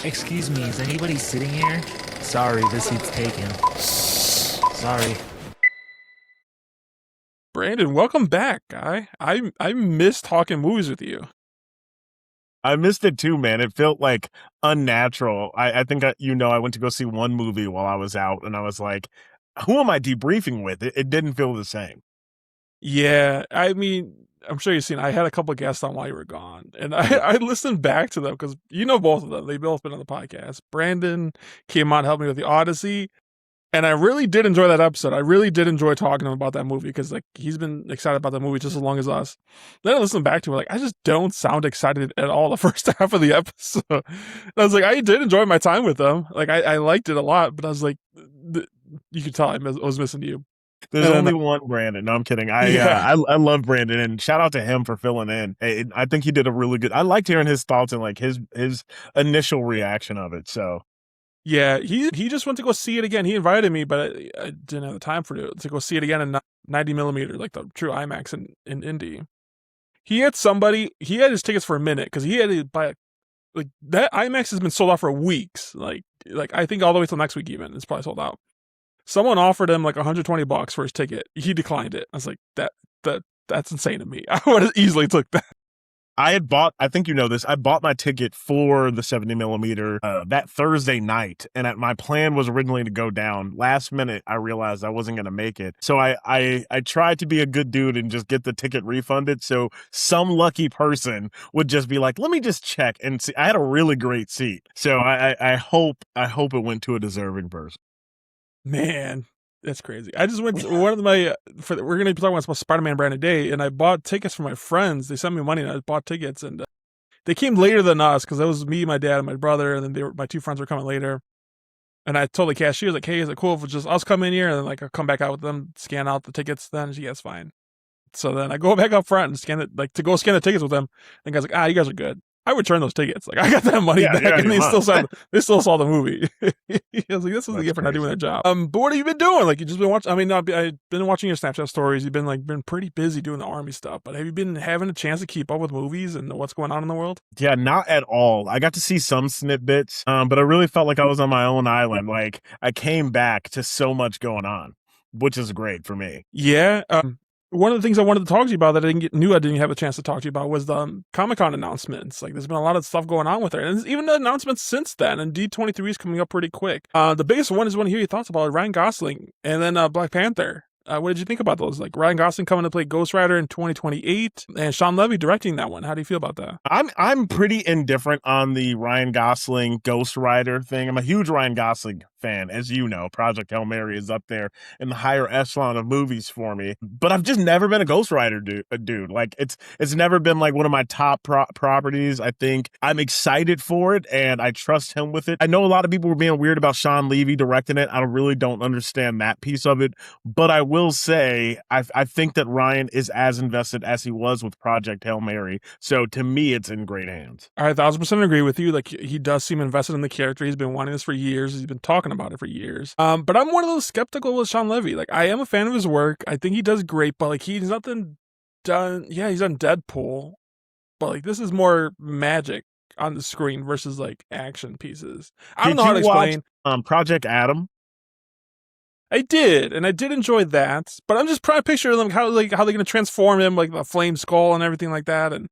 Excuse me, is anybody sitting here? Sorry, this seat's taken. Sorry. Brandon, welcome back, guy. I miss talking movies with you. I missed it too, man. It felt like unnatural. I think I went to go see one movie while I was out, and I was like, "Who am I debriefing with?" It didn't feel the same. Yeah, I mean, I'm sure you've seen. I had a couple of guests on while you were gone, and I listened back to them because you know both of them. They both been on the podcast. Brandon came on, helped me with the Odyssey, and I really did enjoy that episode. I really did enjoy talking to him about that movie because like he's been excited about that movie just as long as us. Then I listened back to it, like I just don't sound excited at all the first half of the episode. And I was like, I did enjoy my time with them. Like I liked it a lot, but I was like, you could tell I was missing you. There's only one Brandon. No, I'm kidding. I love Brandon, and shout out to him for filling in. I think he did a really good. I liked hearing his thoughts and like his initial reaction of it. So yeah, he just went to go see it again. He invited me, but I didn't have the time to go see it again in 90 millimeter, like the true IMAX in Indy. He had his tickets for a minute because he had to buy like that IMAX has been sold out for weeks. Like I think all the way till next week even. It's probably sold out. Someone offered him like $120 for his ticket. He declined it. I was like, that's insane to me. I would have easily took that. I think you know this, I bought my ticket for the 70 millimeter that Thursday night, and my plan was originally to go down. Last minute, I realized I wasn't going to make it. So I tried to be a good dude and just get the ticket refunded. So some lucky person would just be like, let me just check and see. I had a really great seat. So I hope it went to a deserving person. Man, that's crazy. I just went to one of my, we're going to be talking about Spider-Man brand today, and I bought tickets for my friends. They sent me money, and I bought tickets, and they came later than us, because that was me, my dad, and my brother, and then my two friends were coming later. And I told the cashier, like, hey, is it cool if it's just us come in here, and then like I'll come back out with them, scan out the tickets then? She, yeah, it's fine. So then I go back up front and scan it, like to go scan the tickets with them, and the guy's like, you guys are good. I returned those tickets. Like I got that money back, and they still saw the movie. I was like, this is the gift for not doing their job. But what have you been doing? Like you just been watching? I mean, I've been watching your Snapchat stories. You've been pretty busy doing the army stuff. But have you been having a chance to keep up with movies and what's going on in the world? Yeah, not at all. I got to see some snippets, but I really felt like I was on my own island. Like I came back to so much going on, which is great for me. Yeah. One of the things I wanted to talk to you about that I didn't have a chance to talk to you about was the Comic-Con announcements. Like, there's been a lot of stuff going on with it. And even the announcements since then, and D23 is coming up pretty quick. The biggest one is want to hear your thoughts about Ryan Gosling and then Black Panther. What did you think about those? Like Ryan Gosling coming to play Ghost Rider in 2028 and Sean Levy directing that one. How do you feel about that? I'm pretty indifferent on the Ryan Gosling Ghost Rider thing. I'm a huge Ryan Gosling fan, as you know. Project Hail Mary is up there in the higher echelon of movies for me. But I've just never been a Ghost Rider dude. Like it's never been like one of my top properties. I think I'm excited for it and I trust him with it. I know a lot of people were being weird about Sean Levy directing it. I really don't understand that piece of it, but I will say I think that Ryan is as invested as he was with Project Hail Mary. So to me, it's in great hands. I 1,000% agree with you. Like he does seem invested in the character. He's been wanting this for years. He's been talking about it for years. But I'm one of those skeptical with Sean Levy. Like I am a fan of his work. I think he does great, but like he's nothing done. Yeah, he's done Deadpool, but like this is more magic on the screen versus like action pieces. I don't know how to explain. Project Adam. I did, and I did enjoy that, but I'm just trying to picture them how they're going to transform him, like the flame skull and everything like that, and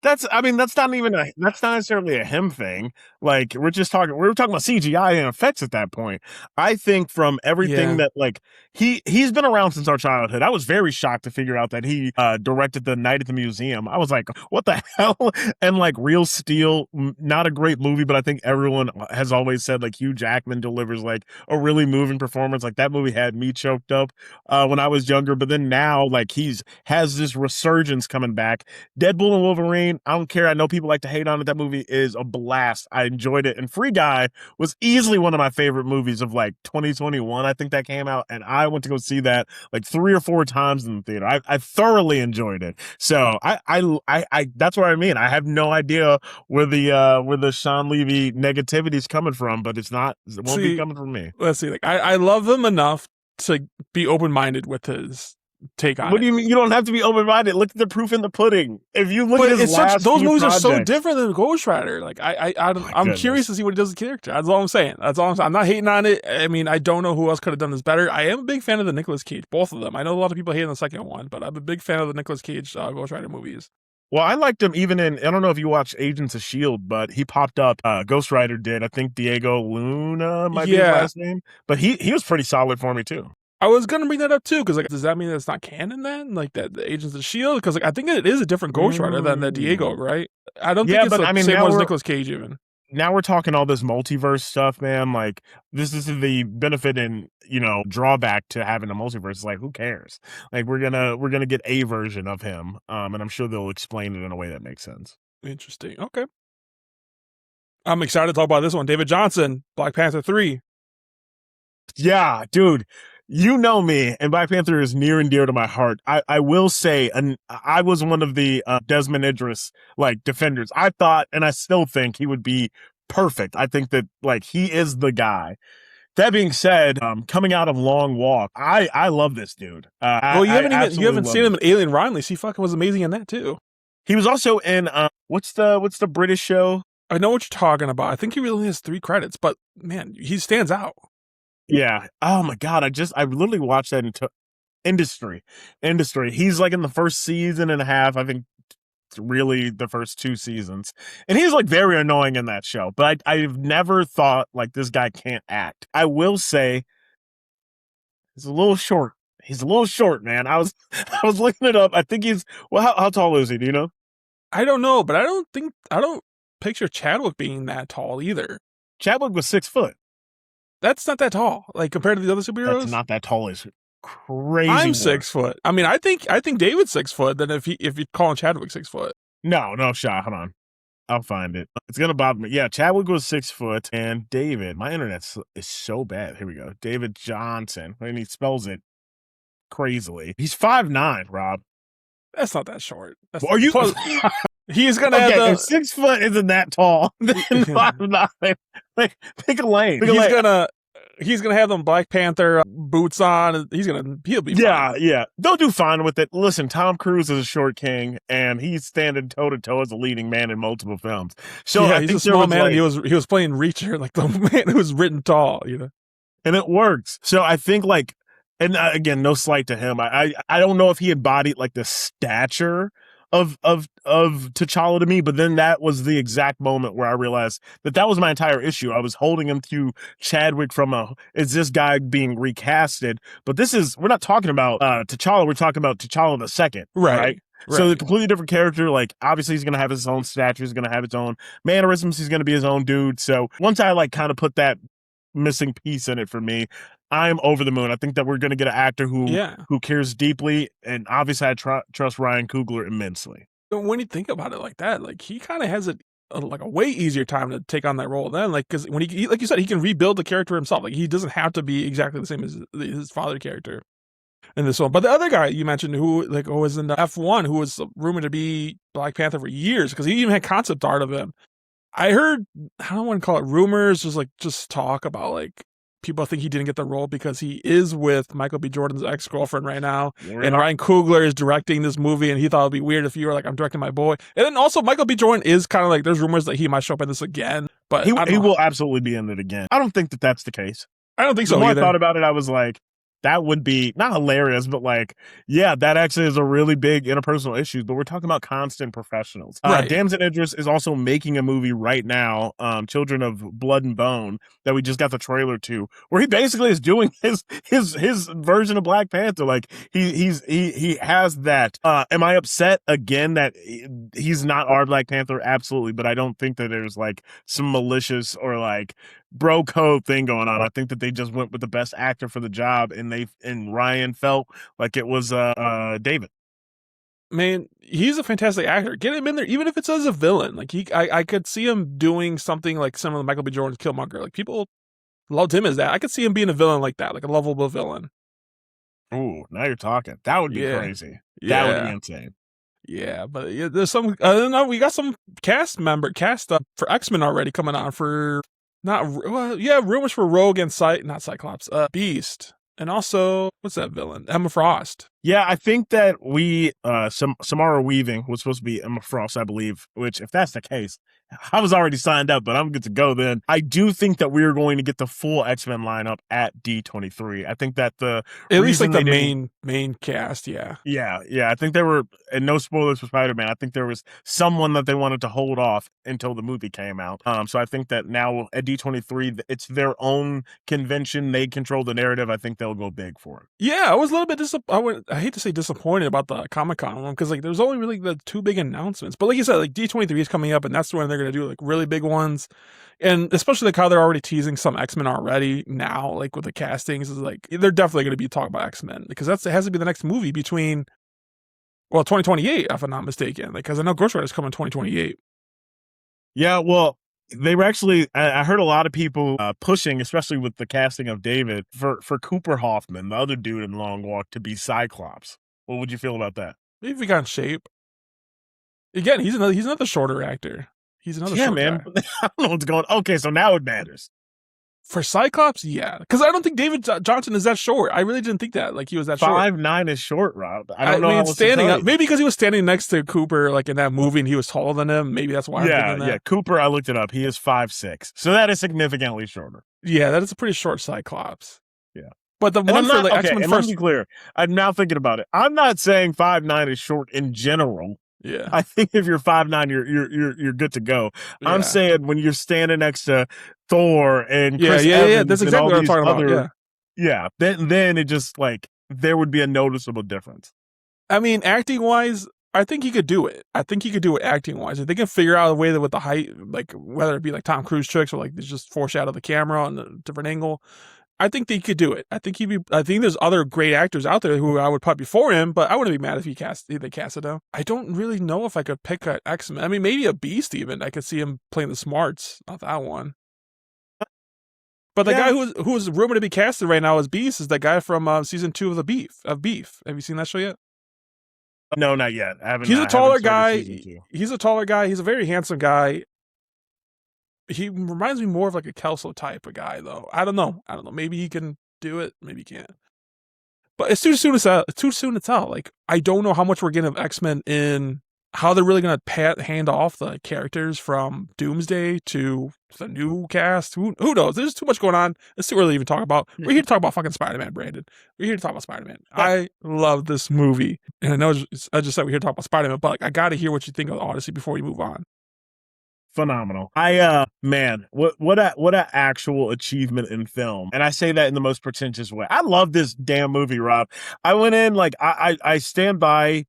that's not necessarily a him thing. Like we were talking about CGI and effects at that point. I think from everything that like he's been around since our childhood. I was very shocked to figure out that he directed The Night at the Museum. I was like, what the hell? And like Real Steel, not a great movie, but I think everyone has always said like Hugh Jackman delivers like a really moving performance. Like that movie had me choked up when I was younger, but then now like has this resurgence coming back. Deadpool and Wolverine, I don't care. I know people like to hate on it. That movie is a blast. I enjoyed it. And Free Guy was easily one of my favorite movies of like 2021. I think that came out, and I went to go see that like 3 or 4 times in the theater. I thoroughly enjoyed it. So I that's what I mean. I have no idea where the Sean Levy negativity is coming from, but it won't be coming from me. Let's see. Like I love him enough to be open-minded with his take on What do you mean? You don't have to be open-minded. Look at the proof in the pudding. If you look at his last those few movies are so projects- different than Ghost Rider. Like I'm curious to see what he does with the character. That's all I'm saying. I'm not hating on it. I mean, I don't know who else could have done this better. I am a big fan of the Nicolas Cage, both of them. I know a lot of people hate on the second one, but I'm a big fan of the Nicolas Cage Ghost Rider movies. Well, I liked him even in, I don't know if you watched Agents of S.H.I.E.L.D., but he popped up, Ghost Rider did. I think Diego Luna might be his last name. But he was pretty solid for me, too. I was going to bring that up, too, because, like, does that mean that it's not canon then? Like, that the Agents of S.H.I.E.L.D.? Because, like, I think it is a different Ghost Rider than the Diego, right? I don't think it's the same one as Nicolas Cage, even. Now we're talking all this multiverse stuff, man. Like, this is the benefit and, drawback to having a multiverse. It's like, who cares? Like, we're gonna get a version of him, and I'm sure they'll explain it in a way that makes sense. Interesting. Okay. I'm excited to talk about this one. David Johnson, Black Panther 3. Yeah, dude. You know me, and Black Panther is near and dear to my heart. I will say, and I was one of the Desmond Idris defenders. I thought, and I still think he would be perfect. I think that he is the guy. That being said, coming out of Long Walk, I love this dude. Well, you haven't seen him in Alien Romulus. He fucking was amazing in that too. He was also in what's the British show? I know what you're talking about. I think he really has 3 credits, but man, he stands out. Yeah. Oh my God. I literally watched that into Industry. He's in the first season and a half. I think really the first 2 seasons. And he's very annoying in that show. But I've never thought this guy can't act. I will say he's a little short. He's a little short, man. I was looking it up. I think he's how tall is he? Do you know? I don't know, but I don't picture Chadwick being that tall either. Chadwick was 6 foot. That's not that tall, compared to the other superheroes. That's not that tall. Is crazy. I'm 6 foot. I mean, I think David's 6 foot. Then if you call Chadwick 6 foot, no shot. Hold on, I'll find it. It's gonna bother me. Yeah, Chadwick was 6 foot, and David. My internet is so bad. Here we go. David Johnson, and he spells it crazily. He's 5'9", Rob. That's not that short. Are you? He's gonna have if 6 foot isn't that tall, then 5'9". Pick a lane. He's gonna have them Black Panther boots on. He'll be fine. Yeah. They'll do fine with it. Listen, Tom Cruise is a short king, and he's standing toe to toe as a leading man in multiple films. So yeah, he's a small man. And he was playing Reacher, the man who's written tall, and it works. So I think and again, no slight to him. I don't know if he embodied the stature of T'Challa to me, but then that was the exact moment where I realized that was my entire issue. I was holding him to Chadwick from is this guy being recasted? But we're not talking about T'Challa, we're talking about T'Challa the second, right? So the completely different character, obviously he's going to have his own stature, he's going to have his own mannerisms, he's going to be his own dude. So once I kind of put that missing piece in it for me, I'm over the moon. I think that we're going to get an actor who cares deeply, and obviously I trust Ryan Coogler immensely. When you think about it like that, he kind of has a way easier time to take on that role then, because when he like you said, he can rebuild the character himself. He doesn't have to be exactly the same as his father character in this one. But the other guy you mentioned who was in the F1, who was rumored to be Black Panther for years, because he even had concept art of him. I heard, I don't want to call it rumors, just talk about people think he didn't get the role because he is with Michael B. Jordan's ex-girlfriend right now. Yeah. And Ryan Coogler is directing this movie, and he thought it'd be weird if you were I'm directing my boy. And then also Michael B. Jordan is kind of there's rumors that he might show up in this again, but he will absolutely be in it again. I don't think that that's the case. I don't think so either. When I thought about it, I was that would be not hilarious, but yeah, that actually is a really big interpersonal issue. But we're talking about constant professionals. Right. Damson Idris is also making a movie right now, Children of Blood and Bone, that we just got the trailer to, where he basically is doing his version of Black Panther. He has that. Am I upset again that he's not our Black Panther? Absolutely, but I don't think that there's some malicious or bro code thing going on. I think that they just went with the best actor for the job, and Ryan felt like it was David. Man, he's a fantastic actor. Get him in there, even if it's as a villain. I could see him doing something similar to Michael B. Jordan's Killmonger. People loved him as that. I could see him being a villain like that, a lovable villain. Ooh, now you're talking. That would be crazy. Yeah. That would be insane. Yeah, but there's some. We got some cast for X-Men already coming on for. Rumors for Rogue and not Cyclops, Beast, and also what's that villain? Emma Frost. Yeah, I think that Samara Weaving was supposed to be Emma Frost, I believe, which if that's the case, I was already signed up, but I'm good to go then. I do think that we're going to get the full X-Men lineup at D23. I think that the At least like reason the they didn't main cast, yeah. Yeah. I think they were, and no spoilers for Spider-Man. I think there was someone that they wanted to hold off until the movie came out. So I think that now at D23, it's their own convention. They control the narrative. I think they'll go big for it. Yeah, I was a little bit I hate to say disappointed about the Comic-Con one because like there's only really the two big announcements. But like you said, like D23 is coming up, and that's when they're gonna do like really big ones. And especially like how they're already teasing some X-Men already now, like with the castings, is like they're definitely gonna be talking about X-Men because it has to be the next movie between 2028, if I'm not mistaken. Like, because I know Ghost Rider's coming 2028. Yeah, well, they were actually. I heard a lot of people pushing, especially with the casting of David, for Cooper Hoffman, the other dude in Long Walk, to be Cyclops. What would you feel about that? Maybe if he got in shape. Again, he's another shorter actor. He's another short man. guy. I don't know what's going. Okay, so now it matters. For Cyclops, yeah, because I don't think David Johnson is that short. I really didn't think that he was that short. 5'9" is short, Rob. I don't know. I mean, standing up, maybe because he was standing next to Cooper, like in that movie, and he was taller than him. Maybe that's why. I'm thinking that. Yeah. Cooper, I looked it up. He is 5'6", so that is significantly shorter. Yeah, that is a pretty short Cyclops. Yeah, but the one for like X-Men first. Let me be clear. I'm now thinking about it. I'm not saying 5'9" is short in general. Yeah, I think if you're 5'9", you're good to go. Yeah. I'm saying when you're standing next to Thor and Chris Evans that's exactly what I'm talking about. Yeah. Then it just like there would be a noticeable difference. I mean, acting wise, I think he could do it. I think he could do it acting wise. If they can figure out a way that with the height, like whether it be like Tom Cruise tricks or like just foreshadow the camera on a different angle. I think they could do it. I think there's other great actors out there who I would put before him, but I wouldn't be mad if they casted him. I don't really know if I could pick an X-Men. I mean, maybe a Beast even. I could see him playing the smarts. Not that one. But the guy who's rumored to be casted right now as Beast is that guy from season 2 of Beef. Have you seen that show yet? No, not yet. He's a taller guy. He's a taller guy. He's a very handsome guy. He reminds me more of like a Kelso type of guy, though. I don't know. Maybe he can do it. Maybe he can't. But it's too soon to tell. Like, I don't know how much we're getting of X-Men in how they're really going to hand off the characters from Doomsday to the new cast. Who knows? There's too much going on. It's too early to even talk about. We're here to talk about fucking Spider-Man, Brandon. We're here to talk about Spider-Man. Yeah. I love this movie. And I know I just said we're here to talk about Spider-Man, but like, I got to hear what you think of Odyssey before we move on. Phenomenal. Man, what a actual achievement in film. And I say that in the most pretentious way. I love this damn movie, Rob. I went in like I stand by.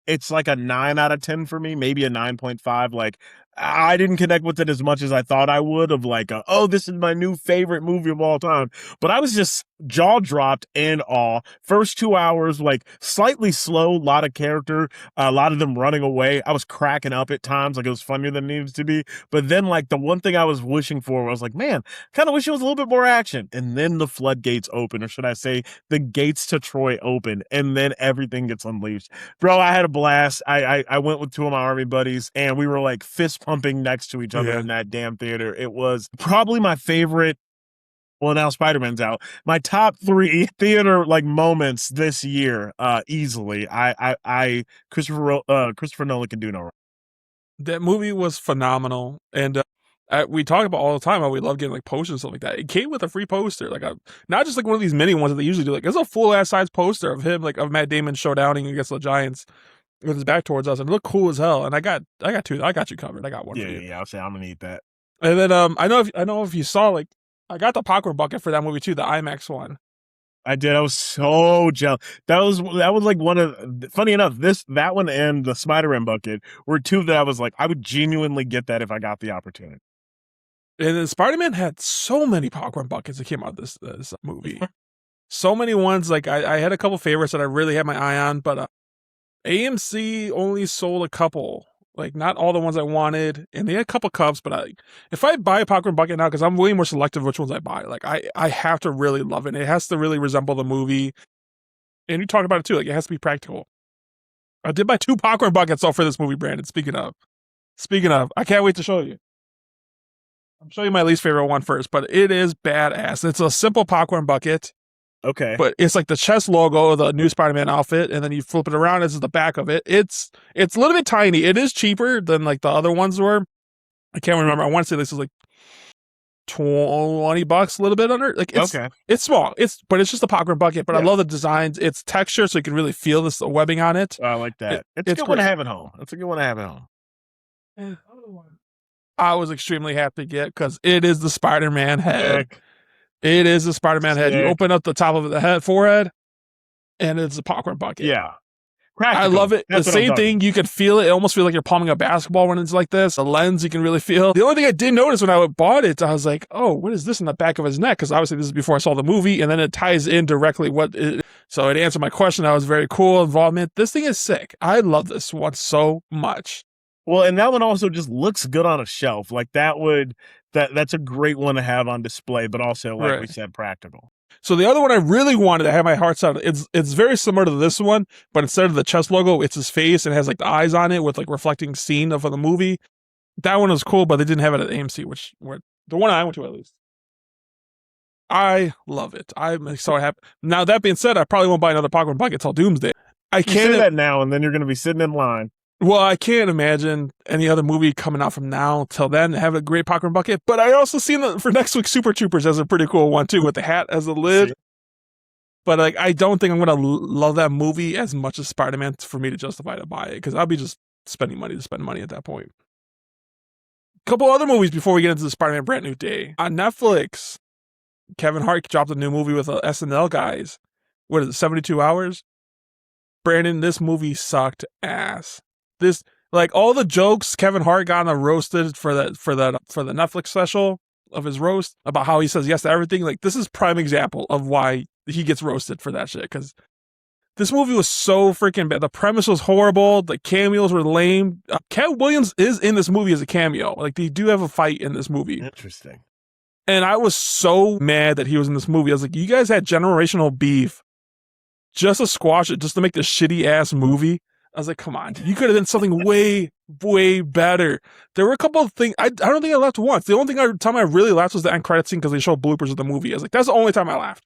It's like a 9 out of 10 for me, maybe a 9.5. Like I didn't connect with it as much as I thought I would of like, this is my new favorite movie of all time. But I was just jaw dropped in awe. First 2 hours, like slightly slow, a lot of character, a lot of them running away. I was cracking up at times, like it was funnier than it needed to be. But then like the one thing I was wishing for, I was like, man, kind of wish it was a little bit more action. And then the floodgates open, or should I say the gates to Troy open, and then everything gets unleashed. Bro, I had a blast. I went with 2 of my army buddies, and we were like fist pumping next to each other in that damn theater. It was probably my favorite. Well, now Spider-Man's out. My top 3 theater like moments this year, easily. Christopher Nolan can do no wrong. That movie was phenomenal, and we talk about all the time how we love getting like posters and stuff like that. It came with a free poster, like not just like one of these mini ones that they usually do. Like it's a full ass size poster of him, like of Matt Damon showdowning against the Giants with his back towards us, and it looked cool as hell. And I got 2. I got you covered. I got one for you. Yeah. I'll say I'm gonna need that. And then I know if you saw, like, I got the popcorn bucket for that movie too, the IMAX one. I did. I was so jealous. That was like one of. Funny enough, that one and the Spider-Man bucket were 2 that I was like, I would genuinely get that if I got the opportunity. And then Spider-Man had so many popcorn buckets that came out this movie. So many ones. Like I had a couple favorites that I really had my eye on, but AMC only sold a couple. Like, not all the ones I wanted, and they had a couple cups, but if I buy a popcorn bucket now, because I'm way more selective which ones I buy, like, I have to really love it. It has to really resemble the movie, and you talk about it too, like, it has to be practical. I did buy 2 popcorn buckets for this movie, Brandon, speaking of, I can't wait to show you. I'll show you my least favorite one first, but it is badass. It's a simple popcorn bucket. Okay. But it's like the chest logo of the new Spider-Man outfit, and then you flip it around, it's the back of it. It's a little bit tiny. It is cheaper than like the other ones were. I can't remember. I want to say this is like $20, a little bit under. Like it's small. But it's just a popcorn bucket. But I love the designs. It's texture, so you can really feel the webbing on it. I like that. It's a good one to have at home. It's a good one to have at home. And I was extremely happy to get because it is the Spider-Man head. It is the Spider-Man head. You open up the top of the forehead, and it's a popcorn bucket. Yeah. Practical. I love it. That's the same thing. You can feel it. It almost feels like you're palming a basketball when it's like this. The lens you can really feel. The only thing I did notice when I bought it, I was like, oh, what is this in the back of his neck? Because obviously this is before I saw the movie, and then it ties in directly so it answered my question. That was very cool involvement. This thing is sick. I love this one so much. Well, and that one also just looks good on a shelf. Like that's a great one to have on display, but also, like we said, practical. So the other one I really wanted to have my heart set on, it's very similar to this one, but instead of the chest logo, it's his face and has like the eyes on it with like reflecting scene of the movie. That one was cool, but they didn't have it at AMC, which the one I went to at least. I love it. I'm so happy. Now that being said, I probably won't buy another popcorn bucket till Doomsday. I can't say that now, and then you're going to be sitting in line. Well, I can't imagine any other movie coming out from now till then to have a great popcorn bucket. But I also seen that for next week's Super Troopers as a pretty cool one too, with the hat as a lid. But like, I don't think I'm gonna love that movie as much as Spider-Man for me to justify to buy it, because I'll be just spending money to spend money at that point. A couple other movies before we get into the Spider-Man Brand New Day on Netflix. Kevin Hart dropped a new movie with the SNL guys. What is it? 72 Hours. Brandon, this movie sucked ass. This, like, all the jokes Kevin Hart got on the roasted for the Netflix special of his roast about how he says yes to everything. Like, this is prime example of why he gets roasted for that shit. Because this movie was so freaking bad. The premise was horrible. The cameos were lame. Cat Williams is in this movie as a cameo. Like, they do have a fight in this movie. Interesting. And I was so mad that he was in this movie. I was like, you guys had generational beef just to squash it, just to make this shitty ass movie. I was like, come on, you could have done something way, way better. There were a couple of things. I don't think I laughed once. The only time I really laughed was the end credit scene because they showed bloopers of the movie. I was like, that's the only time I laughed.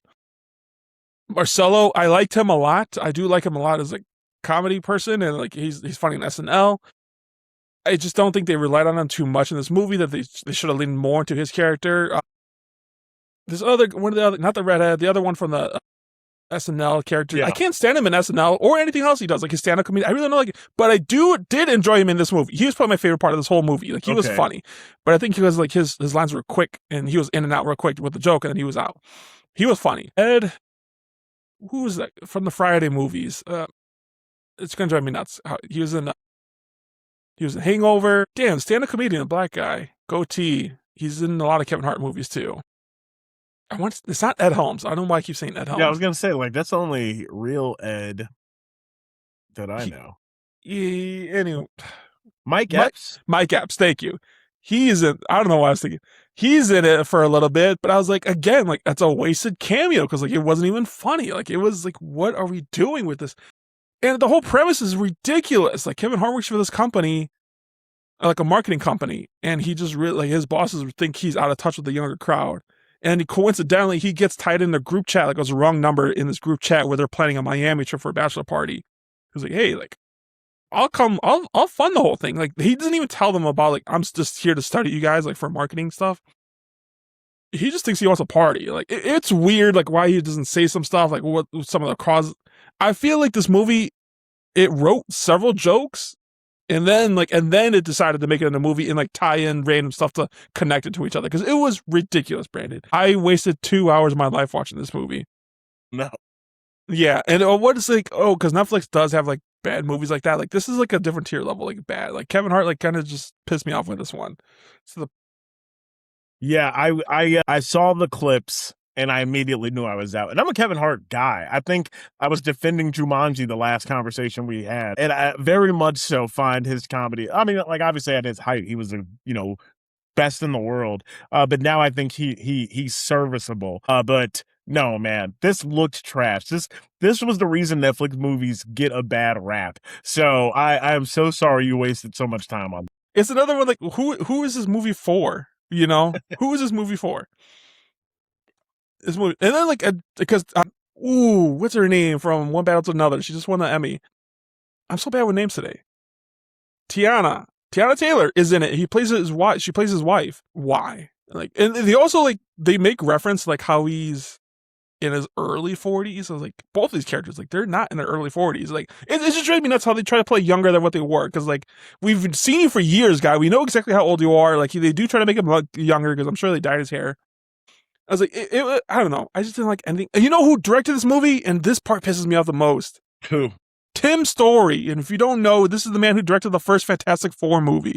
Marcelo, I liked him a lot. I do like him a lot as a comedy person, and like he's funny in SNL. I just don't think they relied on him too much in this movie. That they should have leaned more into his character. This other one of the other, not the redhead, the other one from the SNL character. Yeah. I can't stand him in SNL or anything else he does, like his stand-up comedy. I really don't like it, but I did enjoy him in this movie. He was probably my favorite part of this whole movie. Like, he was funny, but I think because like his lines were quick and he was in and out real quick with the joke, and then he was out. He was funny. Ed, who was that from the Friday movies? It's gonna drive me nuts. He was in Hangover. Damn, stand-up comedian, a black guy, goatee. He's in a lot of Kevin Hart movies too. It's not Ed Helms. I don't know why I keep saying Ed Helms. Yeah, I was gonna say, like, that's the only real Ed that I know. Anyway, Mike Epps. Mike Epps. Thank you. He's in. I don't know why I was thinking. He's in it for a little bit, but I was like, again, like, that's a wasted cameo because like it wasn't even funny. Like, it was like, what are we doing with this? And the whole premise is ridiculous. Like, Kevin Hart works for this company, like a marketing company, and he just really, like, his bosses think he's out of touch with the younger crowd. And coincidentally, he gets tied in a group chat, like it was a wrong number in this group chat where they're planning a Miami trip for a bachelor party. He's like, hey, like, I'll fund the whole thing. Like, he doesn't even tell them about, like, I'm just here to study you guys, like, for marketing stuff. He just thinks he wants a party. Like, it's weird, like, why he doesn't say some stuff, like, what some of the causes. I feel like this movie, it wrote several jokes, and then it decided to make it in a movie and like tie in random stuff to connect it to each other, because it was ridiculous, Brandon. I wasted 2 hours of my life watching this movie. No. Yeah, and what is like, because Netflix does have like bad movies like that. Like, this is like a different tier level, like bad. Like, Kevin Hart like kind of just pissed me off with this one. So yeah, I saw the clips and I immediately knew I was out. And I'm a Kevin Hart guy. I think I was defending Jumanji the last conversation we had, and I very much so find his comedy. I mean, like, obviously at his height, he was a best in the world. But now I think he's serviceable. But no, man, this looked trash. This was the reason Netflix movies get a bad rap. So I am so sorry you wasted so much time on. It's another one like, who is this movie for? Who is this movie for? This movie, and then like because Ooh, what's her name from One Battle to Another? She just won the Emmy. I'm so bad with names today. Tiana Taylor is in it. He plays his wife. She plays his wife. Why? Like, and they also like they make reference to, like, how he's in his early 40s. I was like, both these characters, like, they're not in their early 40s. Like, it just drives me nuts how they try to play younger than what they were. Because, like, we've seen you for years, guy. We know exactly how old you are. Like, they do try to make him look younger because I'm sure they dyed his hair. I was like, I don't know. I just didn't like anything. And you know who directed this movie? And this part pisses me off the most. Who? Tim Story. And if you don't know, this is the man who directed the first Fantastic Four movie.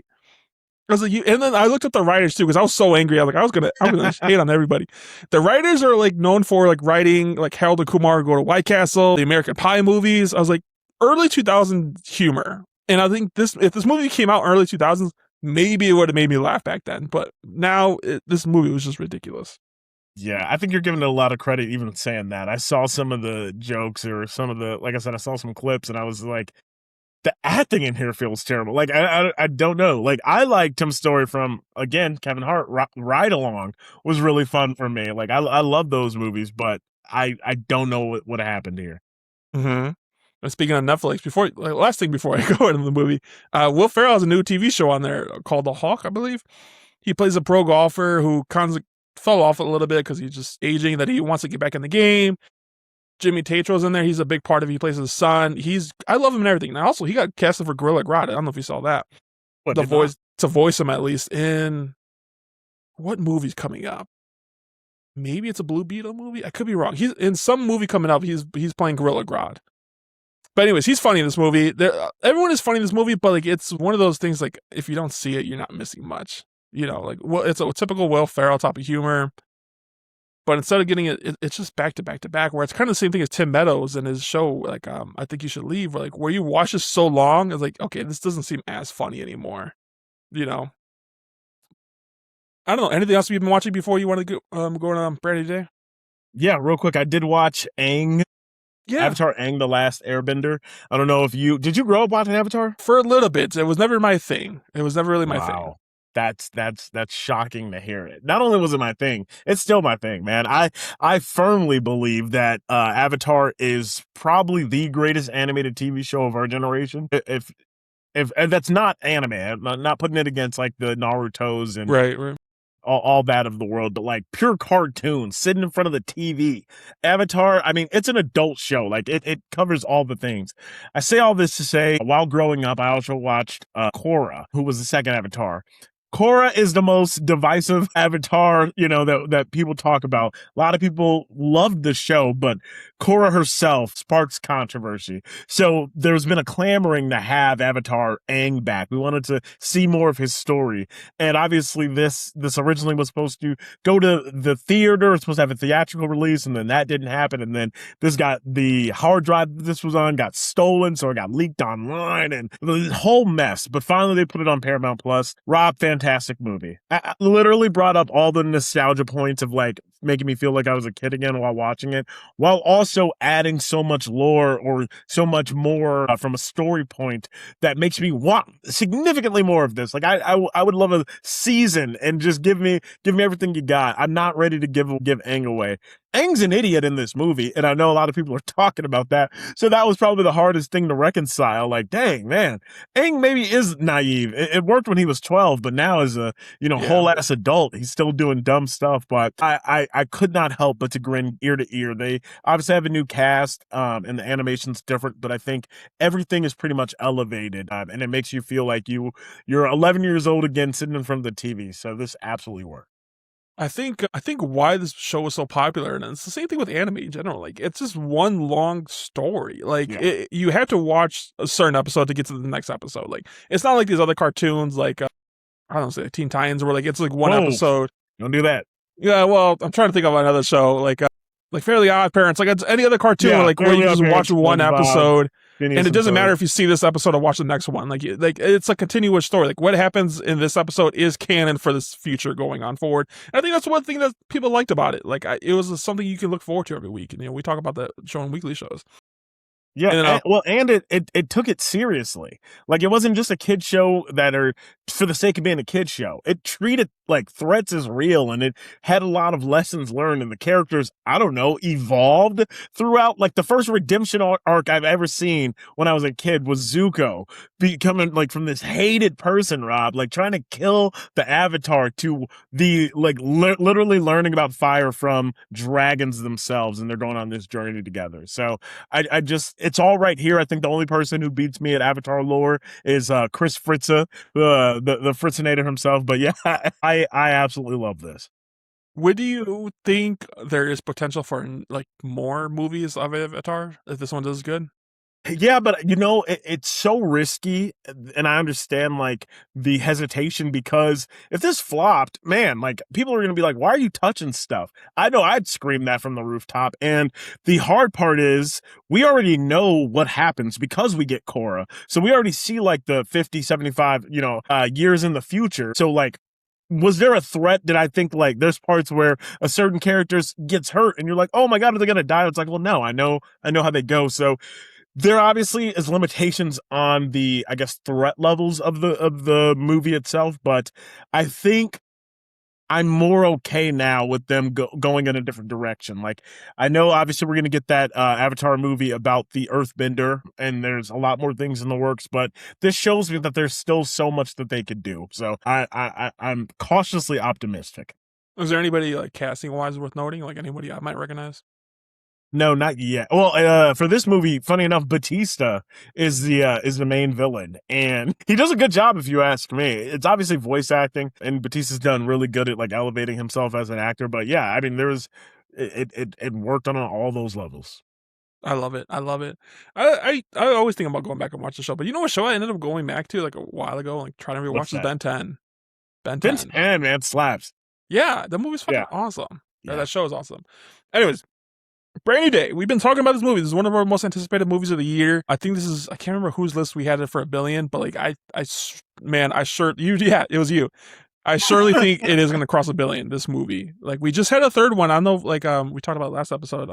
I was like, and then I looked up the writers too because I was so angry. I was like, I'm gonna hate on everybody. The writers are like known for like writing like Harold and Kumar Go to White Castle, the American Pie movies. I was like, early 2000s humor, and I think if this movie came out early 2000s, maybe it would have made me laugh back then. But now this movie was just ridiculous. Yeah, I think you're giving it a lot of credit even saying that. I saw some of the jokes or some of the, like I said, I saw some clips and I was like, the acting in here feels terrible. Like, I don't know. Like, I like Tim's story from, again, Kevin Hart, Ride Along was really fun for me. Like, I love those movies, but I don't know what happened here. Mm-hmm. And speaking of Netflix, last thing before I go into the movie, Will Ferrell has a new TV show on there called The Hawk, I believe. He plays a pro golfer who kind of fell off a little bit because he's just aging, that he wants to get back in the game. Jimmy Tatro's in there. He's a big part of it. He plays his son. I love him and everything. Now, also, he got casted for Gorilla Grodd. I don't know if you saw that. To voice him, at least, in what movie's coming up? Maybe it's a Blue Beetle movie? I could be wrong. He's in some movie coming up. He's playing Gorilla Grodd. But anyways, he's funny in this movie. Everyone is funny in this movie, but like it's one of those things, like, if you don't see it, you're not missing much. You know, like, well, it's a typical Will Ferrell type of humor. But instead of getting it's just back to back to back, where it's kind of the same thing as Tim Meadows and his show, like, I Think You Should Leave, where you watch this so long, it's like, okay, this doesn't seem as funny anymore. You know? I don't know. Anything else you've been watching before you want to go on Brandy Day? Yeah, real quick. I did watch Aang. Yeah. Avatar Aang, The Last Airbender. I don't know if did you grow up watching Avatar? For a little bit. It was never my thing. It was never really my thing. That's shocking to hear it. Not only was it my thing, it's still my thing, man. I firmly believe that Avatar is probably the greatest animated TV show of our generation. If and that's not anime, I'm not putting it against like the Naruto's and right. all that of the world, but like pure cartoon sitting in front of the TV. Avatar, I mean, it's an adult show. Like it covers all the things. I say all this to say, while growing up, I also watched Korra, who was the second Avatar. Korra is the most divisive Avatar, that people talk about. A lot of people loved the show, but Korra herself sparks controversy. So there's been a clamoring to have Avatar Aang back. We wanted to see more of his story. And obviously this originally was supposed to go to the theater. It's supposed to have a theatrical release, and then that didn't happen. And then the hard drive this was on got stolen, so it got leaked online, and the whole mess. But finally they put it on Paramount Plus. Fantastic movie. I literally brought up all the nostalgia points of like making me feel like I was a kid again while watching it, while also adding so much lore or so much more from a story point that makes me want significantly more of this. Like I would love a season and just give me everything you got. I'm not ready to give Aang away. Aang's an idiot in this movie, and I know a lot of people are talking about that. So that was probably the hardest thing to reconcile. Like, dang, man, Aang maybe is naive. It worked when he was 12, but now as a whole ass adult, he's still doing dumb stuff. But I could not help but to grin ear to ear. They obviously have a new cast, and the animation's different, but I think everything is pretty much elevated, and it makes you feel like you're 11 years old again, sitting in front of the TV. So this absolutely worked. I think why this show was so popular, and it's the same thing with anime in general. Like, it's just one long story. Like, you have to watch a certain episode to get to the next episode. Like, it's not like these other cartoons, like I don't know, Teen Titans, where like it's like one episode. Don't do that. Yeah, well, I'm trying to think of another show, like Fairly Odd Parents. Like, it's any other cartoon, where you just watch one episode. And it doesn't matter if you see this episode or watch the next one. Like it's a continuous story. Like, what happens in this episode is canon for this future going on forward. And I think that's one thing that people liked about it. Like, it was something you can look forward to every week. And we talk about that show on weekly shows. Yeah, and it took it seriously. Like, it wasn't just a kid show for the sake of being a kid show. It treated like threats is real, and it had a lot of lessons learned, and the characters, I don't know, evolved throughout. Like the first redemption arc I've ever seen when I was a kid was Zuko becoming like from this hated person, Rob, like trying to kill the Avatar, to the like literally learning about fire from dragons themselves, and they're going on this journey together. So I just, it's all right here. I think the only person who beats me at Avatar lore is Chris Fritza, the Fritzinator himself. But yeah, I absolutely love this. Would you think there is potential for like more movies of Avatar if this one does good? Yeah, but it's so risky, and I understand like the hesitation, because if this flopped, man, like people are going to be like, why are you touching stuff? I know I'd scream that from the rooftop. And the hard part is we already know what happens because we get Korra. So we already see like the 50, 75, years in the future. So like, was there a threat? Did I think like there's parts where a certain character gets hurt and you're like, oh my God, are they going to die? It's like, well, no, I know how they go. So there obviously is limitations on the, I guess, threat levels of the movie itself, but I think I'm more okay now with them going in a different direction. Like, I know obviously we're going to get that Avatar movie about the Earthbender, and there's a lot more things in the works, but this shows me that there's still so much that they could do. So I'm cautiously optimistic. Is there anybody like casting wise worth noting? Like anybody I might recognize? No, not yet. Well, for this movie, funny enough, Batista is the main villain, and he does a good job if you ask me. It's obviously voice acting, and Batista's done really good at like elevating himself as an actor. But yeah, I mean, it worked on all those levels. I love it. I love it. I always think about going back and watch the show, but you know what show I ended up going back to like a while ago, like trying to rewatch is Ben 10. Ben 10. Ben 10, man, slaps. Yeah, the movie's fucking awesome. Yeah. That show is awesome. Anyways, Brand New Day. We've been talking about this movie. This is one of our most anticipated movies of the year. I think this is, I can't remember whose list we had it for $1 billion, but like it was you. I surely think it is going to cross $1 billion, this movie. Like we just had a third one. I know, like we talked about last episode.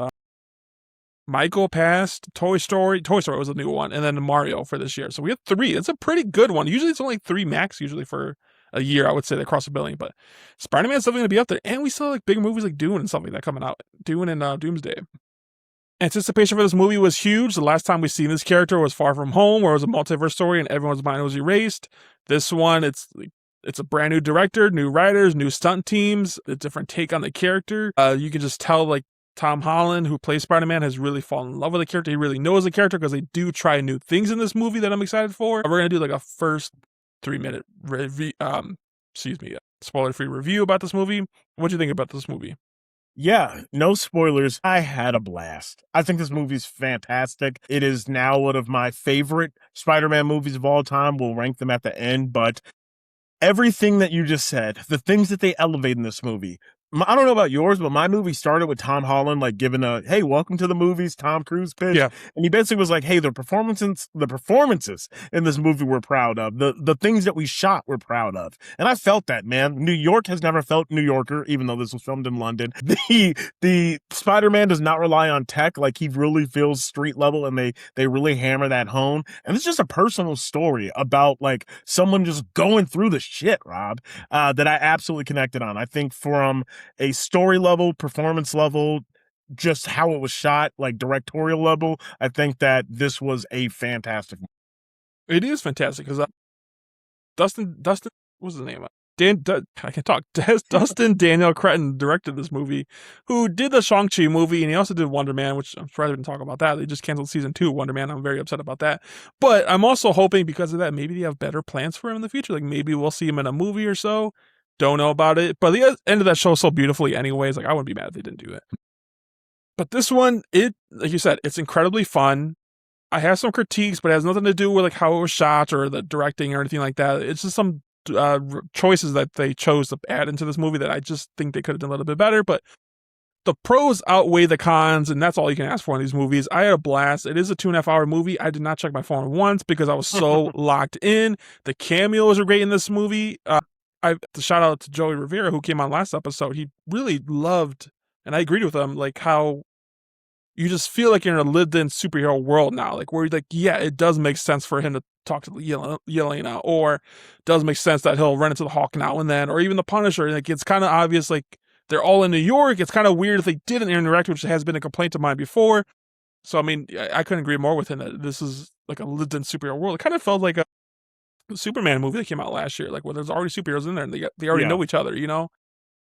Michael passed Toy Story. Toy Story was a new one, and then Mario for this year. So we have 3. It's a pretty good one. Usually it's only 3 max, usually for a year, I would say, they cross $1 billion. But Spider-Man's definitely going to be up there. And we saw like big movies like Dune and stuff like that coming out. Dune and Doomsday. Anticipation for this movie was huge. The last time we seen this character was Far From Home, where it was a multiverse story and everyone's mind was erased. This one, it's a brand new director, new writers, new stunt teams, a different take on the character. You can just tell like Tom Holland, who plays Spider-Man, has really fallen in love with the character. He really knows the character because they do try new things in this movie that I'm excited for. We're going to do like a first 3-minute review, spoiler-free review about this movie. What do you think about this movie? Yeah, no spoilers. I had a blast. I think this movie's fantastic. It is now one of my favorite Spider-Man movies of all time. We'll rank them at the end, but everything that you just said, the things that they elevate in this movie, I don't know about yours, but my movie started with Tom Holland, like giving a, hey, welcome to the movies, Tom Cruise pitch. Yeah. And he basically was like, hey, the performances in this movie we're proud of. The things that we shot we're proud of. And I felt that, man. New York has never felt New Yorker, even though this was filmed in London. The Spider-Man does not rely on tech. Like he really feels street level, and they really hammer that home. And it's just a personal story about like someone just going through the shit, Rob, that I absolutely connected on. I think from a story level, performance level, just how it was shot, like directorial level, I think that this was a fantastic movie. It is fantastic because Dustin, what's his name? I can talk. Dustin Daniel Cretton directed this movie, who did the Shang-Chi movie, and he also did Wonder Man, which I'm surprised we didn't talk about that. They just canceled season 2 of Wonder Man. I'm very upset about that. But I'm also hoping because of that, maybe they have better plans for him in the future. Like maybe we'll see him in a movie or so. Don't know about it. But the end of that show so beautifully anyways. Like I wouldn't be mad if they didn't do it. But this one, like you said, it's incredibly fun. I have some critiques, but it has nothing to do with like how it was shot or the directing or anything like that. It's just some choices that they chose to add into this movie that I just think they could have done a little bit better. But the pros outweigh the cons, and that's all you can ask for in these movies. I had a blast. It is a 2.5-hour movie. I did not check my phone once because I was so locked in. The cameos are great in this movie. I shout out to Joey Rivera, who came on last episode. He really loved, and I agreed with him, like how you just feel like you're in a lived-in superhero world now. Like where, like, yeah, it does make sense for him to talk to Yelena, or doesn't make sense that he'll run into the Hawk now and then, or even the Punisher. Like, it's kind of obvious, like, they're all in New York. It's kind of weird if they didn't interact, which has been a complaint of mine before. So, I mean, I couldn't agree more with him that this is like a lived-in superhero world. It kind of felt like a Superman movie that came out last year, like, where there's already superheroes in there and they already know each other, you know?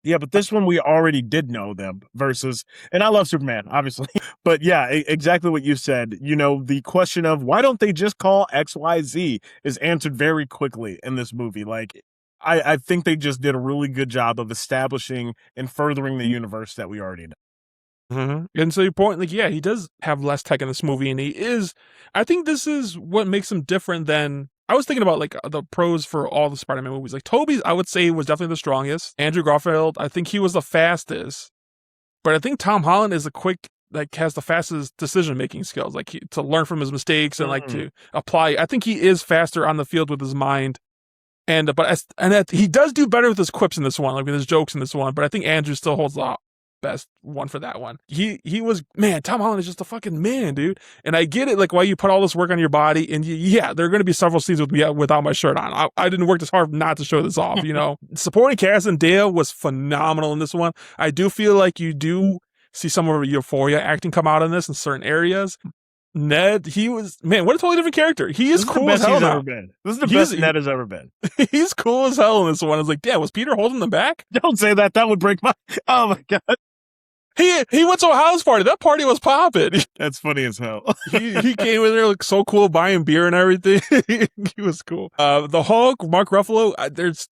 Yeah, but this one we already did know them versus, and I love Superman, obviously. But yeah, exactly what you said. You know, the question of why don't they just call XYZ is answered very quickly in this movie. Like, I think they just did a really good job of establishing and furthering the universe that we already know. Mm-hmm. And so your point, like, yeah, he does have less tech in this movie, and I think this is what makes him different than, I was thinking about, like, the pros for all the Spider-Man movies. Like, Tobey's, I would say, was definitely the strongest. Andrew Garfield, I think he was the fastest. But I think Tom Holland is has the fastest decision-making skills, like, to learn from his mistakes and, like, to apply. I think he is faster on the field with his mind. And he does do better with his quips in this one, like with his jokes in this one. But I think Andrew still holds the best one for that one. He was, man, Tom Holland is just a fucking man, dude. And I get it, like, why you put all this work on your body. And yeah, there are going to be several scenes with me without my shirt on. I didn't work this hard not to show this off, you know. Supporting cast and Dale was phenomenal in this one. I do feel like you do see some of Euphoria acting come out in this in certain areas. Ned, he was, man, what a totally different character. He is cool as hell now. This is the best Ned has ever been. He's cool as hell in this one. I was like, damn, was Peter holding them back? Don't say that. That would break my, oh my God. He went to a house party. That party was popping. That's funny as hell. he came in there, like, so cool, buying beer and everything. He was cool. The Hulk, Mark Ruffalo. There's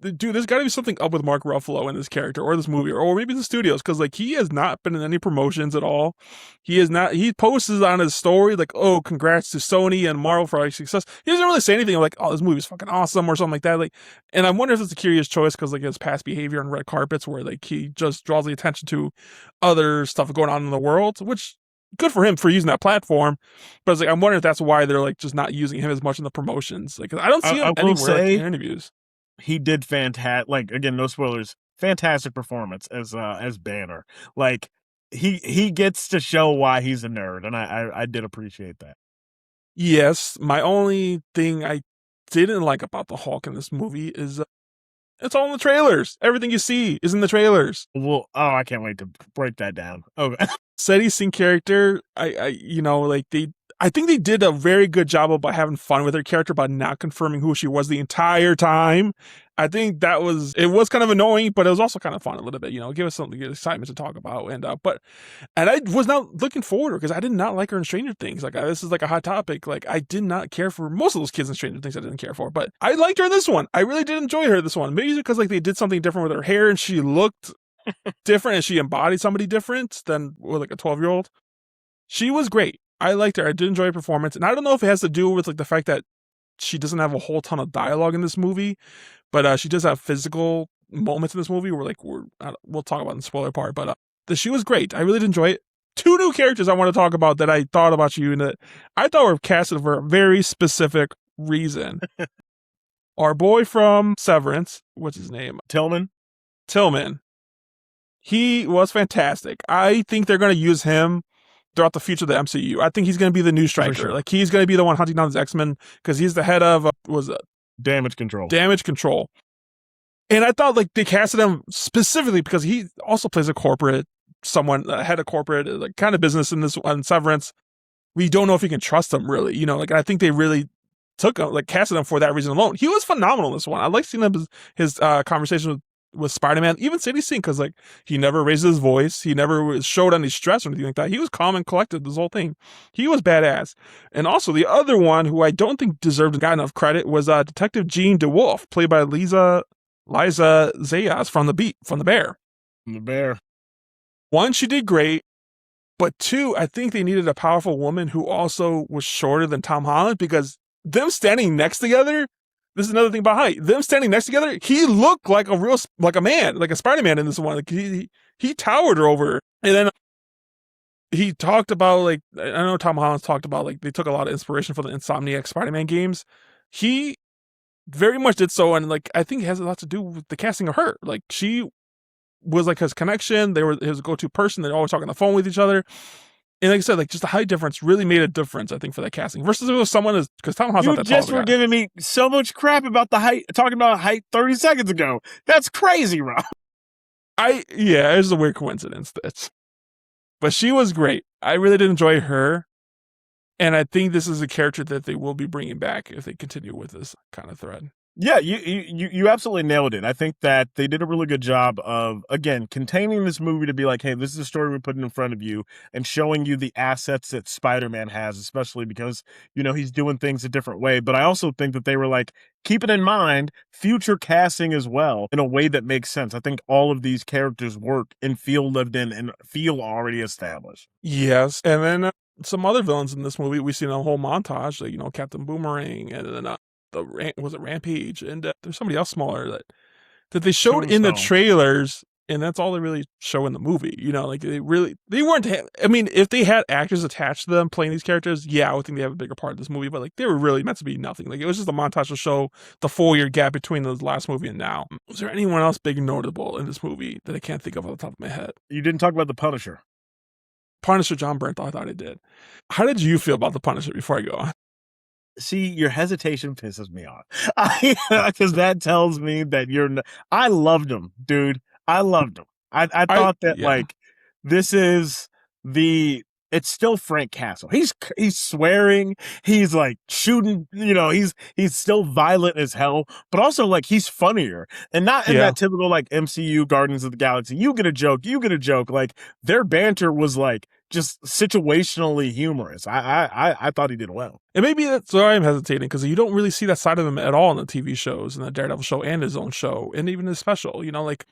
got to be something up with Mark Ruffalo in this character or this movie, or maybe the studios, because, like, he has not been in any promotions at all. He is not. He posts on his story like, "Oh, congrats to Sony and Marvel for our success." He doesn't really say anything like, "Oh, this movie's fucking awesome" or something like that. Like, and I wonder if it's a curious choice because, like, his past behavior on red carpets, where, like, he just draws the attention to other stuff going on in the world, which good for him for using that platform. But it's like, I'm wondering if that's why they're, like, just not using him as much in the promotions. Like, I don't see him anywhere, like, in interviews. He did fantastic. Like, again, no spoilers. Fantastic performance as Banner. Like, he gets to show why he's a nerd, and I did appreciate that. Yes, my only thing I didn't like about the Hulk in this movie is it's all in the trailers. Everything you see is in the trailers. Well, I can't wait to break that down. Okay. Sadie Sink character, I think they did a very good job about having fun with her character by not confirming who she was the entire time. I think it was kind of annoying, but it was also kind of fun a little bit, you know, give us something, excitement to talk about. And I was not looking forward to her because I did not like her in Stranger Things. Like, this is like a hot topic. Like, I did not care for most of those kids in Stranger Things. I didn't care for, but I liked her in this one. I really did enjoy her in this one. Maybe because, like, they did something different with her hair and she looked different and she embodied somebody different than, like, a 12-year-old. She was great. I liked her. I did enjoy her performance. And I don't know if it has to do with, like, the fact that she doesn't have a whole ton of dialogue in this movie, but she does have physical moments in this movie where, like, we'll talk about in the spoiler part, but she was great. I really did enjoy it. 2 new characters I want to talk about that I thought about you and that I thought were casted for a very specific reason. Our boy from Severance, what's his name? Tillman. He was fantastic. I think they're going to use him throughout the future of the MCU. I think he's going to be the new Stryker. Sure. Like, he's going to be the one hunting down his X-Men because he's the head of Damage Control. And I thought, like, they casted him specifically because he also plays a head of corporate, like, kind of business in this on Severance. We don't know if you can trust him, really, you know. Like, I think they really took him, like, casted him for that reason alone. He was phenomenal in this one. I like seeing his conversation with Spider-Man, even Sadie Sink, because, like, he never raised his voice. He never showed any stress or anything like that. He was calm and collected this whole thing. He was badass. And also, the other one who I don't think deserved got enough credit was Detective Jean DeWolf, played by Liza Zayas from The Bear. From The Bear. 1, she did great. But 2, I think they needed a powerful woman who also was shorter than Tom Holland, because them standing next together, this is another thing about height. Them standing next together, he looked like a man, like a Spider-Man in this one. Like, he towered over. And then he talked about, like, I know Tom Holland's talked about, like, they took a lot of inspiration from the Insomniac Spider-Man games. He very much did so, and, like, I think it has a lot to do with the casting of her. Like, she was, like, his connection. They were his go-to person. They're always talking on the phone with each other. And like I said, like just the height difference really made a difference, I think, for that casting. Versus if it was someone because Tom Holland's not that tall. You just were giving me so much crap about the height, talking about height 30 seconds ago. That's crazy, Rob. It's a weird coincidence. But she was great. I really did enjoy her. And I think this is a character that they will be bringing back if they continue with this kind of thread. Yeah, you absolutely nailed it. I think that they did a really good job of, again, containing this movie to be like, hey, this is a story we're putting in front of you and showing you the assets that Spider-Man has, especially because, he's doing things a different way. But I also think that they were like, keep it in mind, future casting as well in a way that makes sense. I think all of these characters work and feel lived in and feel already established. Yes. And then some other villains in this movie, we've seen a whole montage, like, Captain Boomerang and then was it Rampage, and there's somebody else smaller that they showed in the trailers, and that's all they really show in the movie. Like they weren't. I mean, if they had actors attached to them playing these characters, yeah, I would think they have a bigger part of this movie. But like they were really meant to be nothing. Like it was just a montage to show the 4-year gap between the last movie and now. Was there anyone else big and notable in this movie that I can't think of off the top of my head? You didn't talk about the Punisher. John Bernthal, I thought he did. How did you feel about the Punisher before I go on? See, your hesitation pisses me off because that tells me that you're. I loved him, dude. I loved him. I thought that like this is it's still Frank Castle. He's swearing. He's like shooting. He's still violent as hell, but also like he's funnier and not in that typical like MCU Guardians of the Galaxy. You get a joke. Like their banter was like just situationally humorous. I thought he did well. And maybe that's why I'm hesitating, because you don't really see that side of him at all in the TV shows, in the Daredevil show and his own show, and even his special. Like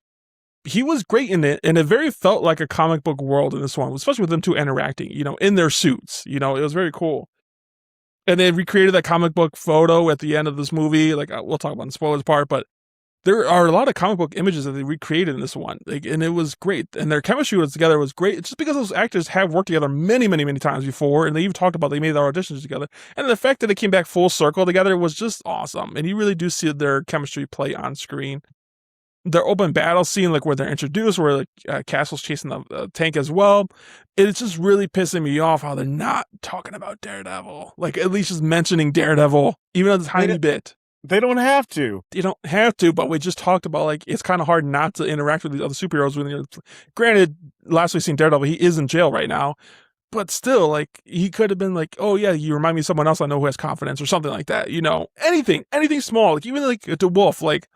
he was great in it, and it very felt like a comic book world in this one, especially with them two interacting, in their suits. It was very cool. And they recreated that comic book photo at the end of this movie. Like we'll talk about the spoilers part, but there are a lot of comic book images that they recreated in this one, and it was great. And their chemistry together was great. It's just because those actors have worked together many, many, many times before, and they even talked about they made their auditions together. And the fact that they came back full circle together was just awesome. And you really do see their chemistry play on screen. Their open battle scene, like where they're introduced, where Castle's chasing the tank as well, it's just really pissing me off how they're not talking about Daredevil. Like at least just mentioning Daredevil, even a tiny bit. They don't have to. You don't have to, but we just talked about, like, it's kind of hard not to interact with these other superheroes. Granted, last we've seen Daredevil, he is in jail right now, but still, like, he could have been like, oh, yeah, you remind me of someone else I know who has confidence or something like that, anything small, like, even, like, the Wolf, like,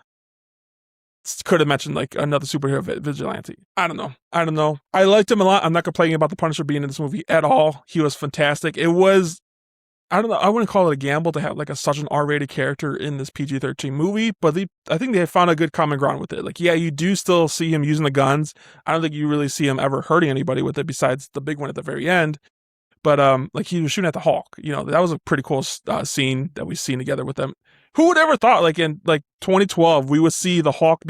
could have mentioned, like, another superhero vigilante. I don't know. I liked him a lot. I'm not complaining about the Punisher being in this movie at all. He was fantastic. It was... I don't know. I wouldn't call it a gamble to have like such an R-rated character in this PG-13 movie, but I think they found a good common ground with it. Like, yeah, you do still see him using the guns. I don't think you really see him ever hurting anybody with it besides the big one at the very end. But like he was shooting at the Hulk. That was a pretty cool scene that we've seen together with them. Who would ever thought like in like 2012 we would see the Hulk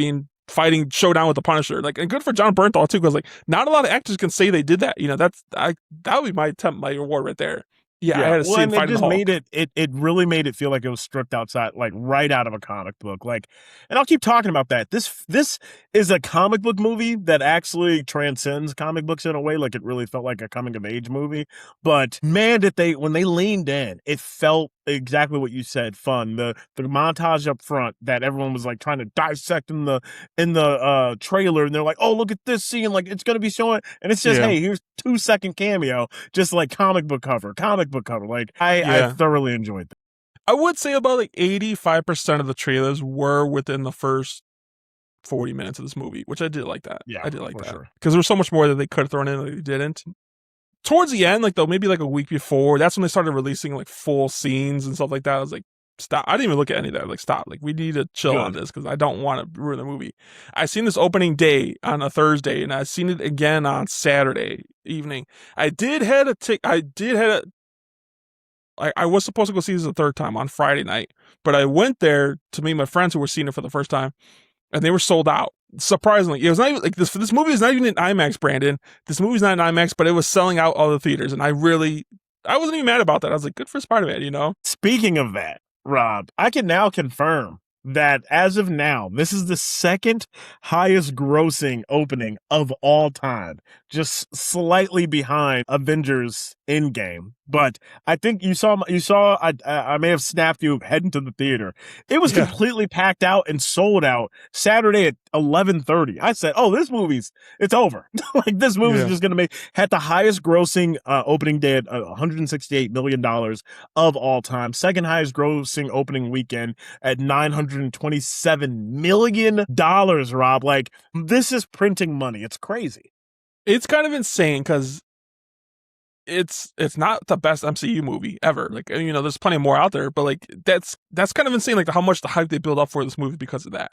fighting showdown with the Punisher? Like, and good for John Bernthal too, because like not a lot of actors can say they did that. That would be my reward right there. Yeah, I had to see him fighting the Hulk. It really made it feel like it was stripped outside, like right out of a comic book. Like, and I'll keep talking about that. This is a comic book movie that actually transcends comic books in a way. Like, it really felt like a coming of age movie. But man, when they leaned in, it felt exactly what you said, fun. The montage up front that everyone was like trying to dissect in the trailer, and they're like, oh, look at this scene, like it's gonna be showing, and it's just hey, here's 2-second cameo, just like comic book cover. Like I thoroughly enjoyed that. I would say about like 85% of the trailers were within the first 40 minutes of this movie, which I did like that. Yeah, I did like that. Sure. Because there was so much more that they could have thrown in that they didn't. Towards the end, like though, maybe like a week before, that's when they started releasing like full scenes and stuff like that. I was like, stop. I didn't even look at any of that. Like, stop. Like, we need to chill on this because I don't want to ruin the movie. I seen this opening day on a Thursday, and I seen it again on Saturday evening. I was supposed to go see this a third time on Friday night, but I went there to meet my friends who were seeing it for the first time, and they were sold out. Surprisingly, it was not even like this. This movie is not even in IMAX, Brandon. This movie's not in IMAX, but it was selling out all the theaters, and I wasn't even mad about that. I was like, good for Spider-Man, Speaking of that, Rob, I can now confirm that as of now, this is the second highest grossing opening of all time, just slightly behind Avengers Endgame. But I think you saw, I may have snapped you heading to the theater. It was completely packed out and sold out Saturday at 11:30. I said, oh, it's over. Like this movie's just going to had the highest grossing opening day at $168 million of all time. Second highest grossing opening weekend at $927 million, Rob. Like, this is printing money. It's crazy. It's kind of insane because it's not the best MCU movie ever. Like, you know, there's plenty more out there, but like that's kind of insane. Like how much the hype they build up for this movie because of that.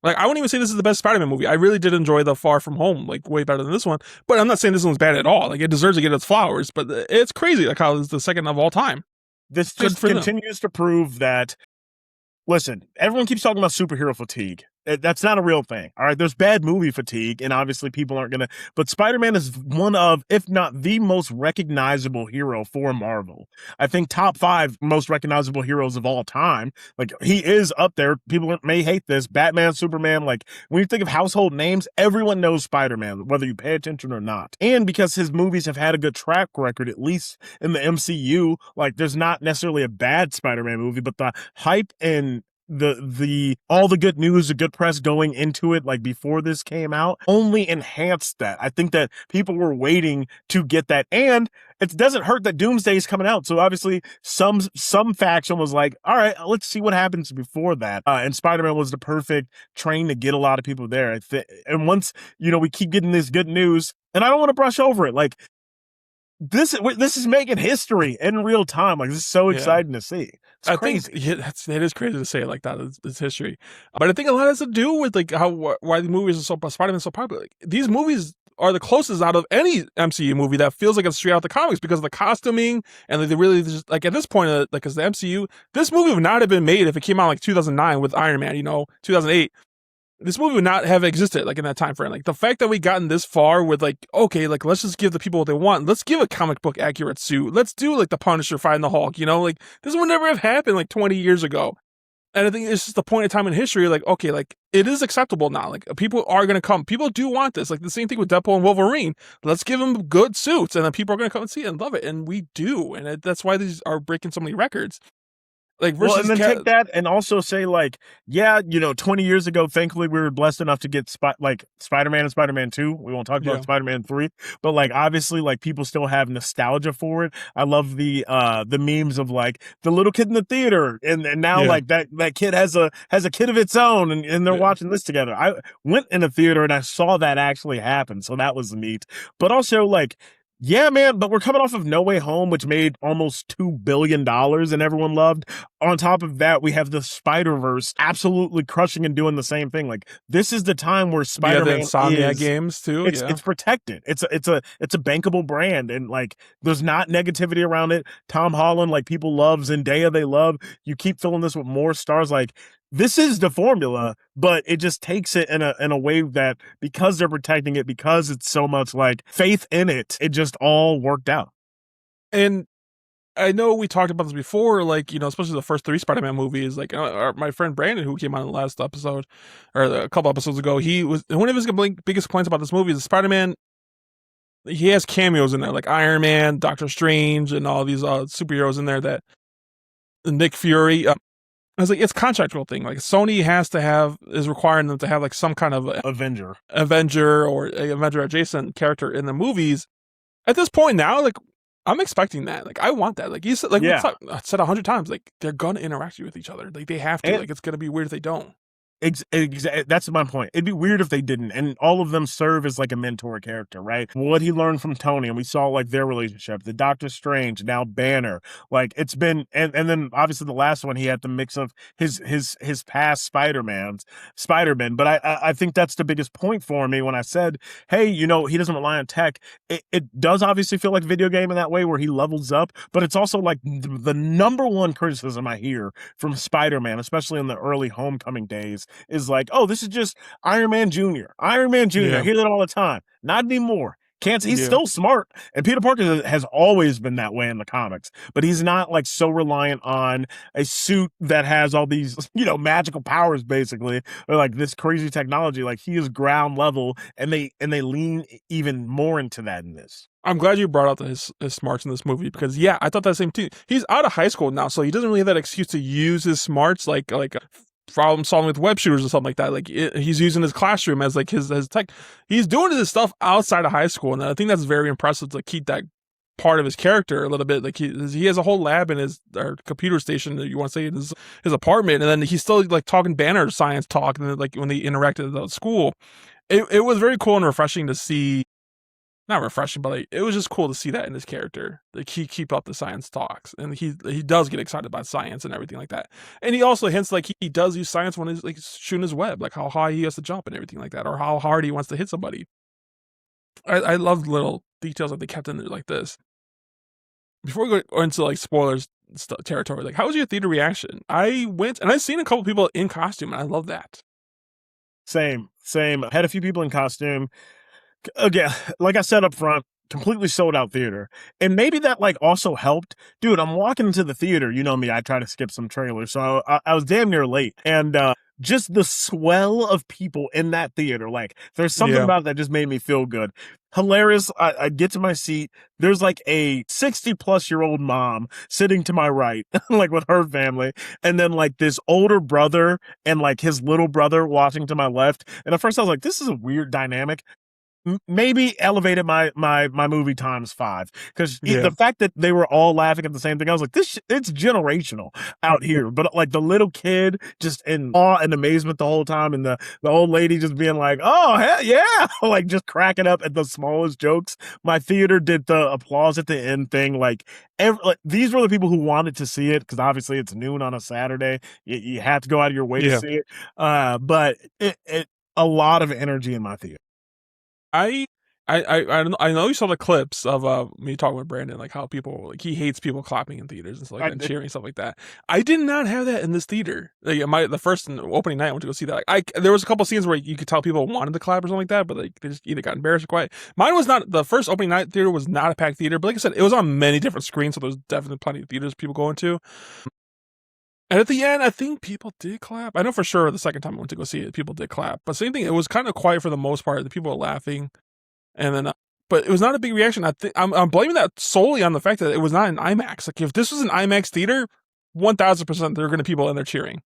Like, I wouldn't even say this is the best Spider-Man movie. I really did enjoy the Far From Home, like way better than this one. But I'm not saying this one's bad at all. Like, it deserves to get its flowers. But it's crazy, like how it's the second of all time. This just continues to prove that. Listen, everyone keeps talking about superhero fatigue. That's not a real thing. All right. There's bad movie fatigue, and obviously people aren't going to. But Spider-Man is one of, if not the most recognizable hero for Marvel. I think top 5 most recognizable heroes of all time. Like, he is up there. People may hate this. Batman, Superman. Like, when you think of household names, everyone knows Spider-Man, whether you pay attention or not. And because his movies have had a good track record, at least in the MCU, like, there's not necessarily a bad Spider-Man movie, but the hype and the all the good news, the good press going into it, like before this came out, only enhanced that. I think that people were waiting to get that, and it doesn't hurt that Doomsday is coming out. So obviously some faction was like, all right, let's see what happens before that. And Spider-Man was the perfect train to get a lot of people there. And once, you know, we keep getting this good news, and I don't want to brush over it. Like, this is making history in real time. Like, this is so exciting to see. It's crazy. It is crazy to say it like that. It's history, but I think a lot has to do with like why the movies are so Spider-Man so popular. Like, these movies are the closest out of any MCU movie that feels like it's straight out the comics because of the costuming and they really just like at this point, like as the MCU, this movie would not have been made if it came out like 2009 with Iron Man. You know, 2008. This movie would not have existed like in that time frame. Like the fact that we gotten this far with like, okay, like let's just give the people what they want. Let's give a comic book accurate suit. Let's do like the Punisher fighting the Hulk, you know, like this would never have happened like 20 years ago. And I think it's just the point in time in history, like, okay, like it is acceptable now. Like people are going to come. People do want this. Like the same thing with Deadpool and Wolverine. Let's give them good suits and then people are going to come and see it and love it. And we do. And that's why these are breaking so many records. Like, well, and then take that and also say, like, yeah, you know, 20 years ago, thankfully, we were blessed enough to get Spider-Man and Spider-Man 2. We won't talk about Spider-Man 3, but like, obviously, like, people still have nostalgia for it. I love the memes of like the little kid in the theater, and now like that kid has a kid of its own, and they're watching this together. I went in a theater and I saw that actually happen, so that was neat. But also, like, yeah, man, but we're coming off of No Way Home, which made almost $2 billion and everyone loved. On top of that, we have the Spider-Verse absolutely crushing and doing the same thing. Like, this is the time where Spider-Man the Insomniac games too. It's protected. It's a bankable brand, and like there's not negativity around it. Tom Holland, like people love. Zendaya, they love. You keep filling this with more stars. Like, this is the formula, but it just takes it in a way that because they're protecting it, because it's so much like faith in it, it just all worked out. And I know we talked about this before, like, you know, especially the first 3 Spider-Man movies. Like my friend Brandon, who came on the last episode or a couple episodes ago, one of his biggest complaints about this movie is Spider-Man. He has cameos in there, like Iron Man, Doctor Strange, and all these superheroes in there that Nick Fury. I was like, it's a contractual thing. Like Sony is requiring them to have like some kind of Avenger or a Avenger adjacent character in the movies. At this point now, like I'm expecting that. Like I want that. Like you said, like I said 100 times, like they're gonna interact with each other. Like they have to. Like it's gonna be weird if they don't. That's my point. It'd be weird if they didn't. And all of them serve as like a mentor character, right? What he learned from Tony, and we saw like their relationship, the Doctor Strange, now Banner. Like it's been, and then obviously the last one, he had the mix of his past Spider-Man. But I think that's the biggest point for me when I said, hey, you know, he doesn't rely on tech. It does obviously feel like a video game in that way where he levels up, but it's also like the number one criticism I hear from Spider-Man, especially in the early Homecoming days, is like, oh, this is just Iron Man Jr. I hear that all the time. Not anymore. He's still smart, and Peter Parker has always been that way in the comics, but he's not like so reliant on a suit that has all these, magical powers basically, or like this crazy technology. Like he is ground level, and they lean even more into that in this. I'm glad you brought out his smarts in this movie because I thought that same too. He's out of high school now, so he doesn't really have that excuse to use his smarts like problem solving with web shooters or something like that. Like he's using his classroom as like his tech. He's doing this stuff outside of high school, and I think that's very impressive to keep that part of his character a little bit. Like he has a whole lab in his computer station that you want to say in his apartment, and then he's still like talking banner science talk, and then, like when they interacted at school, it was very cool and refreshing to see. Not refreshing, but like, it was just cool to see that in his character. Like he keep up the science talks, and he does get excited about science and everything like that. And he also hints like he does use science when he's like shooting his web, like how high he has to jump and everything like that, or how hard he wants to hit somebody. I love little details that they kept in there like this. Before we go into like spoilers territory, like how was your theater reaction? I went and I've seen a couple people in costume, and I love that. Same. I had a few people in costume. Again, like I said up front, completely sold out theater. And maybe that like also helped. Dude, I'm walking into the theater. You know me, I try to skip some trailers. So I was damn near late. And just the swell of people in that theater. Like there's something about it that just made me feel good. Hilarious. I get to my seat. There's like a 60-plus-year-old mom sitting to my right, like with her family. And then like this older brother and like his little brother watching to my left. And at first I was like, this is a weird dynamic. Maybe elevated my movie times 5 because the fact that they were all laughing at the same thing, I was like, it's generational out here. But like the little kid just in awe and amazement the whole time, and the old lady just being like, oh hell yeah, like just cracking up at the smallest jokes. My theater did the applause at the end thing. Like these were the people who wanted to see it because obviously it's noon on a Saturday. You had to go out of your way to see it. But it a lot of energy in my theater. I know you saw the clips of me talking with Brandon, like how people like he hates people clapping in theaters and stuff like that, and cheering and stuff like that. I did not have that in this theater. Like the first opening night I went to go see that. Like there was a couple scenes where you could tell people wanted to clap or something like that, but like they just either got embarrassed or quiet. Mine was not. The first opening night theater was not a packed theater, but like I said, it was on many different screens, so there's definitely plenty of theaters people going to. And at the end, I think people did clap. I know for sure the second time I went to go see it, people did clap. But same thing, it was kind of quiet for the most part. The people were laughing. And then, but it was not a big reaction. I think I'm blaming that solely on the fact that it was not an IMAX. Like if this was an IMAX theater, 1,000% there are going to be people in there cheering.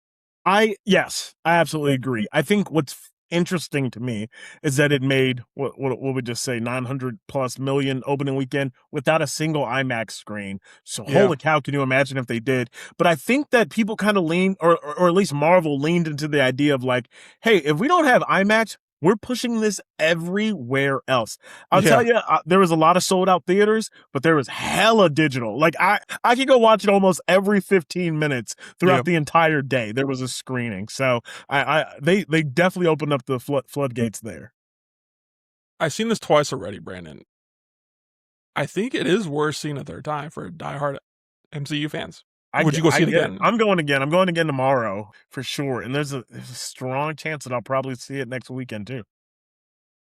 Yes, I absolutely agree. I think what's interesting to me is that it made what we just say 900+ million opening weekend without a single IMAX screen. So holy cow, can you imagine if they did? But I think that people kind of leaned, or at least Marvel leaned into the idea of like, hey, if we don't have IMAX, we're pushing this everywhere else. I'll tell you, there was a lot of sold out theaters, but there was hella digital. Like I could go watch it almost every 15 minutes throughout the entire day. There was a screening. So they definitely opened up the floodgates there. I've seen this twice already, Brandon. I think it is worth seeing a third time for diehard MCU fans. Would you go see it again? I'm going again. I'm going again tomorrow for sure. And there's a strong chance that I'll probably see it next weekend too.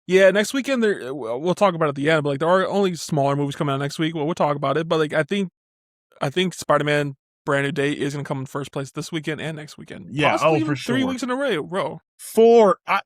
Yeah, next weekend we'll talk about it at the end. But like there are only smaller movies coming out next week. Well, we'll talk about it. But like I think Spider-Man Brand New Day is going to come in first place this weekend and next weekend. Yeah, possibly for sure. 3 weeks in a row.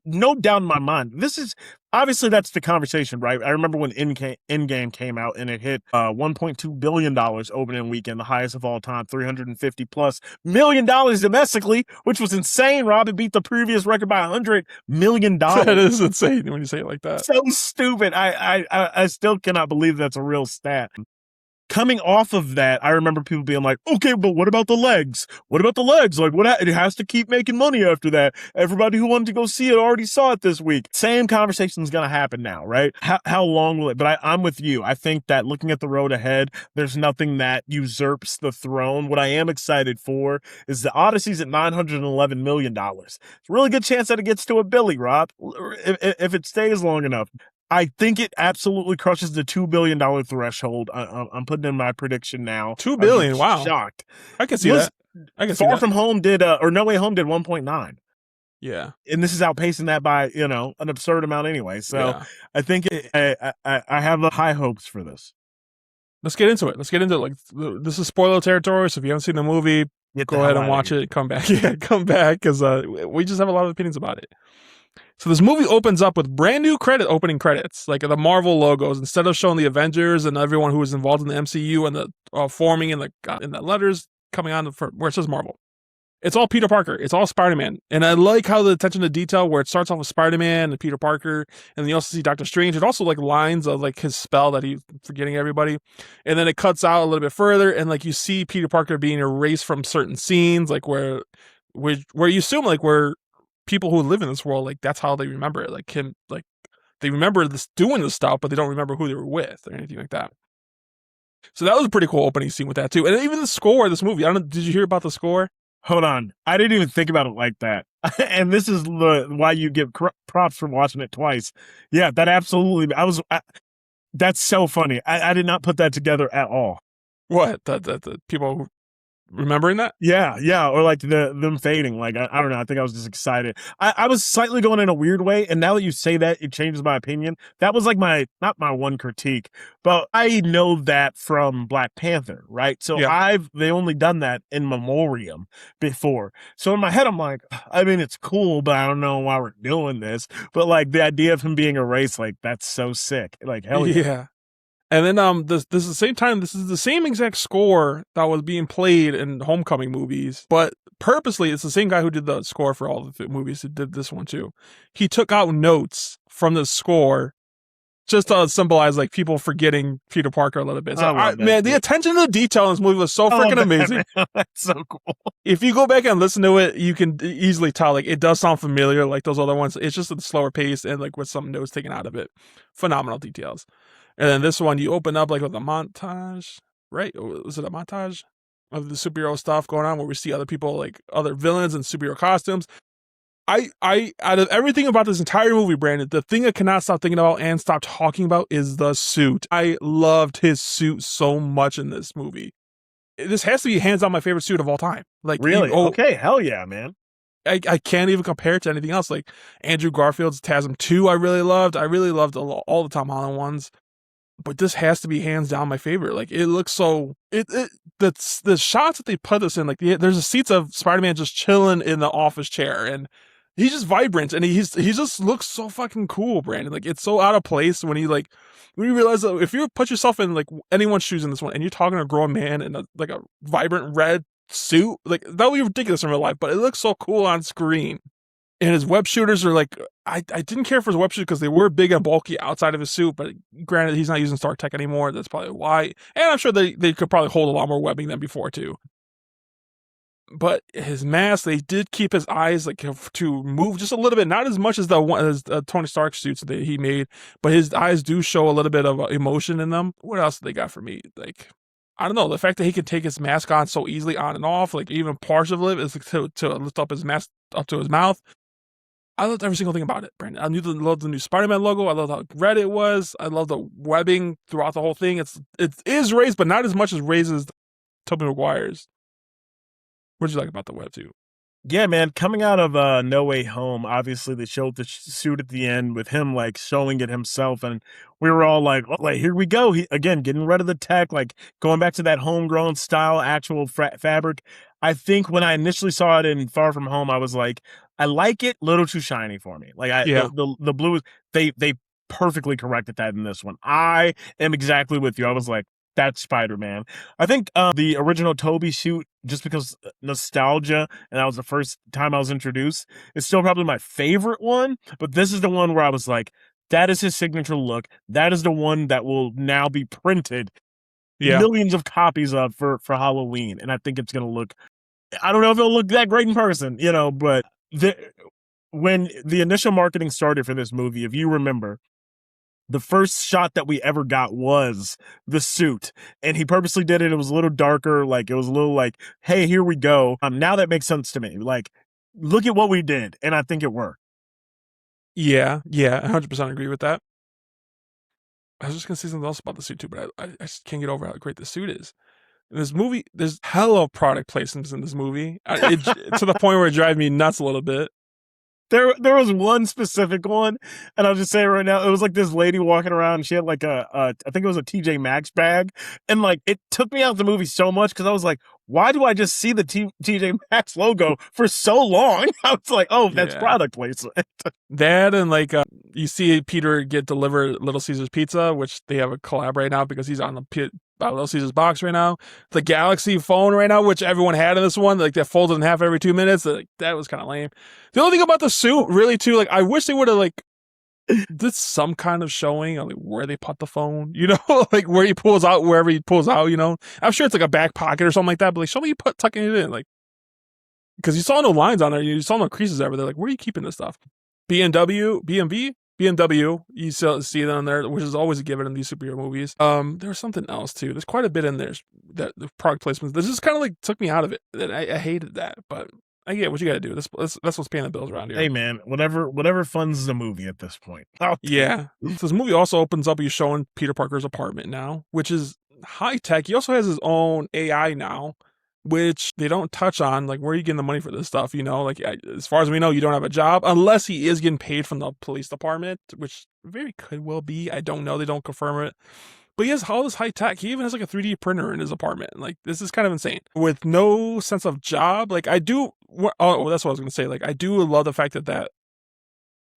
No doubt in my mind. This is obviously that's the conversation, right? I remember when Endgame came out and it hit $1.2 billion opening weekend, the highest of all time, $350+ million domestically, which was insane. Rob, it beat the previous record by $100 million. That is insane when you say it like that. So stupid. I still cannot believe that's a real stat. Coming off of that, I remember people being like, okay, but what about the legs? What about the legs? Like, it has to keep making money after that. Everybody who wanted to go see it already saw it this week. Same conversation is going to happen now, right? How long will it? But I'm with you. I think that looking at the road ahead, there's nothing that usurps the throne. What I am excited for is the Odyssey's at $911 million. It's a really good chance that it gets to $1 billion, Rob, if it stays long enough. I think it absolutely crushes the $2 billion threshold. I'm putting in my prediction now. $2 billion, wow. Shocked. I can see that. I can see Far that. From Home did, or No Way Home did 1.9. Yeah. And this is outpacing that by, an absurd amount anyway. So Yeah. I think I have high hopes for this. Let's get into it. Like, this is spoiler territory, so if you haven't seen the movie, go ahead and watch it. Come back. Yeah, come back, because we just have a lot of opinions about it. So this movie opens up with brand new opening credits, like the Marvel logos. Instead of showing the Avengers and everyone who was involved in the MCU and the forming in the letters coming on where it says Marvel, it's all Peter Parker. It's all Spider-Man. And I like how the attention to detail where it starts off with Spider-Man and Peter Parker, and then you also see Doctor Strange. It also like lines of like his spell that he's forgetting everybody. And then it cuts out a little bit further, and like you see Peter Parker being erased from certain scenes, like where you assume like where people who live in this world, like that's how they remember it. Like him, like they remember this doing this stuff, but they don't remember who they were with or anything like that. So that was a pretty cool opening scene with that too. And even the score of this movie, I don't know, did you hear about the score? Hold on. I didn't even think about it like that. And this is why you give props for watching it twice. Yeah, that absolutely. That's so funny. I did not put that together at all. What? The people remembering that? Yeah. Or like them fading. Like, I don't know. I think I was just excited. I was slightly going in a weird way. And now that you say that, it changes my opinion. That was like not my one critique, but I know that from Black Panther, right? So they only done that in memoriam before. So in my head, I'm like, I mean, it's cool, but I don't know why we're doing this. But like the idea of him being erased, like that's so sick. Like, hell yeah. Yeah. And then this is the same time. This is the same exact score that was being played in Homecoming movies, but purposely, it's the same guy who did the score for all the movies who did this one too. He took out notes from the score just to symbolize like people forgetting Peter Parker a little bit. So, man, the attention to detail in this movie was so freaking amazing. That's so cool. If you go back and listen to it, you can easily tell like it does sound familiar, like those other ones. It's just a slower pace and like with some notes taken out of it. Phenomenal details. And then this one, you open up like with a montage, right? Was it a montage of the superhero stuff going on where we see other people, like other villains in superhero costumes? I out of everything about this entire movie, Brandon, the thing I cannot stop thinking about and stop talking about is the suit. I loved his suit so much in this movie. This has to be hands down my favorite suit of all time. Like, really? Okay, hell yeah, man. I can't even compare it to anything else. Like Andrew Garfield's TASM 2, I really loved. I really loved all the Tom Holland ones. But this has to be hands down my favorite. Like it looks so the shots that they put this in, like there's a seats of Spider-Man just chilling in the office chair, and he's just vibrant, and he just looks so fucking cool, Brandon. Like it's so out of place when you realize that if you put yourself in like anyone's shoes in this one, and you're talking to a grown man in a vibrant red suit, like that would be ridiculous in real life, but it looks so cool on screen. And his web shooters are like, I didn't care for his web shooters because they were big and bulky outside of his suit, but granted, he's not using Stark Tech anymore. That's probably why. And I'm sure they could probably hold a lot more webbing than before, too. But his mask, they did keep his eyes like to move just a little bit, not as much as the Tony Stark suits that he made, but his eyes do show a little bit of emotion in them. What else did they got for me? Like, I don't know, the fact that he can take his mask on so easily on and off, like even partial of it is to lift up his mask up to his mouth. I loved every single thing about it, Brandon. I loved the new Spider-Man logo. I loved how red it was. I love the webbing throughout the whole thing. It is raised, but not as much as raises Tobey Maguire's. What did you like about the web too? Yeah, man. Coming out of No Way Home, obviously they showed the suit at the end with him like showing it himself, and we were all like, oh, like here we go. He again getting rid of the tech, like going back to that homegrown style, actual fabric. I think when I initially saw it in Far From Home, I was like, I like it, little too shiny for me. Like the blue, they perfectly corrected that in this one. I am exactly with you. I was like, that's Spider-Man. I think the original Tobey suit, just because nostalgia, and that was the first time I was introduced, is still probably my favorite one. But this is the one where I was like, that is his signature look. That is the one that will now be printed millions of copies of for Halloween. And I think it's going to look, I don't know if it'll look that great in person, but when the initial marketing started for this movie, if you remember, the first shot that we ever got was the suit, and he purposely did it. It was a little darker, like it was a little like, hey, here we go. Now that makes sense to me. Like, look at what we did, and I think it worked. Yeah, 100% agree with that. I was just gonna say something else about the suit too, but I just can't get over how great the suit is. In this movie, there's hella product placements in this movie, to the point where it drives me nuts a little bit. There was one specific one, and I'll just say it right now. It was like this lady walking around, and she had like I think it was a TJ Maxx bag, and like it took me out of the movie so much because I was like, why do I just see the TJ Maxx logo for so long? I was like, oh, that's product placement. That and like you see Peter get delivered Little Caesars pizza, which they have a collab right now because he's on the Little Caesars box right now. The Galaxy phone right now, which everyone had in this one, like that folded in half every 2 minutes. Like, that was kind of lame. The only thing about the suit, really, too, like I wish they would have like did some kind of showing on like where they put the phone, you know, like where he pulls out, wherever he pulls out, you know. I'm sure it's like a back pocket or something like that, but like show me you tucking it in, like because you saw no lines on there, you saw no creases ever. They're like, where are you keeping this stuff? BMW, you see that on there, which is always a given in these superhero movies. There was something else too. There's quite a bit in there that the product placements. This just kind of like took me out of it. That I hated that, but I get what you got to do. That's what's paying the bills around here. Hey man, whatever funds the movie at this point. Yeah. So this movie also opens up. He's showing Peter Parker's apartment now, which is high tech. He also has his own AI now, which they don't touch on. Like, where are you getting the money for this stuff? You know, like as far as we know, you don't have a job unless he is getting paid from the police department, which very could well be. I don't know. They don't confirm it. But he has all this high tech. He even has like a 3D printer in his apartment. Like, this is kind of insane. With no sense of job. Like, I do. Oh, that's what I was going to say. Like, I do love the fact that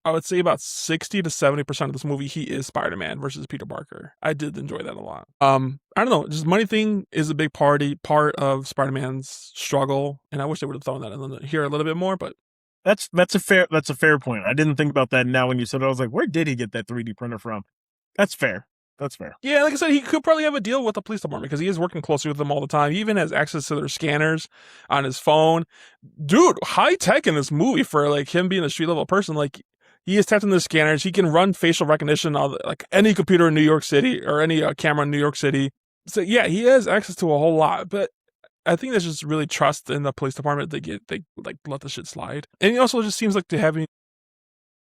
I would say about 60 to 70% of this movie, he is Spider-Man versus Peter Parker. I did enjoy that a lot. I don't know. Just money thing is a big part of Spider-Man's struggle. And I wish they would have thrown that in here a little bit more, but. That's a fair point. I didn't think about that now when you said it. I was like, where did he get that 3D printer from? That's fair. Yeah, like I said, he could probably have a deal with the police department because he is working closely with them all the time. He even has access to their scanners on his phone. Dude, high tech in this movie for like him being a street level person. Like, he is tapped in the scanners. He can run facial recognition on like any computer in New York City or any camera in New York City. So yeah, he has access to a whole lot. But I think that's just really trust in the police department. They like let the shit slide. And he also just seems like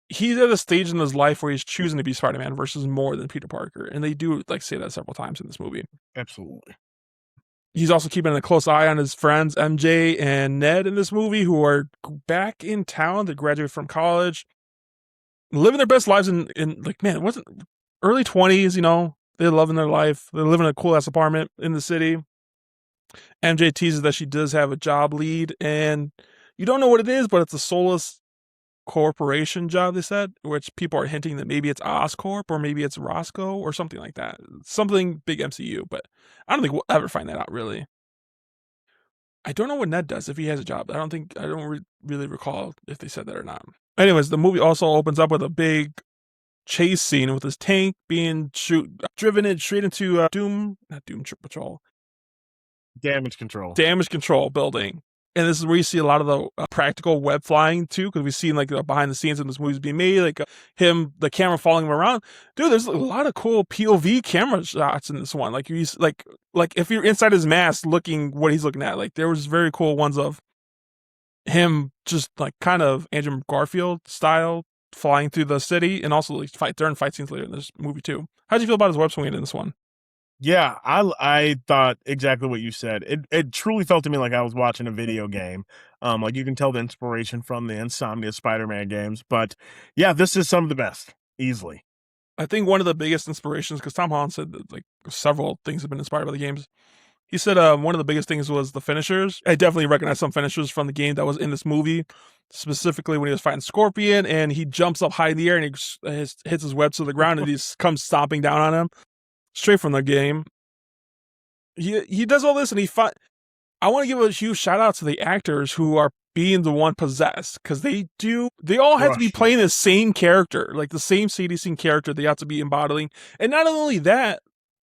he's at a stage in his life where he's choosing to be Spider-Man versus more than Peter Parker. And they do like say that several times in this movie. Absolutely. He's also keeping a close eye on his friends, MJ and Ned in this movie, who are back in town. They graduated from college, living their best lives in like, man, it wasn't early 20s, you know, they're loving their life. They're living in a cool ass apartment in the city. MJ teases that she does have a job lead and you don't know what it is, but it's a soulless corporation job, they said, which people are hinting that maybe it's Oscorp or maybe it's Roscoe or something like that. Something big MCU, but I don't think we'll ever find that out, really. I don't know what Ned does if he has a job. I don't really recall if they said that or not. Anyways, the movie also opens up with a big chase scene with his tank being driven in straight into Damage control building. And this is where you see a lot of the practical web flying too, because we've seen like behind the scenes of this movie's being made, like the camera following him around. Dude, there's a lot of cool POV camera shots in this one. Like like if you're inside his mask looking what he's looking at, like there was very cool ones of him just like kind of Andrew Garfield style flying through the city, and also like during fight scenes later in this movie too. How'd you feel about his web swinging in this one? Yeah, I thought exactly what you said. It truly felt to me like I was watching a video game. Like you can tell the inspiration from the Insomnia Spider-Man games. But yeah, this is some of the best, easily. I think one of the biggest inspirations, because Tom Holland said that like several things have been inspired by the games. He said one of the biggest things was the finishers. I definitely recognize some finishers from the game that was in this movie, specifically when he was fighting Scorpion and he jumps up high in the air and he hits his web to the ground and he comes stomping down on him. Straight from the game. He does all this and I want to give a huge shout out to the actors who are being the one possessed, because they all have to be playing the same character, like the same CD scene character they have to be embodying. And not only that,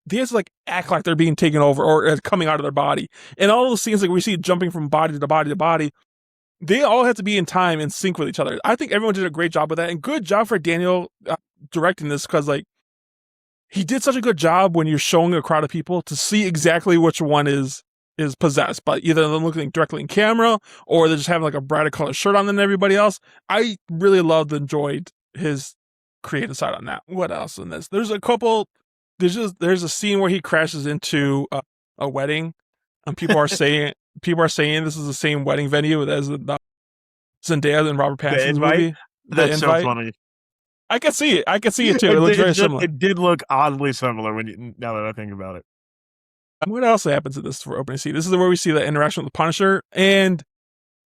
they have to like act like they're being taken over or coming out of their body. And all those scenes like we see jumping from body to body to body, they all have to be in time and sync with each other. I think everyone did a great job with that, and good job for Daniel directing this, because like he did such a good job when you're showing a crowd of people to see exactly which one is possessed, but either them looking directly in camera or they're just having like a brighter color shirt on than everybody else. I really loved and enjoyed his creative side on that. What else in this? There's a scene where he crashes into a wedding, and people are saying this is the same wedding venue as the Zendaya and Robert Pattinson's movie. That's so invite. funny. I can see it. I can see it too. It looks very similar. It did look oddly similar now that I think about it. What else happens in this for opening scene? This is where we see the interaction with the Punisher, and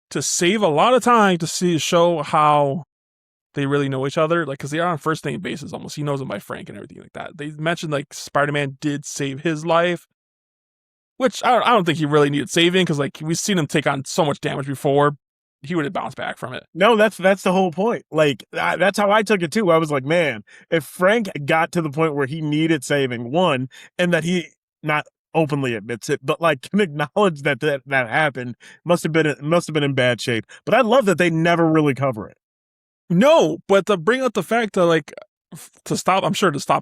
to save a lot of time to show how they really know each other, like, because they are on first name basis almost. He knows him by Frank and everything like that. They mentioned like Spider-Man did save his life, which I don't think he really needed saving, because like we've seen him take on so much damage before. He would have bounced back from it. No, that's the whole point. Like, that's how I took it too. I was like, man, if Frank got to the point where he needed saving, one, and that he not openly admits it, but like can acknowledge that happened, must have been in bad shape. But I love that they never really cover it. No, but to bring up the fact that like to stop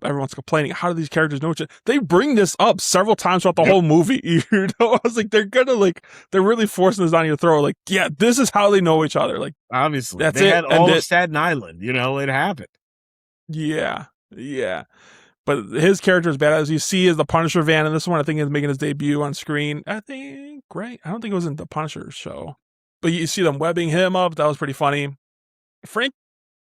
everyone's complaining, how do these characters know each other? They bring this up several times throughout the whole movie. You know, I was like, they're really forcing this down your throat. Like, yeah, this is how they know each other. Like, obviously, that's they it. had all of Staten Island. You know, it happened. Yeah. But his character is badass. You see, is the Punisher van in this one. I think is making his debut on screen. I think great. I don't think it was in the Punisher show, but you see them webbing him up. That was pretty funny. Frank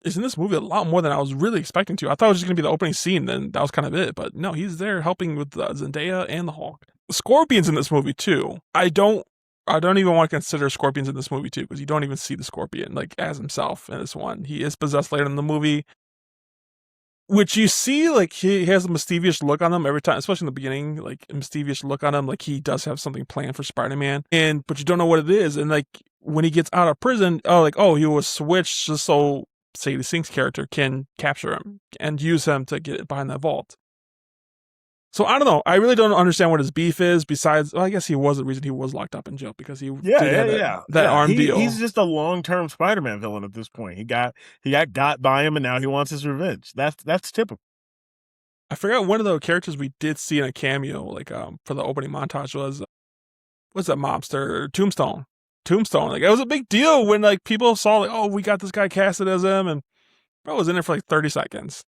is in this movie a lot more than I was really expecting to. I thought it was just going to be the opening scene, then that was kind of it. But no, he's there helping with Zendaya and the Hulk. Scorpion's in this movie too. I don't even want to consider Scorpion's in this movie too, because you don't even see the Scorpion like as himself in this one. He is possessed later in the movie, which you see, like he has a mischievous look on him every time, especially in the beginning, like a mischievous look on him, like he does have something planned for Spider-Man, but you don't know what it is. And like when he gets out of prison, he was switched just so Sadie Sink's character can capture him and use him to get behind that vault. So I don't know. I really don't understand what his beef is. Besides, I guess he was the reason he was locked up in jail, because he that arm deal. He's just a long-term Spider-Man villain at this point. He got by him, and now he wants his revenge. That's typical. I forgot one of the characters we did see in a cameo, like for the opening montage was what's that mobster Tombstone. Like it was a big deal when like people saw like, oh, we got this guy casted as him, and bro was in there for like 30 seconds.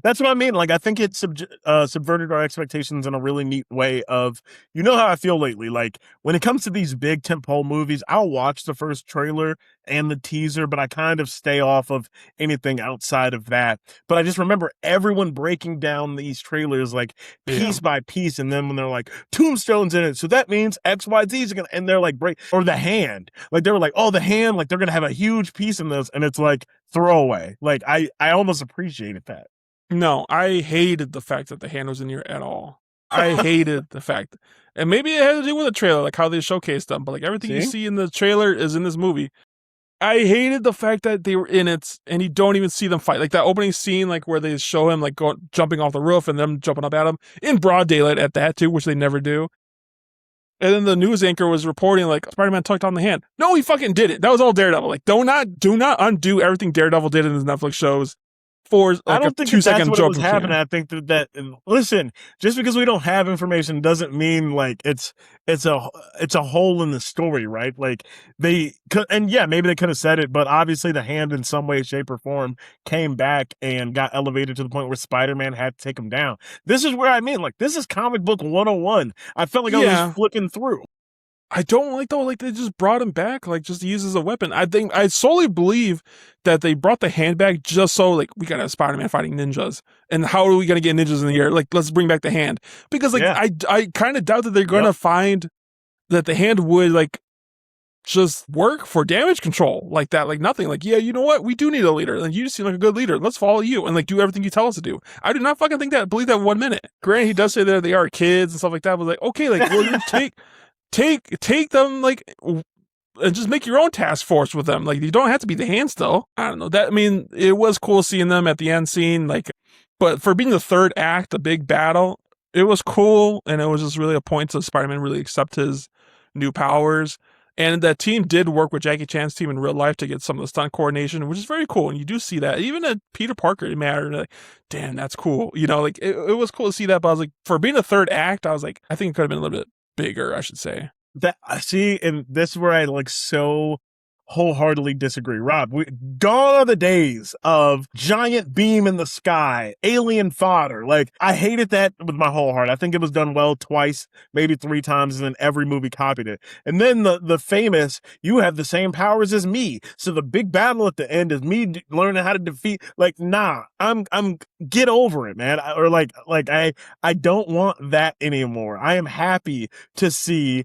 That's what I mean. Like, I think it subverted our expectations in a really neat way of, you know how I feel lately. Like, when it comes to these big tentpole movies, I'll watch the first trailer and the teaser, but I kind of stay off of anything outside of that. But I just remember everyone breaking down these trailers, like, piece by piece. And then when they're like, Tombstone's in it, so that means X, Y, Z's are going to, and they're like, or the hand. Like, they were like, oh, the hand, like, they're going to have a huge piece in this. And it's like, throwaway. Like, I almost appreciated that. No, I hated the fact that the hand was in here at all. I hated the fact. And maybe it had to do with the trailer, like how they showcased them. But like everything you see in the trailer is in this movie. I hated the fact that they were in it and you don't even see them fight. Like that opening scene, like where they show him like jumping off the roof and them jumping up at him in broad daylight at that too, which they never do. And then the news anchor was reporting like Spider-Man tucked on the hand. No, he fucking did it. That was all Daredevil. Like do not undo everything Daredevil did in his Netflix shows. For like I don't think that's what was happening. I think that listen, just because we don't have information doesn't mean like it's a hole in the story, right? Like they could, and yeah, maybe they could have said it, but obviously the hand in some way, shape, or form came back and got elevated to the point where Spider-Man had to take him down. This is where I mean, like this is comic book 101. I felt like I was flipping through. I don't like though, like they just brought him back, like just to use as a weapon. I solely believe that they brought the hand back just so like we got a Spider-Man fighting ninjas, and how are we gonna get ninjas in the air? Like let's bring back the hand, because like I kind of doubt that they're gonna find that the hand would like just work for damage control like that, like nothing. Like you know what, we do need a leader, and you seem like a good leader. Let's follow you and like do everything you tell us to do. I do not fucking believe that 1 minute. Granted, he does say that they are kids and stuff like that, but like okay, like well, you take them like and just make your own task force with them. Like you don't have to be the hand still. I don't know. That I mean, it was cool seeing them at the end scene, like, but for being the third act, a big battle, it was cool, and it was just really a point to Spider-Man really accept his new powers. And that team did work with Jackie Chan's team in real life to get some of the stunt coordination, which is very cool. And you do see that even at Peter Parker, it mattered. Like, damn, that's cool. You know, like it was cool to see that. But I was like, for being the third act, I was like, I think it could have been a little bit bigger, I should say. That I see, and this is where I like so wholeheartedly disagree. Rob, gone are the days of giant beam in the sky, alien fodder. Like, I hated that with my whole heart. I think it was done well twice, maybe 3 times, and then every movie copied it. And then the famous, you have the same powers as me. So the big battle at the end is me learning how to defeat. Like, nah, I'm get over it, man. I don't want that anymore. I am happy to see.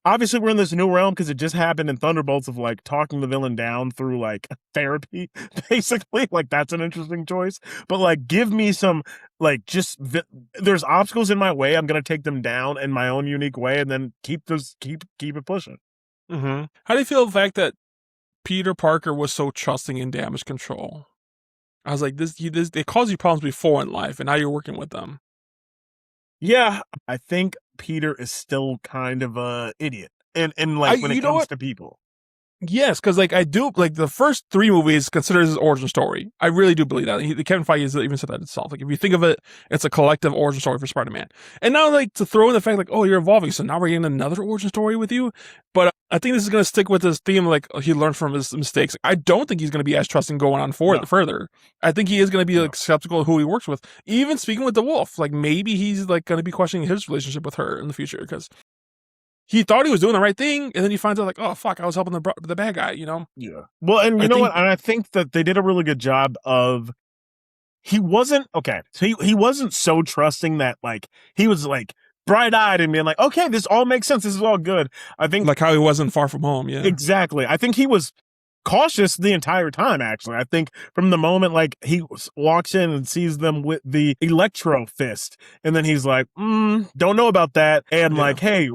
Obviously, we're in this new realm because it just happened in Thunderbolts of like talking the villain down through like therapy, basically. Like, that's an interesting choice. But like, give me some like there's obstacles in my way. I'm gonna take them down in my own unique way, and then keep it pushing. Mm-hmm. How do you feel the fact that Peter Parker was so trusting in damage control? I was like, they caused you problems before in life, and now you're working with them. Yeah, I think Peter is still kind of a idiot, and like when it comes to people. Yes, because like I do like the first 3 movies considered his origin story. I really do believe that. Kevin Feige has even said that itself. Like if you think of it, it's a collective origin story for Spider-Man. And now like to throw in the fact like, oh, you're evolving, so now we're getting another origin story with you. But I think this is going to stick with this theme like he learned from his mistakes. I don't think he's going to be as trusting going on further. I think he is going to be like skeptical of who he works with. Even speaking with the Wolf, like maybe he's like going to be questioning his relationship with her in the future because he thought he was doing the right thing, and then he finds out like, oh fuck, I was helping the bad guy, you know? Yeah. Well, and you know what? And I think that they did a really good job of. He wasn't okay. So he wasn't so trusting that like he was like bright-eyed and being like, okay, this all makes sense. This is all good. I think like how he wasn't Far From Home. Yeah, exactly. I think he was cautious the entire time, actually. I think from the moment like he walks in and sees them with the electro fist, and then he's like, don't know about that, and like, hey,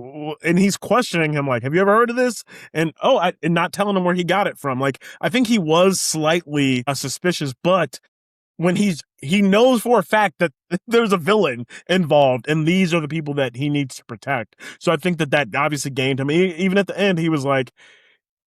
and he's questioning him like, have you ever heard of this? And and not telling him where he got it from. Like, I think he was slightly suspicious, but when he knows for a fact that there's a villain involved and these are the people that he needs to protect. So I think that obviously gained him. Even at the end, he was like,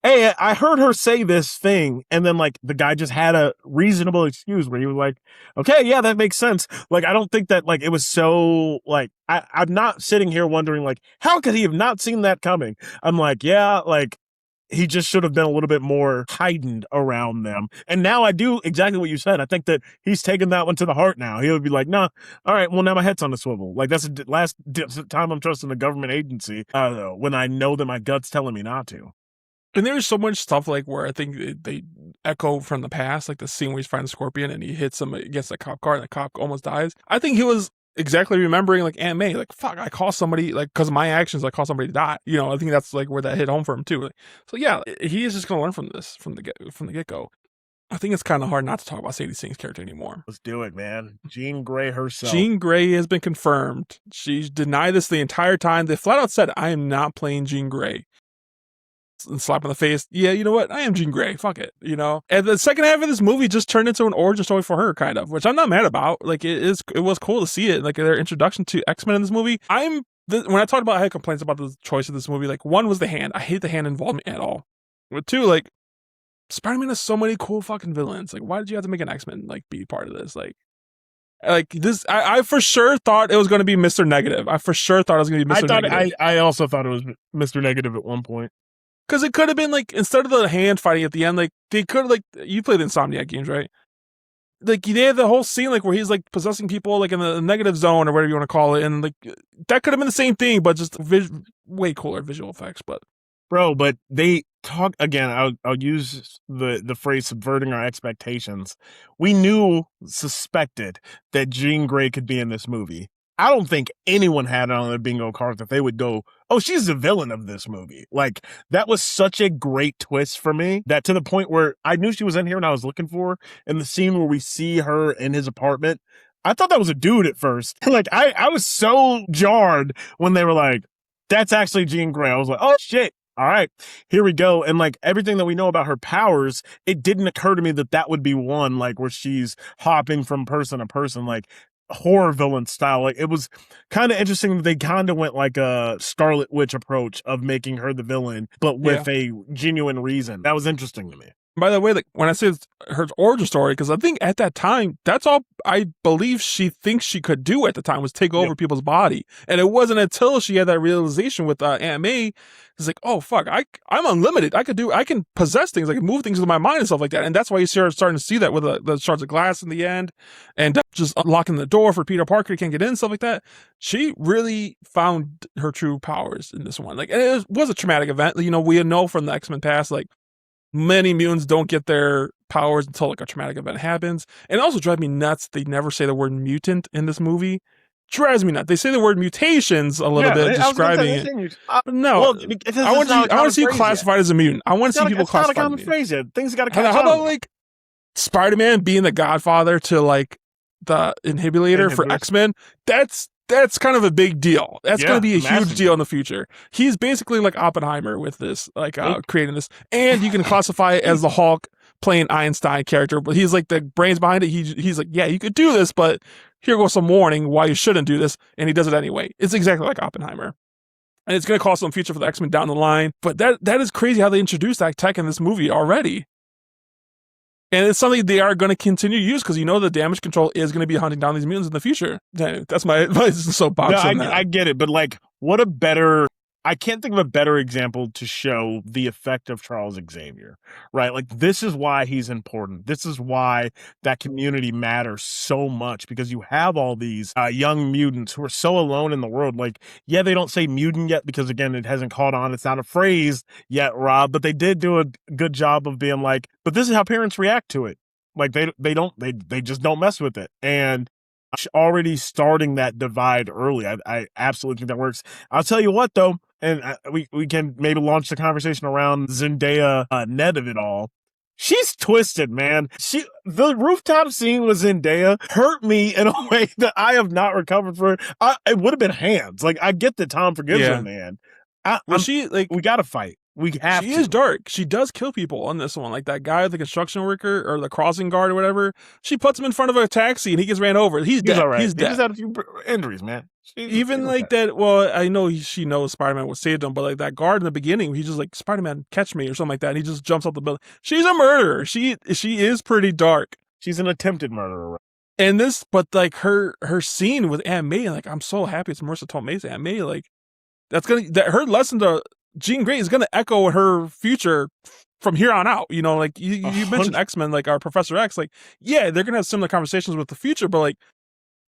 hey, I heard her say this thing. And then like the guy just had a reasonable excuse where he was like, okay, yeah, that makes sense. Like, I don't think that like it was so like, I'm not sitting here wondering like, how could he have not seen that coming? I'm like, yeah, like he just should have been a little bit more heightened around them. And now I do exactly what you said. I think that he's taken that one to the heart now. He'll be like, nah, all right, well, now my head's on the swivel. Like, that's the last time I'm trusting a government agency when I know that my gut's telling me not to. And there's so much stuff like where I think they echo from the past, like the scene where he's fighting Scorpion and he hits him against a cop car and the cop almost dies. I think he was exactly remembering like Aunt May, like fuck, I caused somebody, like because of my actions, I caused somebody to die. You know, I think that's like where that hit home for him too. So yeah, he is just gonna learn from this from the get go. I think it's kind of hard not to talk about Sadie Singh's character anymore. Let's do it, man. Jean Grey herself. Jean Grey has been confirmed. She denied this the entire time. They flat out said, I am not playing Jean Grey. And slap in the face. Yeah, you know what? I am Jean Grey. Fuck it. You know? And the second half of this movie just turned into an origin story for her, kind of, which I'm not mad about. Like, it was cool to see it. Like, their introduction to X-Men in this movie. When I talked about, I had complaints about the choice of this movie. Like, one was the hand. I hate the hand involvement at all. But two, like, Spider-Man has so many cool fucking villains. Like, why did you have to make an X-Men, like, be part of this? Like this, I for sure thought it was going to be Mr. Negative. I for sure thought it was going to be Mr. Negative. I also thought it was Mr. Negative at one point. Because it could have been, like, instead of the hand fighting at the end, like, they could have, like, you played the Insomniac games, right? Like, they had the whole scene, like, where he's, like, possessing people, like, in the negative zone or whatever you want to call it. And, like, that could have been the same thing, but just way cooler visual effects. But bro, but they talk again. I'll use the phrase subverting our expectations. We suspected that Jean Grey could be in this movie. I don't think anyone had it on their bingo card that they would go, oh, she's the villain of this movie. Like, that was such a great twist for me that to the point where I knew she was in here and I was looking for her. In the scene where we see her in his apartment, I thought that was a dude at first. Like, I was so jarred when they were like, that's actually Jean Grey. I was like, oh, shit. All right, here we go. And like everything that we know about her powers, it didn't occur to me that that would be one, like where she's hopping from person to person, like horror villain style. Like, it was kind of interesting that they kind of went like a Scarlet Witch approach of making her the villain, but with a genuine reason. That was interesting to me. By the way, like when I say it's her origin story, because I think at that time, that's all I believe she thinks she could do at the time was take over people's body. And it wasn't until she had that realization with Aunt May, it's like, oh fuck, I'm unlimited. I can possess things, I can move things with my mind and stuff like that. And that's why you start starting to see that with the shards of glass in the end, and just unlocking the door for Peter Parker, he can't get in, stuff like that. She really found her true powers in this one. Like, and it was a traumatic event. You know, we know from the X-Men past, like, many mutants don't get their powers until like a traumatic event happens. And it also drives me nuts. They never say the word mutant in this movie. Drives me nuts. They say the word mutations a little bit, describing it. No, well, I want to see you classified as a mutant. I want to see people classified. It's not a common phrase yet. Things got to catch on. How about like Spider-Man being the godfather to like the inhibulator for X-Men? That's kind of a big deal. That's going to be a huge deal in the future. He's basically like Oppenheimer with this, like creating this. And you can classify it as the Hulk playing Einstein character, but he's like the brains behind it. He's like, yeah, you could do this, but here goes some warning why you shouldn't do this. And he does it anyway. It's exactly like Oppenheimer. And it's going to cause some future for the X-Men down the line. But that is crazy how they introduced that tech in this movie already. And it's something they are going to continue to use because you know the damage control is going to be hunting down these mutants in the future. That's my soapbox. No, I get it, but like, I can't think of a better example to show the effect of Charles Xavier, right? Like, this is why he's important. This is why that community matters so much, because you have all these young mutants who are so alone in the world. Like, yeah, they don't say mutant yet because, again, it hasn't caught on. It's not a phrase yet, Rob, but they did do a good job of being like, but this is how parents react to it. Like, they just don't mess with it. And already starting that divide early. I absolutely think that works. I'll tell you what, though, and we can maybe launch the conversation around Zendaya net of it all. She's twisted, man. The rooftop scene with Zendaya hurt me in a way that I have not recovered from. It would have been hands. Like, I get that Tom forgives her, man. We got to fight. We have She is dark. She does kill people on this one. Like that guy, the construction worker or the crossing guard or whatever. She puts him in front of a taxi and he gets ran over. He's dead. All right. He's dead. He just had a few injuries, man. Even like that. Well, I know she knows Spider-Man would save him, but like that guard in the beginning, he's just like, Spider-Man, catch me or something like that. And he just jumps out the building. She's a murderer. She is pretty dark. She's an attempted murderer. And this, but like her scene with Aunt May, like I'm so happy it's Marissa Tomei's Aunt May. Like her lesson to Jean Grey is going to echo her future from here on out. You know, like you mentioned X-Men, like our Professor X, like, yeah, they're going to have similar conversations with the future, but like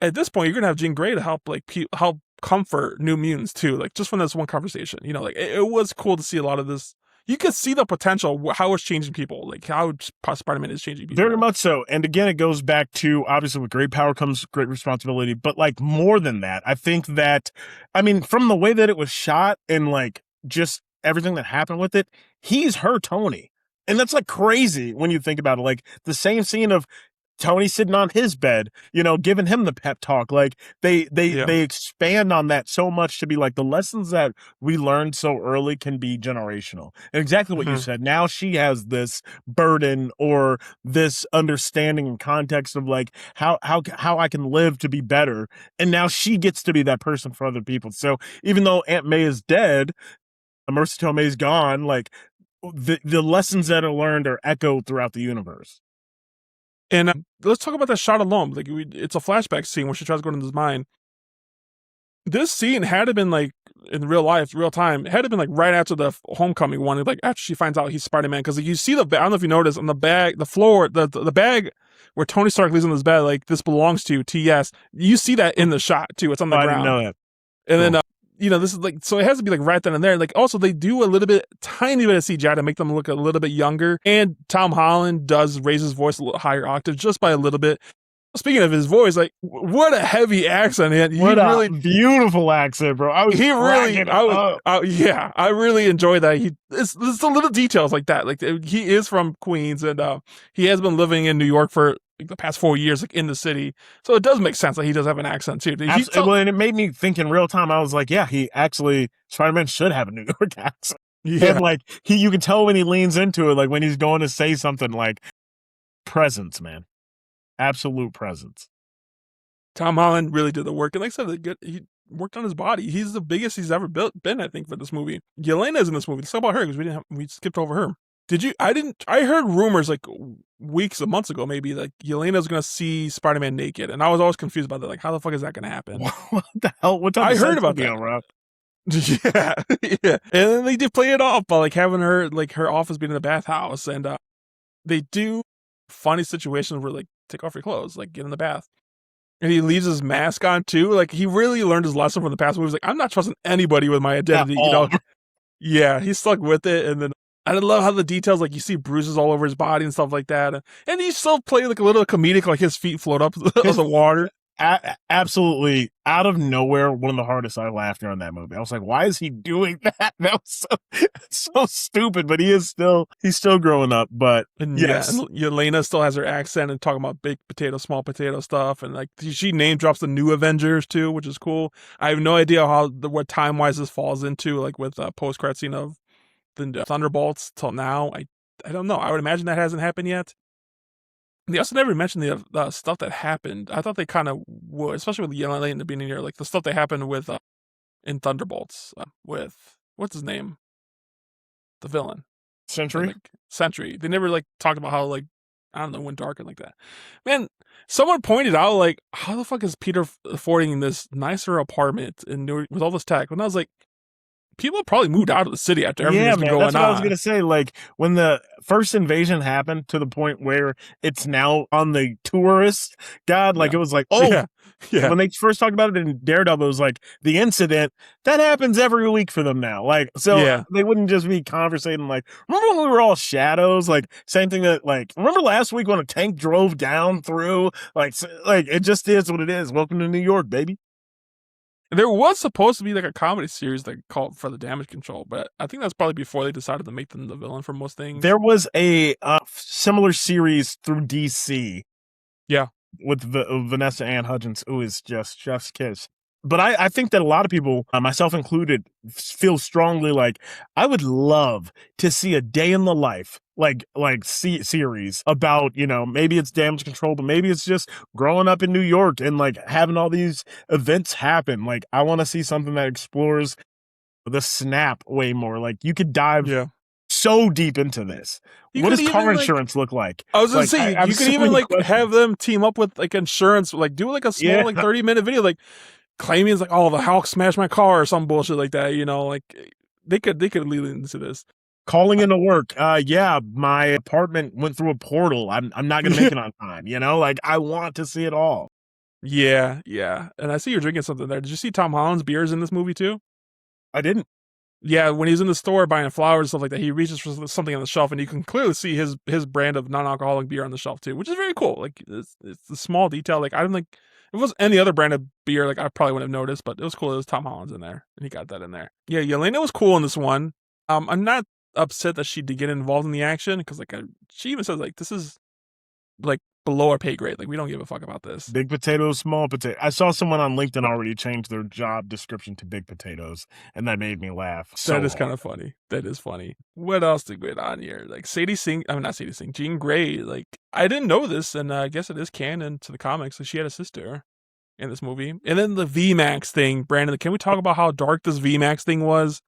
at this point, you're going to have Jean Grey to help help comfort New Mutants too. Like just from this one conversation, you know, like it was cool to see a lot of this. You could see the potential, how it's changing people, like how Spider-Man is changing people. Very much so. And again, it goes back to, obviously, with great power comes great responsibility. But like more than that, I think that, I mean, from the way that it was shot and like just everything that happened with it, he's her Tony. And that's like crazy when you think about it. Like the same scene of Tony sitting on his bed, you know, giving him the pep talk. Like they expand on that so much to be like the lessons that we learned so early can be generational. And exactly what you said. Now she has this burden or this understanding and context of like how I can live to be better. And now she gets to be that person for other people. So even though Aunt May is dead, Marissa Tomei's gone, like the lessons that are learned are echoed throughout the universe. And let's talk about that shot alone. Like it's a flashback scene where she tries to go into his mind. This scene had to been like in real life, real time. It had to been like right after the Homecoming one, like after she finds out he's Spider-Man. Because like, you see I don't know if you noticed on the bag, the floor, the bag where Tony Stark leaves on his bed, like this belongs to TS. You see that in the shot too. It's on the ground. I didn't know that. And then you know, this is like, so it has to be like right then and there. Like also they do a little bit, tiny bit of CGI to make them look a little bit younger. And Tom Holland does raise his voice a little higher octave just by a little bit. Speaking of his voice, like what a heavy accent. What a really beautiful accent, bro. I really enjoyed that. It's the little details like that. Like he is from Queens and he has been living in New York for like the past 4 years, like in the city. So it does make sense that he does have an accent too. Well, and it made me think in real time. I was like, yeah, Spider-Man should have a New York accent. Yeah. And like you can tell when he leans into it, like when he's going to say something, like presence, man. Absolute presence. Tom Holland really did the work. And like I said, he worked on his body. He's the biggest he's ever been, I think, for this movie. Yelena's in this movie. Let's talk about her because we skipped over her. I heard rumors like weeks or months ago, maybe like Yelena's gonna see Spider-Man naked, and I was always confused about that. Like, how the fuck is that gonna happen? What the hell? What type I of heard sex about video, that. Rob? Yeah, yeah. And then they did play it off by like having her like her office being in the bathhouse, and they do funny situations where like take off your clothes, like get in the bath. And he leaves his mask on too. Like he really learned his lesson from the past movies. Like, I'm not trusting anybody with my identity, you know. Yeah, he stuck with it, and then I love how the details, like you see bruises all over his body and stuff like that, and he still played like a little comedic, like his feet float up of the water. Absolutely out of nowhere, one of the hardest I laughed during that movie. I was like, why is he doing that? That was so stupid, but he's still growing up. But And yes, yeah, and Yelena still has her accent and talking about big potato, small potato stuff, and like she name drops the new Avengers too, which is cool. I have no idea what time wise this falls into, like with post credit scene of the Thunderbolts till now. I don't know. I would imagine that hasn't happened yet. They also never mentioned the stuff that happened. I thought they kind of would, especially with Yelena in the beginning here, like the stuff that happened with in Thunderbolts with what's his name, the villain, Sentry. like Sentry. They never like talked about how like I don't know went dark and like that. Man, someone pointed out like how the fuck is Peter affording this nicer apartment and with all this tech? And I was like, people probably moved out of the city after everything that's been going that's what on. I was gonna say. Like when the first invasion happened to the point where it's now on the tourist guide, like it was like, oh, yeah. When they first talked about it in Daredevil, it was like the incident that happens every week for them now. Like, so they wouldn't just be conversating like, remember when we were all shadows? Like, same thing that like, remember last week when a tank drove down through? Like it just is what it is. Welcome to New York, baby. There was supposed to be like a comedy series that called for the Damage Control, but I think that's probably before they decided to make them the villain for most things. There was a similar series through DC. Yeah. With Vanessa Ann Hudgens, who is just chef's kiss. But I think that a lot of people, myself included, feel strongly like I would love to see a day in the life like series about, you know, maybe it's Damage Control, but maybe it's just growing up in New York and like having all these events happen. Like I want to see something that explores the Snap way more. Like you could dive so deep into this. What does car insurance look like? I was gonna say you could even like have them team up with like insurance, like do like a small like 30-minute video, like claiming it's like, oh, the Hulk smashed my car or some bullshit like that. You know, like they could lead into this. Calling into work. Yeah, my apartment went through a portal. I'm not gonna make it on time. You know, like I want to see it all. Yeah. And I see you're drinking something there. Did you see Tom Holland's beers in this movie too? I didn't. Yeah, when he's in the store buying flowers and stuff like that, he reaches for something on the shelf, and you can clearly see his brand of non-alcoholic beer on the shelf too, which is very cool. Like it's a small detail. Like I don't think if it was any other brand of beer, like I probably wouldn't have noticed, but it was cool. It was Tom Holland's in there, and he got that in there. Yeah, Yelena was cool in this one. I'm not upset that she did get involved in the action because like she even says like this is like below our pay grade. Like we don't give a fuck about this. Big potatoes, small potato. I saw someone on LinkedIn already change their job description to big potatoes, and that made me laugh. That is kind of funny. That is funny. What else did we get on here? Like not Sadie Singh, Jean Grey. Like I didn't know this, and I guess it is canon to the comics. Like she had a sister in this movie, and then the VMAX thing. Brandon, can we talk about how dark this VMAX thing was?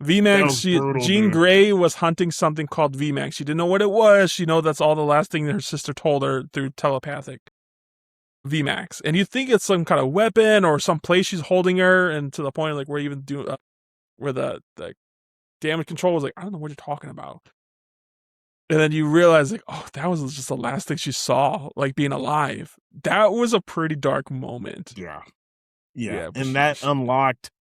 VMAX, Jean Grey was hunting something called VMAX. She didn't know what it was. She know that's all the last thing that her sister told her through telepathic. VMAX. And you think it's some kind of weapon or some place she's holding her, and to the point like where even do where the Damage Control was like, I don't know what you're talking about. And then you realize like, oh, that was just the last thing she saw, like being alive. That was a pretty dark moment. Yeah. And that unlocked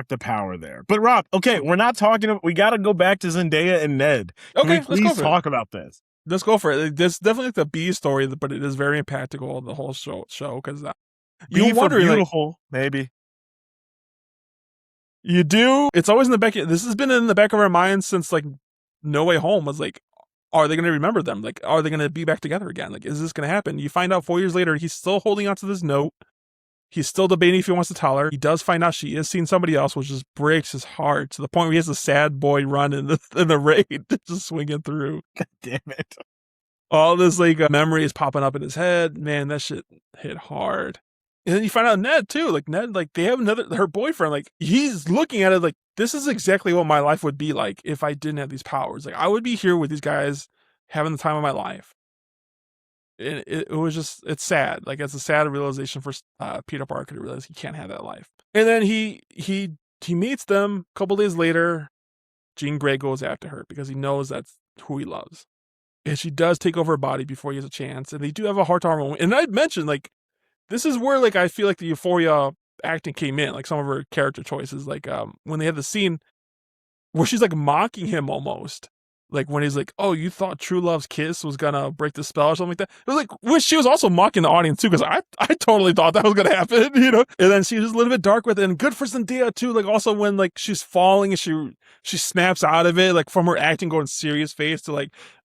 the power there. But Rob, okay, we're not talking. We got to go back to Zendaya and Ned. Okay, please talk about this. Let's go for it. This definitely like the B story, but it is very impactful the whole show because you wonder beautiful, maybe. You do. It's always in the back. This has been in the back of our minds since like No Way Home was like, are they going to remember them? Like, are they going to be back together again? Like, is this going to happen? You find out 4 years later, he's still holding on to this note. He's still debating if he wants to tell her. He does find out she is seeing somebody else, which just breaks his heart to the point where he has a sad boy run in the raid, just swinging through. God damn it. All this like memory is popping up in his head. Man, that shit hit hard. And then you find out Ned too. Like Ned, like they have her boyfriend. Like he's looking at it like this is exactly what my life would be like if I didn't have these powers. Like I would be here with these guys having the time of my life. And it was just it's sad. Like it's a sad realization for Peter Parker to realize he can't have that life. And then he meets them a couple days later. Jean Grey goes after her because he knows that's who he loves. And she does take over her body before he has a chance. And they do have a heart-to-heart moment. And I mentioned like this is where like I feel like the Euphoria acting came in, like some of her character choices, like when they had the scene where she's like mocking him almost, like when he's like, "Oh, you thought true love's kiss was gonna break the spell or something like that." It was like, which she was also mocking the audience too, because I totally thought that was gonna happen, you know. And then she was a little bit dark with it, and good for Zendaya too. Like also when like she's falling and she snaps out of it, like from her acting going serious face to like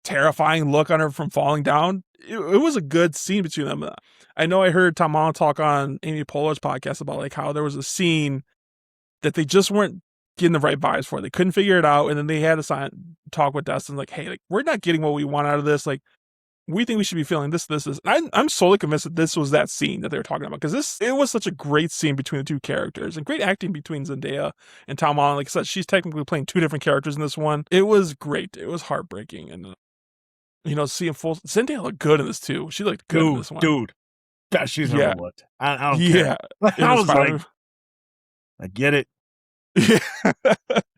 terrifying look on her from falling down. It was a good scene between them. I know I heard Tom Holland talk on Amy Poehler's podcast about like how there was a scene that they just weren't getting the right vibes for. They couldn't figure it out, and then they had to talk with Dustin like, "Hey, like we're not getting what we want out of this. Like we think we should be feeling this. I'm solely convinced that this was that scene that they were talking about because it was such a great scene between the two characters and great acting between Zendaya and Tom Holland. Like I said, she's technically playing two different characters in this one. It was great. It was heartbreaking, and you know, seeing Zendaya looked good in this too. She looked good in this one, dude. God, she's overlooked. I don't care. I was like, I get it.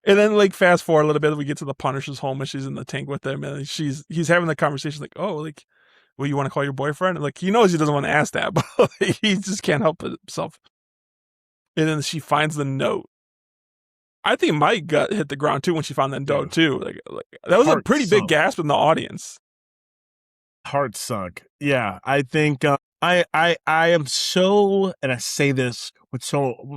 And then like fast forward a little bit, we get to the Punisher's home and she's in the tank with him, and he's having the conversation like, "Oh, like, well, you want to call your boyfriend?" And like he knows he doesn't want to ask that, but like, he just can't help himself. And then she finds the note. I think my gut hit the ground too when she found that note too. Like that was a pretty big gasp in the audience. Heart sunk. Yeah, I think I am so, and I say this with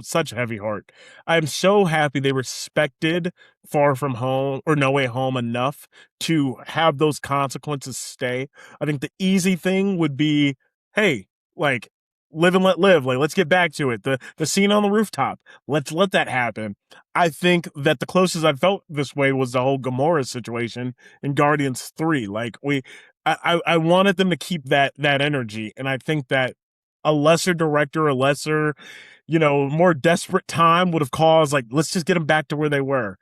such a heavy heart. I am so happy they respected Far From Home or No Way Home enough to have those consequences stay. I think the easy thing would be, hey, like live and let live. Like let's get back to it. The scene on the rooftop. Let's let that happen. I think that the closest I felt this way was the whole Gamora situation in Guardians 3. Like I wanted them to keep that energy, and I think that a lesser director, a lesser, more desperate time would have caused like let's just get them back to where they were.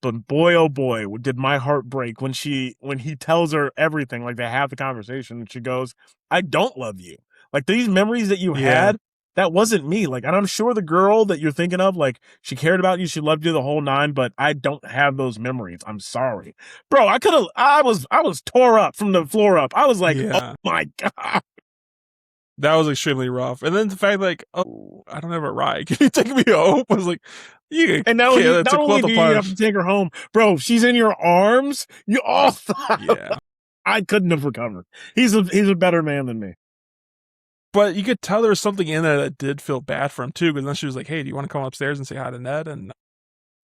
But boy, oh boy, did my heart break when he tells her everything. Like they have the conversation, and she goes, "I don't love you. Like these memories that you had, that wasn't me. Like, and I'm sure the girl that you're thinking of, like, she cared about you, she loved you the whole nine, but I don't have those memories. I'm sorry, bro. I was tore up from the floor up. I was like, oh my God." That was extremely rough. And then the fact like, "Oh, I don't have a ride. Can you take me home?" I was like, and not only do you have to take her home, bro, she's in your arms. I couldn't have recovered. He's a better man than me. But you could tell there was something in there that did feel bad for him too, because then she was like, "Hey, do you want to come upstairs and say hi to Ned?" And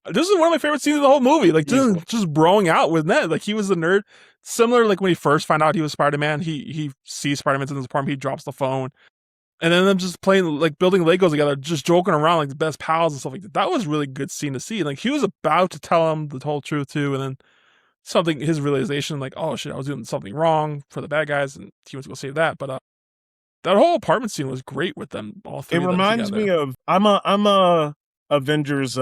this is one of my favorite scenes of the whole movie. Like just broing out with Ned. Like he was the nerd. Similar, like when he first found out he was Spider-Man, he sees Spider-Man's in his apartment, he drops the phone. And then them just playing, like building Legos together, just joking around like the best pals and stuff like that. That was a really good scene to see. Like he was about to tell him the whole truth too, and then his realization, like, "Oh shit, I was doing something wrong for the bad guys," and he went to go save that. But that whole apartment scene was great with them all three. It reminds me of I'm a Avengers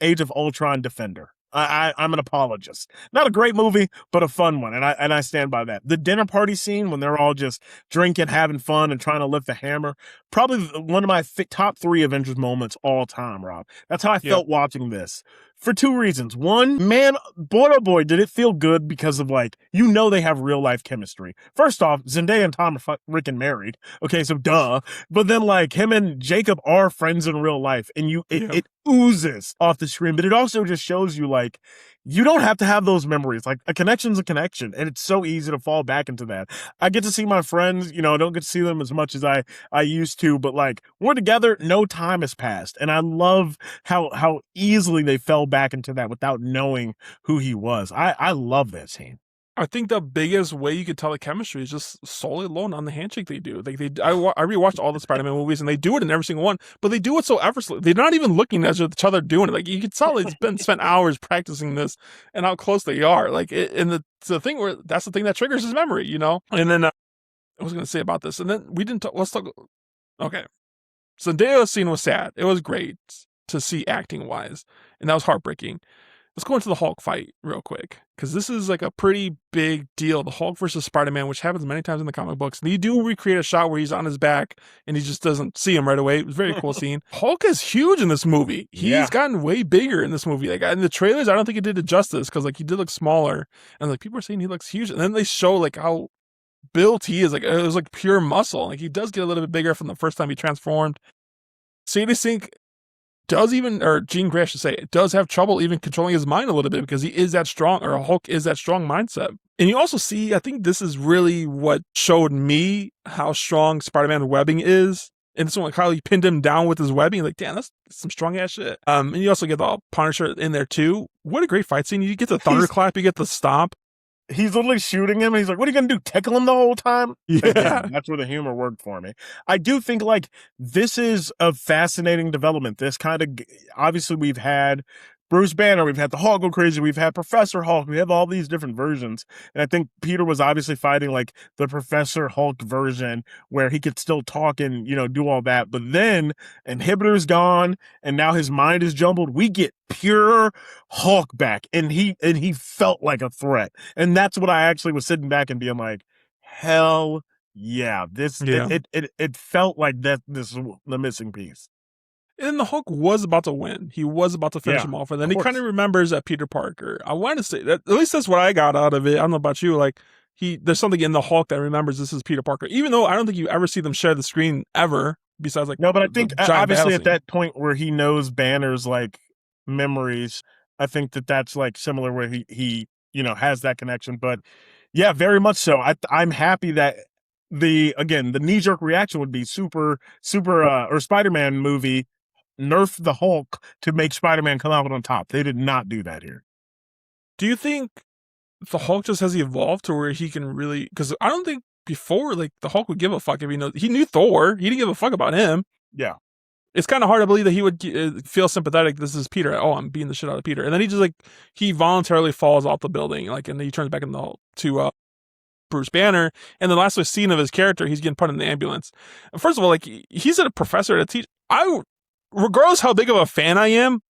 Age of Ultron defender. I'm an apologist. Not a great movie, but a fun one, and I stand by that. The dinner party scene when they're all just drinking, having fun, and trying to lift the hammer, probably one of my top 3 Avengers moments all time, Rob. That's how I felt watching this. For 2 reasons. One, man, boy oh boy, did it feel good because of like, they have real life chemistry. First off, Zendaya and Tom are freaking married. Okay, so duh. But then like him and Jacob are friends in real life, and it oozes off the screen. But it also just shows you like, you don't have to have those memories. Like a connection's a connection, and it's so easy to fall back into that. I get to see my friends, I don't get to see them as much as I used to, but like we're together, no time has passed. And I love how easily they fell back into that without knowing who he was. I love that scene. I think the biggest way you could tell the chemistry is just solely alone on the handshake they do. Like I rewatched all the Spider-Man movies, and they do it in every single one, but they do it so effortlessly. They're not even looking at each other doing it. Like you could tell they spent hours practicing this, and how close they are. Like and the thing where that's the thing that triggers his memory, And then I was going to say about this, and then we didn't. Let's talk. Okay. Zendaya's scene was sad. It was great to see acting wise, and that was heartbreaking. Let's go into the Hulk fight real quick, because this is like a pretty big deal. The Hulk versus Spider-Man, which happens many times in the comic books. And you do recreate a shot where he's on his back and he just doesn't see him right away. It was a very cool scene. Hulk is huge in this movie. He's gotten way bigger in this movie. Like in the trailers, I don't think it did it justice, because like he did look smaller, and like people are saying he looks huge. And then they show like how built he is. Like it was like pure muscle. Like he does get a little bit bigger from the first time he transformed. Sadie Sink does even, or Jean Grey, I should say, does have trouble even controlling his mind a little bit, because he is that strong, or Hulk is that strong mindset. And you also see, I think this is really what showed me how strong Spider-Man webbing is. And this one, like how he pinned him down with his webbing, like, damn, that's some strong ass shit. And you also get the Punisher in there too. What a great fight scene. You get the thunderclap, you get the stomp. He's literally shooting him, and he's like, what are you going to do, tickle him the whole time? Yeah. Again, that's where the humor worked for me. I do think, like, this is a fascinating development. This kind of, obviously, we've had Bruce Banner, we've had the Hulk go crazy, we've had Professor Hulk, we have all these different versions. And I think Peter was obviously fighting, like, the Professor Hulk version, where he could still talk and, you know, do all that. But then, Inhibitor's gone, and now his mind is jumbled. We get pure Hulk back, and he felt like a threat. And that's what I actually was sitting back and being like, hell yeah. It felt like this is the missing piece. And the Hulk was about to win. He was about to finish him off. And then he kind of remembers that Peter Parker. I want to say that, at least that's what I got out of it. I don't know about you. Like, there's something in the Hulk that remembers this is Peter Parker, even though I don't think you ever see them share the screen ever, besides like, no, but I think obviously at that point where he knows Banner's like memories, I think that's like similar, where he you know, has that connection. But yeah, very much so. I'm happy that the knee-jerk reaction would be or Spider-Man movie nerf the Hulk to make Spider-Man come out on top. They did not do that here. Do you think the Hulk just has evolved to where he can really, because I don't think before, like, the Hulk would give a fuck if he knew Thor. He didn't give a fuck about him. Yeah. It's kind of hard to believe that he would feel sympathetic. This is Peter. Oh, I'm beating the shit out of Peter. And then he just, like, he voluntarily falls off the building, like, and then he turns back to Bruce Banner. And the last scene of his character, he's getting put in the ambulance. And first of all, like, he's a professor to teach. Regardless how big of a fan I am,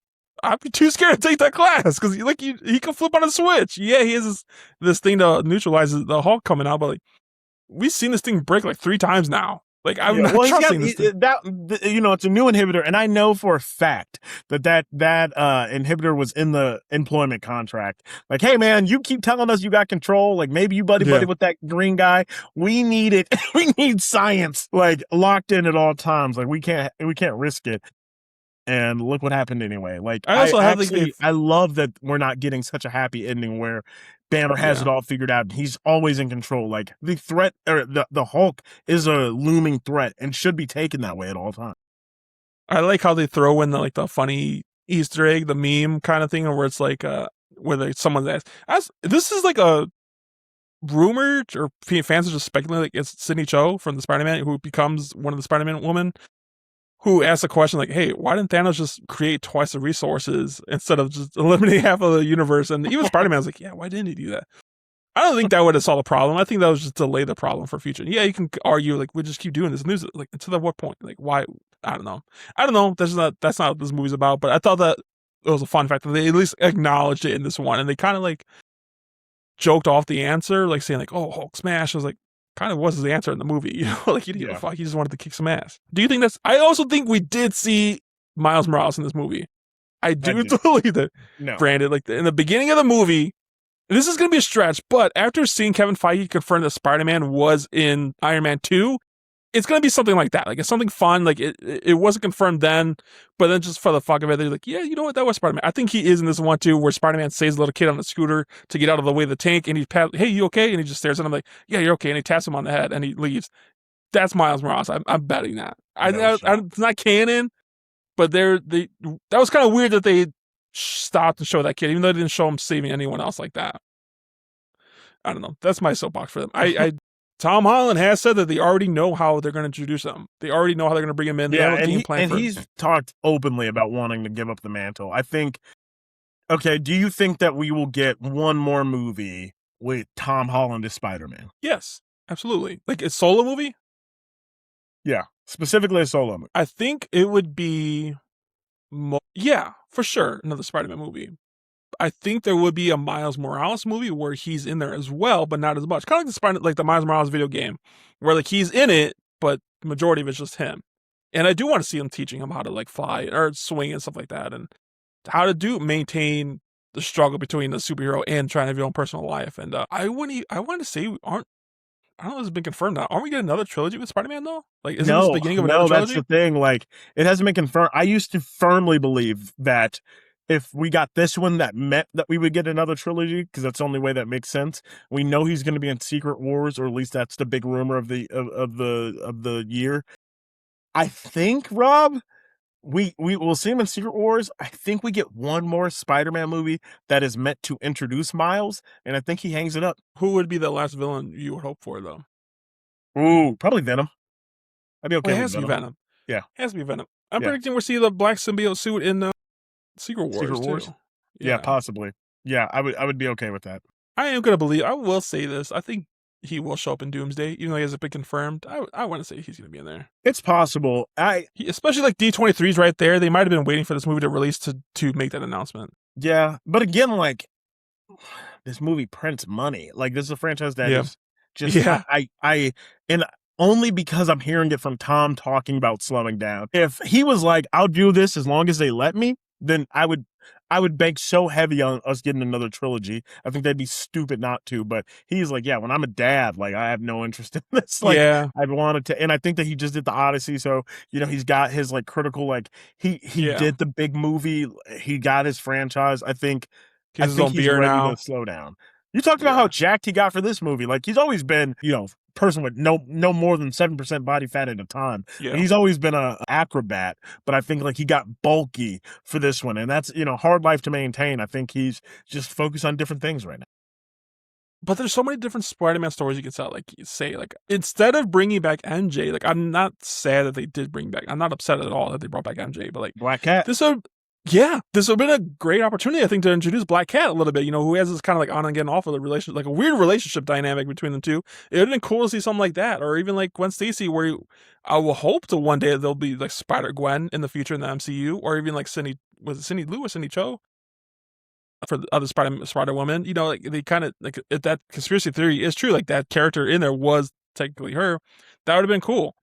I'd be too scared to take that class, because he can flip on a switch. Yeah, he has this thing to neutralize the Hulk coming out, but like, we've seen this thing break like 3 times now. Like, I'm not trusting this thing. You know, it's a new inhibitor, and I know for a fact that inhibitor was in the employment contract. Like, hey man, you keep telling us you got control. Like, maybe you buddy with that green guy. We need it. We need science like locked in at all times. Like, we can't risk it. And look what happened anyway. Like, I love that we're not getting such a happy ending where Banner has it all figured out. He's always in control. Like, the threat, or the Hulk is a looming threat and should be taken that way at all times. I like how they throw in the funny Easter egg, the meme kind of thing, where it's like, where someone's asked, this is like a rumor, or fans are just speculating, like it's Sidney Cho from the Spider-Man, who becomes one of the Spider-Man women, who asked the question like, hey, why didn't Thanos just create twice the resources instead of just eliminating half of the universe? And even Spider-Man's like, yeah, why didn't he do that? I don't think that would have solved the problem. I think that was just delay the problem for future. Yeah, you can argue like, we just keep doing this news, like, to what point? Like, why? I don't know. That's not what this movie's about. But I thought that it was a fun fact that they at least acknowledged it in this one, and they kind of like joked off the answer, like saying like, oh, Hulk smash. I was like, kind of was his answer in the movie, you know, like he didn't give a fuck. He just wanted to kick some ass. Do you think I also think we did see Miles Morales in this movie. I do believe that. No. Granted, like in the beginning of the movie, this is going to be a stretch, but after seeing Kevin Feige confirm that Spider-Man was in Iron Man 2, it's going to be something like that. Like, it's something fun. Like, it wasn't confirmed then, but then just for the fuck of it, they're like, yeah, you know what? That was Spider-Man. I think he is in this one, too, where Spider-Man saves a little kid on the scooter to get out of the way of the tank, and hey, you okay? And he just stares at him like, yeah, you're okay. And he taps him on the head, and he leaves. That's Miles Morales. I'm betting that. It's not canon, but that was kind of weird that they stopped to show that kid, even though they didn't show him saving anyone else like that. I don't know. That's my soapbox for them. Tom Holland has said that they already know how they're going to introduce him. They already know how they're going to bring him in. They have a game plan he's talked openly about wanting to give up the mantle. I think, okay, do you think that we will get one more movie with Tom Holland as Spider-Man? Yes, absolutely. Like a solo movie? Yeah. Specifically a solo movie. I think it would be, yeah, for sure, another Spider-Man movie. I think there would be a Miles Morales movie where he's in there as well, but not as much. Kind of like the Miles Morales video game, where like he's in it, but the majority of it's just him. And I do want to see him teaching him how to like fly or swing and stuff like that, and how to maintain the struggle between the superhero and trying to have your own personal life. And I want to say I don't know if it's been confirmed now. Aren't we getting another trilogy with Spider-Man though? Like, isn't this the beginning of another trilogy? That's the thing. Like, it hasn't been confirmed. I used to firmly believe that if we got this one, that meant that we would get another trilogy, because that's the only way that makes sense. We know he's going to be in Secret Wars, or at least that's the big rumor of the year. I think, Rob, we will see him in Secret Wars. I think we get one more Spider-Man movie that is meant to introduce Miles, and I think he hangs it up. Who would be the last villain you would hope for, though? Ooh, probably Venom. I'd be okay. It has to be Venom. Yeah, it has to be Venom. I'm predicting we'll see the black symbiote suit in Secret Wars. Too. Yeah, possibly. Yeah, I would be okay with that. I am gonna believe. I will say this. I think he will show up in Doomsday, even though he hasn't been confirmed. I want to say he's gonna be in there. It's possible. Especially like D23's right there. They might have been waiting for this movie to release to make that announcement. Yeah, but again, like, this movie prints money. Like, this is a franchise that is just and only because I'm hearing it from Tom talking about slowing down. If he was like, I'll do this as long as they let me, then I would bank so heavy on us getting another trilogy. I think that'd be stupid not to. But he's like, yeah, when I'm a dad, like, I have no interest in this. Like, I wanted to, and I think that he just did the Odyssey, so he's got his like critical, like he did the big movie, he got his franchise. I think he's ready to slow down. You talked about how jacked he got for this movie. Like, he's always been, person with no more than 7% body fat at a time. Yeah. And he's always been a acrobat, but I think like he got bulky for this one, and that's hard life to maintain. I think he's just focused on different things right now. But there's so many different Spider-Man stories you can tell. Like, you say, like, instead of bringing back MJ, like, I'm not sad that they did bring back. I'm not upset at all that they brought back MJ, but like Black Cat. This would have been a great opportunity, I think, to introduce Black Cat a little bit, who has this kind of like on and getting off of the relationship, like a weird relationship dynamic between them two. It would have been cool to see something like that, or even like Gwen Stacy, where I will hope to one day there'll be like Spider-Gwen in the future in the MCU, or even like Cindy Lou or Cindy Cho for the other Spider-Woman. Like they kind of like, if that conspiracy theory is true, like that character in there was technically her, that would have been cool.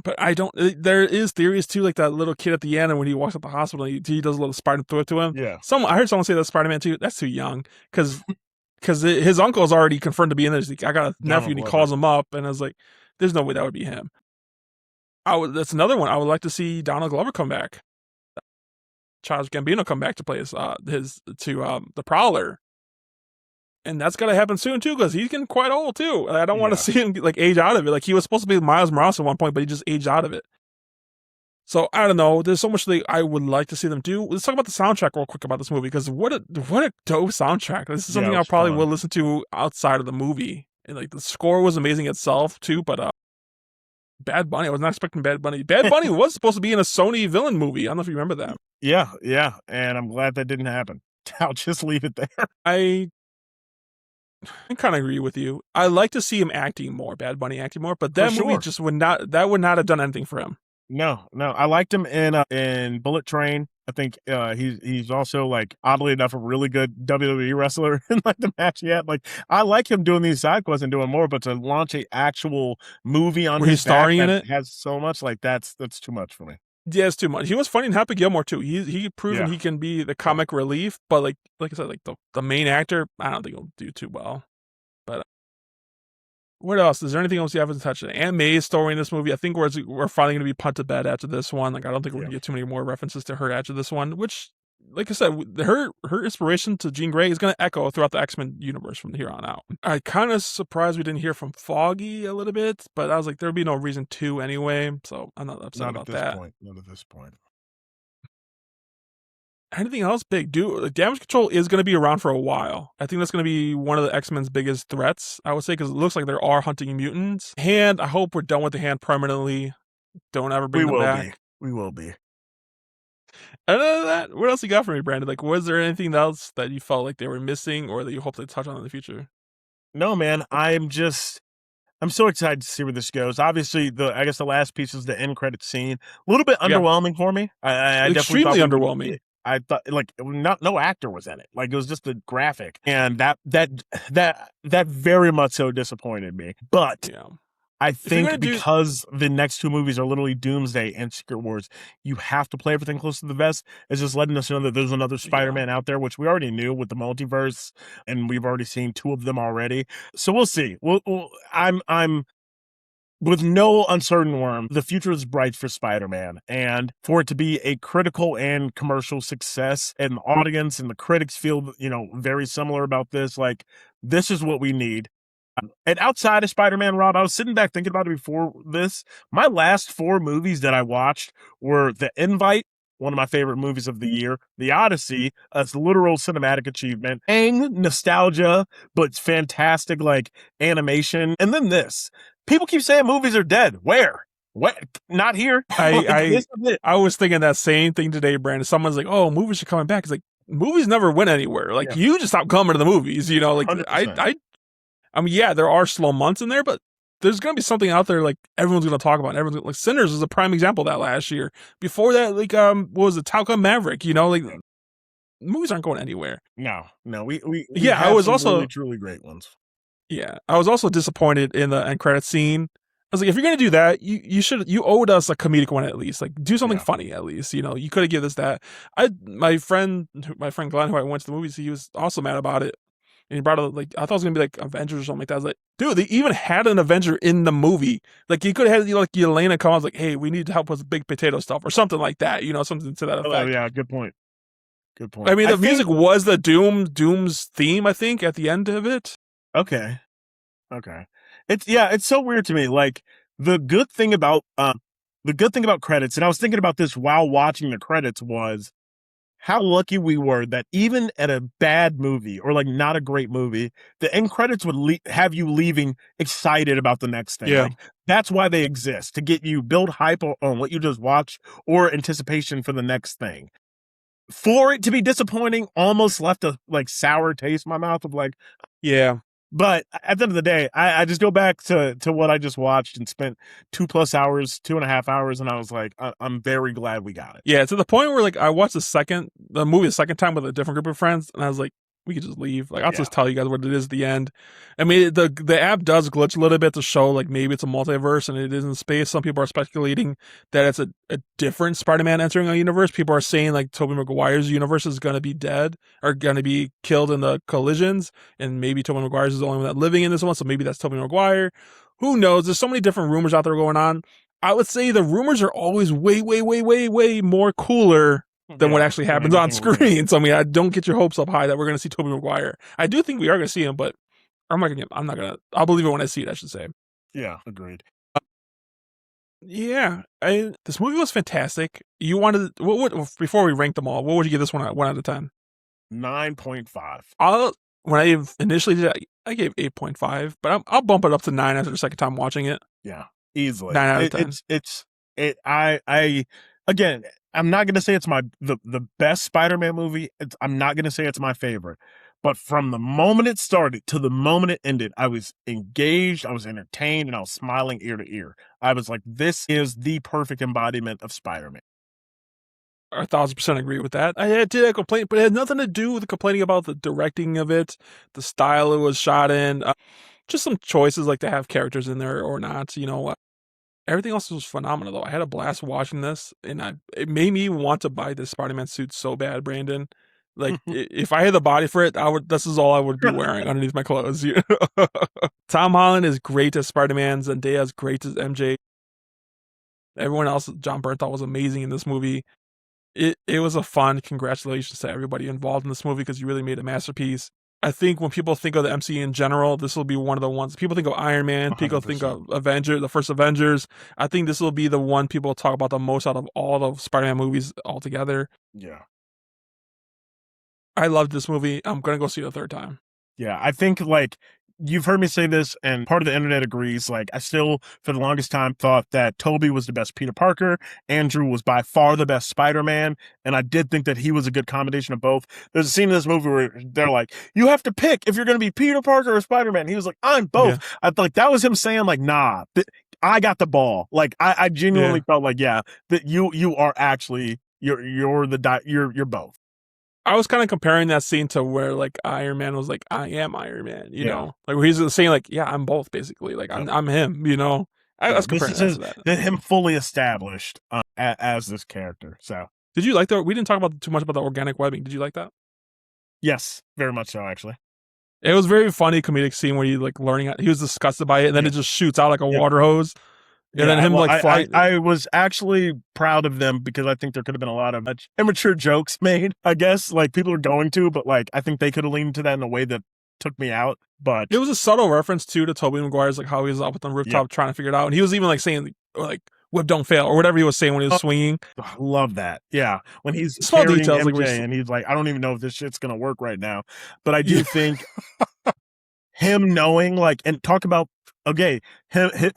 But I don't. There is theories too, like that little kid at the end, and when he walks up the hospital, he does a little spider throw it to him. Yeah. I heard someone say that's Spider-Man too. That's too young, because his uncle is already confirmed to be in there. Like, I got a nephew, and he calls him up, and I was like, "There's no way that would be him." That's another one. I would like to see Donald Glover come back. Childish Gambino come back to play the Prowler. And that's got to happen soon, too, because he's getting quite old, too. I don't want to see him, like, age out of it. Like, he was supposed to be Miles Morales at one point, but he just aged out of it. So, I don't know. There's so much that I would like to see them do. Let's talk about the soundtrack real quick about this movie, because what a dope soundtrack. This is something I probably will listen to outside of the movie. And, like, the score was amazing itself, too, but Bad Bunny, I was not expecting Bad Bunny. Bad Bunny was supposed to be in a Sony villain movie. I don't know if you remember that. Yeah. And I'm glad that didn't happen. I'll just leave it there. I kind of agree with you. I like to see him acting more, Bad Bunny acting more, but that movie just would not have done anything for him. No. I liked him in Bullet Train. I think he's also, like, oddly enough, a really good WWE wrestler in like the match he had. Like, I like him doing these side quests and doing more, but to launch a actual movie on his starring in it has so much, like, that's too much for me. Yeah, it's too much. He was funny in Happy Gilmore too. He proven he can be the comic relief, but like I said, like the main actor, I don't think he'll do too well. But what else? Is there anything else you haven't touched on? Aunt May's story in this movie, I think we're finally going to be put to bed after this one. Like, I don't think we're going to get too many more references to her after this one, which, like I said, her inspiration to Jean Grey is going to echo throughout the X-Men universe from here on out. I kind of surprised we didn't hear from Foggy a little bit, but I was like, there'd be no reason to anyway, so I'm not upset about that. Not at this point. Anything else big? Damage Control is going to be around for a while. I think that's going to be one of the X-Men's biggest threats, I would say, because it looks like there are hunting mutants. Hand, I hope we're done with the Hand permanently. Don't ever bring them back. We will be. Other than that, what else you got for me, Brandon? Like, was there anything else that you felt like they were missing or that you hope they touch on in the future? No, man. I'm I'm so excited to see where this goes. Obviously, I guess the last piece is the end credit scene. A little bit underwhelming for me. I definitely Extremely thought underwhelming. I thought like no actor was in it. Like it was just a graphic, and that very much so disappointed me. But Yeah. I think because the next two movies are literally Doomsday and Secret Wars, you have to play everything close to the vest. It's just letting us know that there's another Spider-Man out there, which we already knew with the multiverse, and we've already seen two of them already. So we'll see. I'm with no uncertain worm, the future is bright for Spider-Man, and for it to be a critical and commercial success, and the audience and the critics feel, very similar about this. Like, this is what we need. And outside of Spider-Man, Rob, I was sitting back thinking about it before this. My last 4 movies that I watched were The Invite, one of my favorite movies of the year, The Odyssey, a literal cinematic achievement, nostalgia, but fantastic, like, animation, and then this. People keep saying movies are dead. Where? What? Not here. I was thinking that same thing today, Brandon. Someone's like, "Oh, movies are coming back." It's like, movies never went anywhere. Like, you just stopped coming to the movies. Like 100%. I mean, yeah, there are slow months in there, but there's going to be something out there like everyone's going to talk about. Everyone's like Sinners is a prime example of that last year. Before that, like what was it, Talcum Maverick? Like movies aren't going anywhere. No, we I was also really, truly great ones. Yeah, I was also disappointed in the end credit scene. I was like, if you're going to do that, you owed us a comedic one at least. Like, do something funny at least. You could have given us that. My friend Glenn, who I went to the movies, he was also mad about it. And he brought up, like, I thought it was gonna be like Avengers or something like that. I was like, dude, they even had an Avenger in the movie. Like, you could have had like Yelena come out, like, hey, we need to help with big potato stuff or something like that. Something to that effect. Oh yeah, good point. I mean, the music was the Doom's theme, I think, at the end of it. Okay. It's so weird to me. Like, the good thing about credits, and I was thinking about this while watching the credits, was how lucky we were that even at a bad movie or like not a great movie, the end credits would have you leaving excited about the next thing. Yeah. Like, that's why they exist, to get you build hype on what you just watched or anticipation for the next thing. For it to be disappointing almost left a like sour taste in my mouth of like, yeah. But at the end of the day, I just go back to what I just watched and spent 2+ hours, 2.5 hours, and I was like, I'm very glad we got it. Yeah, to the point where like I watched the movie the second time with a different group of friends, and I was like, we could just leave. Like, I'll just tell you guys what it is at the end. I mean, the app does glitch a little bit to show like maybe it's a multiverse and it is in space. Some people are speculating that it's a different Spider-Man entering a universe. People are saying like Tobey Maguire's universe is going to be dead or going to be killed in the collisions, and maybe Tobey Maguire's is the only one that's living in this one, so maybe that's Tobey Maguire. Who knows? There's so many different rumors out there going on. I would say the rumors are always way, way, way, way, way more cooler than what actually happens on screen. So I mean, I don't get your hopes up high that we're going to see Tobey Maguire. I do think we are going to see him, but I'll believe it when I see it, I should say. Yeah, agreed. This movie was fantastic. You wanted before we rank them all, what would you give this one out of 10? 9.5. When I initially did it, I gave 8.5, but I'll bump it up to 9 after the second time watching it. Yeah, easily 9 out of 10. Again, I'm not going to say it's the best Spider-Man movie. I'm not going to say it's my favorite. But from the moment it started to the moment it ended, I was engaged, I was entertained, and I was smiling ear to ear. I was like, this is the perfect embodiment of Spider-Man. I 1,000% agree with that. I did a complaint, but it had nothing to do with complaining about the directing of it, the style it was shot in, just some choices like to have characters in there or not. Everything else was phenomenal, though. I had a blast watching this, and it made me want to buy this Spider-Man suit so bad, Brandon. Like, if I had the body for it, this is all I would be wearing underneath my clothes. Tom Holland is great as Spider-Man. Zendaya is great as MJ. Everyone else, John Bernthal was amazing in this movie. It was a fun. Congratulations to everybody involved in this movie, because you really made a masterpiece. I think when people think of the MCU in general, this will be one of the ones. People think of Iron Man, 100%. People think of the first Avengers. I think this will be the one people talk about the most out of all the Spider-Man movies altogether. Yeah. I loved this movie. I'm going to go see it a third time. Yeah, I think, like, you've heard me say this, and part of the internet agrees. Like, I still, for the longest time, thought that Tobey was the best Peter Parker. Andrew was by far the best Spider-Man, and I did think that he was a good combination of both. There's a scene in this movie where they're like, "You have to pick if you're going to be Peter Parker or Spider-Man." He was like, "I'm both." Yeah. I felt like that was him saying, like, "Nah, I got the ball." Like, I genuinely felt like, yeah, that you are actually you're both. I was kind of comparing that scene to where like Iron Man was like, "I am Iron Man," you know, like where he's saying like, "Yeah, I'm both," basically. Like I'm him, you know. I was comparing this that to that him fully established as this character. So, did you like that? We didn't talk about too much about the organic webbing. Did you like that? Yes, very much so. Actually, it was very funny comedic scene where he like learning. He was disgusted by it, and then it just shoots out like a water hose. And then him flying. I was actually proud of them because I think there could have been a lot of immature jokes made. I guess like people are going to, but like I think they could have leaned into that in a way that took me out. But it was a subtle reference too to Tobey Maguire's like how he was up on the rooftop trying to figure it out, and he was even like saying like "whip don't fail" or whatever he was saying when he was swinging. I love that. Yeah, when he's small carrying details MJ like and he's like, I don't even know if this shit's gonna work right now, but I do think him knowing like and talk about. Okay,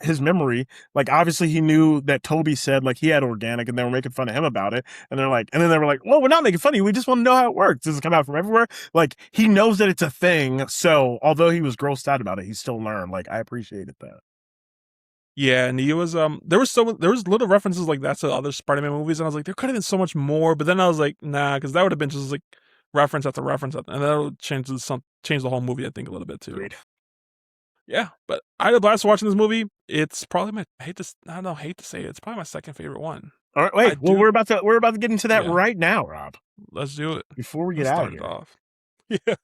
his memory, like obviously he knew that Tobey said like he had organic and they were making fun of him about it. And they're like, and then they were like, well, we're not making fun of you. We just want to know how it works. Does it come out from everywhere? Like he knows that it's a thing. So although he was grossed out about it, he still learned. Like I appreciated that. Yeah, and he was there was little references like that to other Spider-Man movies, and I was like, there could have been so much more, but then I was like, nah, because that would have been just like reference after reference, and that would change the whole movie, I think, a little bit too. Agreed. Yeah, but I had a blast watching this movie. It's probably my hate to say it. It's probably my second favorite one. All right, wait. We're about to get into that right now, Rob. Let's do it before we get out of here. Off. Yeah, this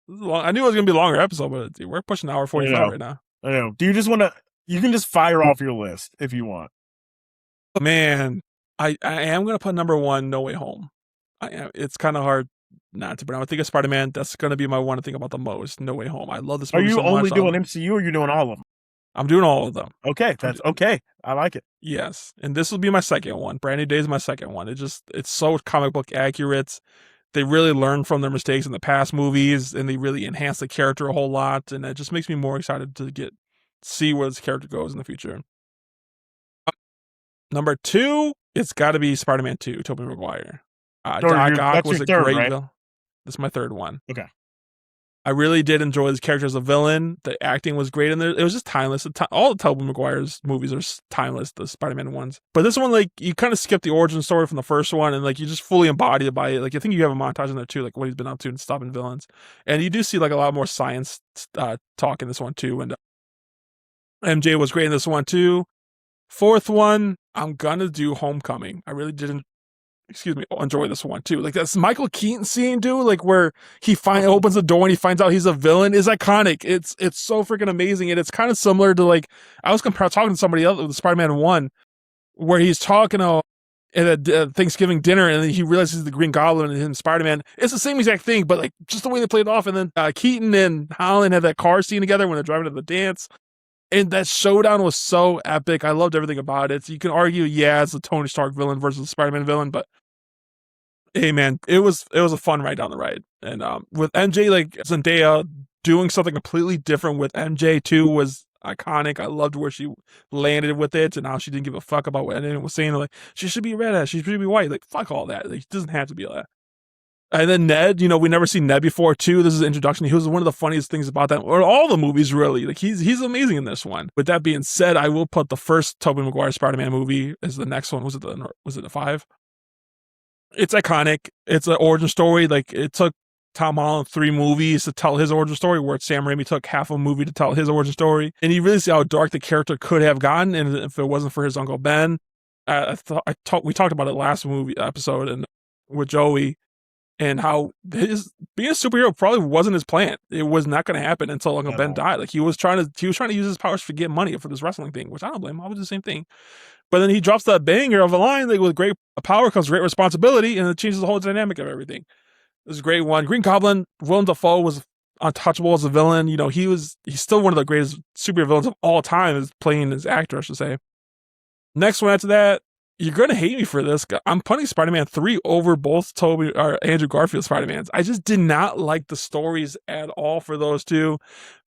is long. I knew it was gonna be a longer episode, but we're pushing 1:45 right now. I know. Do you just want to? You can just fire off your list if you want. Man, I am gonna put number one, No Way Home. I am. It's kind of hard not to, but I think of Spider-Man. That's gonna be my one to think about the most. No Way Home. I love this movie. Are you so only much. doing MCU or are you doing all of them? I'm doing all of them. Okay, that's okay. I like it. Yes, and this will be my second one. Brand New Day is my second one. It's so comic book accurate. They really learn from their mistakes in the past movies, and they really enhance the character a whole lot, and it just makes me more excited to see where this character goes in the future. Number two, it's got to be Spider-Man 2, Tobey Maguire. Doc Ock was a great villain. This is my third one. Okay. I really did enjoy this character as a villain. The acting was great in there. It was just timeless. All the Tobey Maguire's movies are timeless, the Spider-Man ones. But this one, like, you kind of skip the origin story from the first one, and like you just fully embody it by it. Like, I think you have a montage in there too, like what he's been up to and stopping villains. And you do see like a lot more science talk in this one too. And MJ was great in this one too. Fourth one, I'm gonna do Homecoming. I really didn't. Enjoy this one too. Like that's Michael Keaton scene, dude. Like where he opens the door and he finds out he's a villain is iconic. It's so freaking amazing, and it's kind of similar to like I was talking to somebody else with Spider-Man 1, where he's talking at a Thanksgiving dinner and he realizes the Green Goblin and Spider-Man. It's the same exact thing, but like just the way they played it off. And then Keaton and Holland had that car scene together when they're driving to the dance. And that showdown was so epic. I loved everything about it. So you can argue, it's a Tony Stark villain versus a Spider-Man villain, but hey man, it was a fun ride down the ride. And with MJ, like Zendaya doing something completely different with MJ too was iconic. I loved where she landed with it and how she didn't give a fuck about what anyone was saying. Like she should be redhead, she should be white. Like fuck all that. Like, it doesn't have to be that. And then Ned, we never seen Ned before too. This is an introduction. He was one of the funniest things about that, or all the movies really. Like he's amazing in this one. With that being said, I will put the first Tobey Maguire Spider-Man movie as the next one. Was it the 5? It's iconic. It's an origin story. Like it took Tom Holland 3 movies to tell his origin story, where Sam Raimi took half a movie to tell his origin story. And you really see how dark the character could have gotten, and if it wasn't for his Uncle Ben. We talked about it last episode and with Joey. And how being a superhero probably wasn't his plan. It was not going to happen until Uncle Ben died. Like he was trying to use his powers to get money for this wrestling thing, which I don't blame him. I was the same thing. But then he drops that banger of a line, like with great power comes great responsibility, and it changes the whole dynamic of everything. It was a great one. Green Goblin, Willem Dafoe was untouchable as a villain. He's still one of the greatest superhero villains of all time, is playing as actor, I should say. Next one after that, you're gonna hate me for this. I'm putting Spider-Man 3 over both Toby or Andrew Garfield Spider-Mans. I just did not like the stories at all for those two.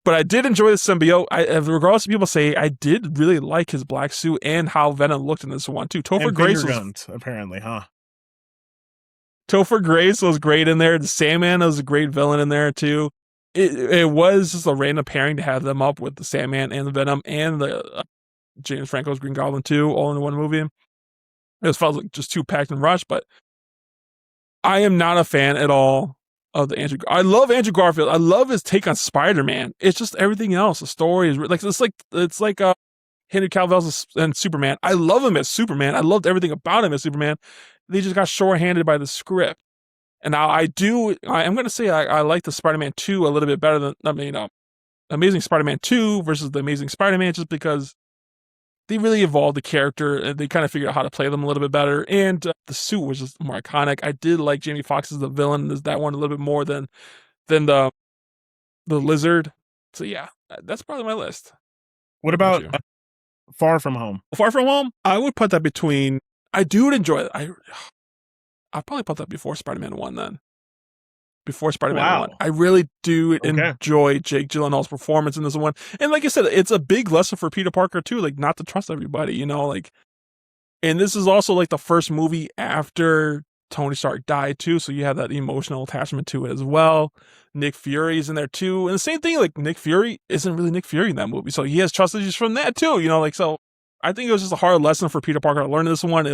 But I did enjoy the symbiote. Regardless of people say, I did really like his black suit and how Venom looked in this one too. Topher Grace apparently, huh? Topher Grace was great in there. The Sandman was a great villain in there too. It was just a random pairing to have them up with the Sandman and the Venom and the James Franco's Green Goblin 2 all in one movie. It felt like just too packed and rushed, but I am not a fan at all of the Andrew. I love Andrew Garfield. I love his take on Spider-Man. It's just everything else. The story is like it's like Henry Cavill's and Superman. I love him as Superman. I loved everything about him as Superman. They just got short-handed by the script. And now I'm going to say I like the Spider-Man 2 a little bit better than Amazing Spider-Man 2 versus the Amazing Spider-Man, just because they really evolved the character and they kind of figured out how to play them a little bit better. And the suit was just more iconic. I did like Jamie Foxx as the villain, that one a little bit more than the Lizard. So yeah, that's probably my list. What about Far From Home? Far From Home, I would put that between. I do enjoy it. I'd probably put that before Spider-Man 1 then. Before Spider-Man 1. I really do enjoy Jake Gyllenhaal's performance in this one. And like I said, it's a big lesson for Peter Parker too, like not to trust everybody, you know, like, and this is also like the first movie after Tony Stark died too, so you have that emotional attachment to it as well. Nick Fury's in there too. And the same thing, like Nick Fury isn't really Nick Fury in that movie, so he has trust issues from that too, you know, like, so I think it was just a hard lesson for Peter Parker to learn this one.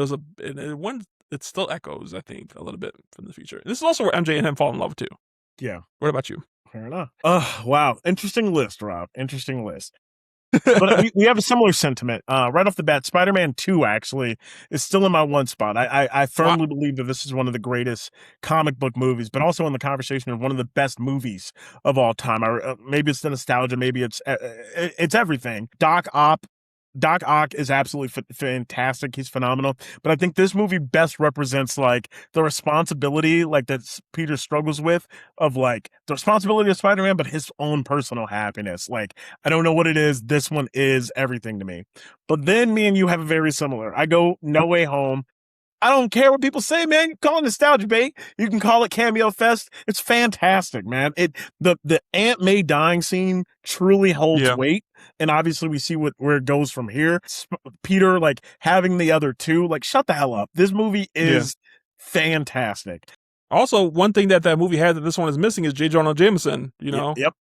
It still echoes, I think, a little bit from the future. This is also where MJ and him fall in love too. Yeah. What about you? Fair enough. Wow. Interesting list, Rob. Interesting list. But we have a similar sentiment. Right off the bat, Spider-Man 2 actually is still in my one spot. I firmly believe that this is one of the greatest comic book movies, but also in the conversation of one of the best movies of all time. Maybe it's the nostalgia, maybe it's everything. Doc Ock is absolutely fantastic. He's phenomenal. But I think this movie best represents like the responsibility like that Peter struggles with of like the responsibility of Spider-Man, but his own personal happiness. Like, I don't know what it is. This one is everything to me. But then me and you have a very similar. I go No Way Home. I don't care what people say, man. You can call it nostalgia bait. You can call it cameo fest. It's fantastic, man. The Aunt May dying scene truly holds weight. And obviously we see where it goes from here. Peter, like, having the other two, like, shut the hell up. This movie is fantastic. Also, one thing that movie had that this one is missing is J. Jonah Jameson, you know? Yep.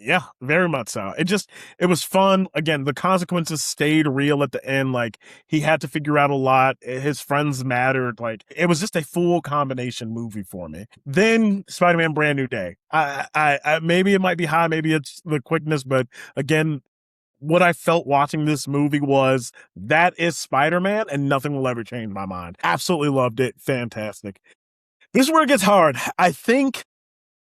Yeah, very much so. It was fun. Again, the consequences stayed real at the end. Like, he had to figure out a lot. His friends mattered. Like, it was just a full combination movie for me. Then Spider-Man Brand New Day. I maybe it might be high, maybe it's the quickness, but again, what I felt watching this movie was that is Spider-Man and nothing will ever change my mind. Absolutely loved it. Fantastic. This is where it gets hard. I think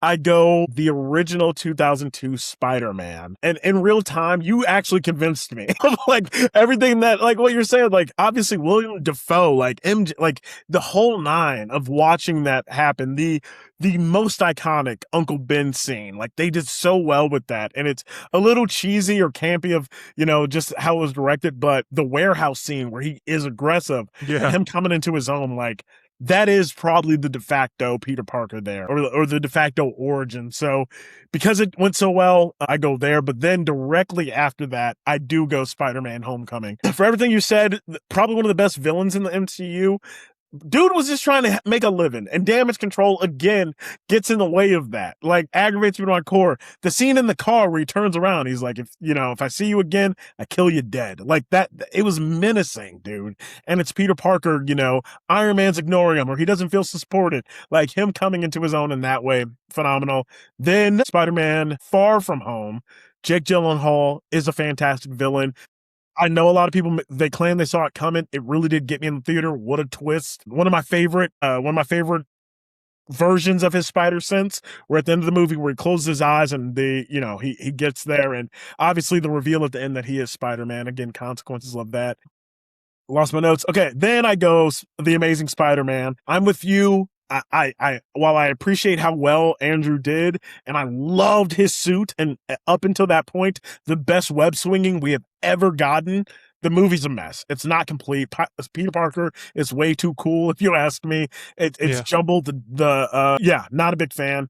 I go the original 2002 Spider-Man. And in real time, you actually convinced me of like everything that, like what you're saying, like obviously William Dafoe, like MJ, like the whole nine of watching that happen, the most iconic Uncle Ben scene. Like they did so well with that. And it's a little cheesy or campy of, you know, just how it was directed, but the warehouse scene where he is aggressive, him coming into his own, like, that is probably the de facto Peter Parker there, or the de facto origin. So because it went so well, I go there. But then directly after that, I do go Spider-Man Homecoming. For everything you said, probably one of the best villains in the MCU. Dude was just trying to make a living, and Damage Control again gets in the way of that. Like, aggravates me to my core. The scene in the car where he turns around, he's like, if I see you again, I kill you dead. Like that, it was menacing, dude. And it's Peter Parker, you know, Iron Man's ignoring him, or he doesn't feel supported. Like him coming into his own in that way, phenomenal. Then Spider-Man Far From Home. Jake Gyllenhaal is a fantastic villain. I know a lot of people, they claim they saw it coming. It really did get me in the theater. What a twist. One of my favorite versions of his spider sense, where at the end of the movie where he closes his eyes and he gets there, and obviously the reveal at the end that he is Spider-Man. Again, consequences of that. Lost my notes. Okay, then I go The Amazing Spider-Man. I'm with you. While I appreciate how well Andrew did, and I loved his suit, and up until that point, the best web swinging we have ever gotten, The movie's a mess. It's not complete. Peter Parker is way too cool, if you ask me. It's jumbled. Not a big fan.